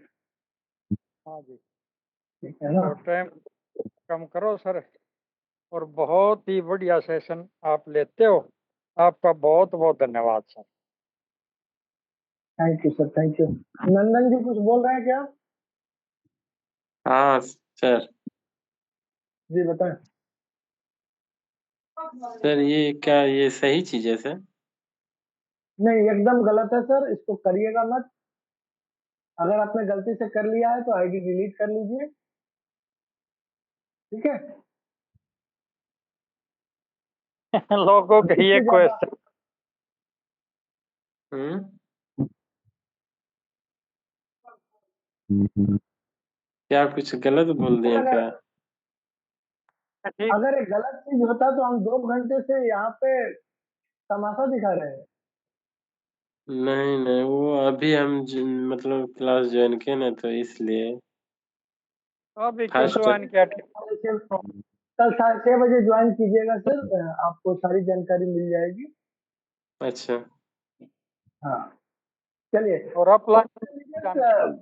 हाँ जी, ठीक है ना? तो टाइम कम करो सर। और बहुत ही बढ़िया सेशन आप लेते हो। आपका बहुत बहुत धन्यवाद sir. Thank you sir, thank you. Nandan ji कुछ बोल रहे हैं क्या? हाँ सर। जी बताएं। सर ये क्या, ये सही चीज है सर? नहीं, एकदम गलत है सर, इसको करिएगा मत। अगर आपने गलती से कर लिया है तो आईडी डिलीट कर लीजिए, ठीक है? लोगों और के ये इससे ज्यादा क्वेश्चन क्या कुछ गलत बोल दिया अगर क्या? अगर एक गलत चीज होता तो हम 2 घंटे से यहाँ पे तमाशा दिखा रहे हैं। नहीं नहीं, वो अभी हम मतलब क्लास ज्वाइन किए ना, तो इसलिए अभी क्यों फर्स्ट। ज्वाइन किया? कल 6:30 ज्वाइन कीजिएगा सर, आपको सारी जानकारी मिल जाएगी। अच्छा। हाँ चलिए, और अपलाइन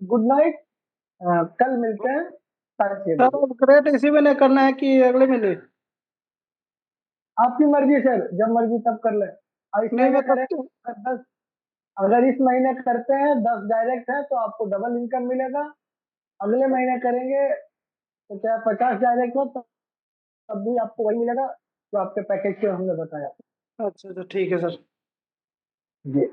गुड नाइट। कल मिलते हैं 6:30 सर बजे। अपग्रेड इसी में नहीं करना है कि अगले में ले? आपकी मर्जी सर, जब मर्जी तब कर ले। और इस नहीं महीने मतलब करें 10, अगर इस महीने करते हैं 10 डायरेक्ट है तो आपको डबल इनकम मिलेगा। अगले महीने करेंगे तो चाहे 50 डायरेक्ट हो तब भी आपको वही मिलेगा जो आपके पैकेज के हमने बताया। अच्छा अच्छा, ठीक है सर। जी।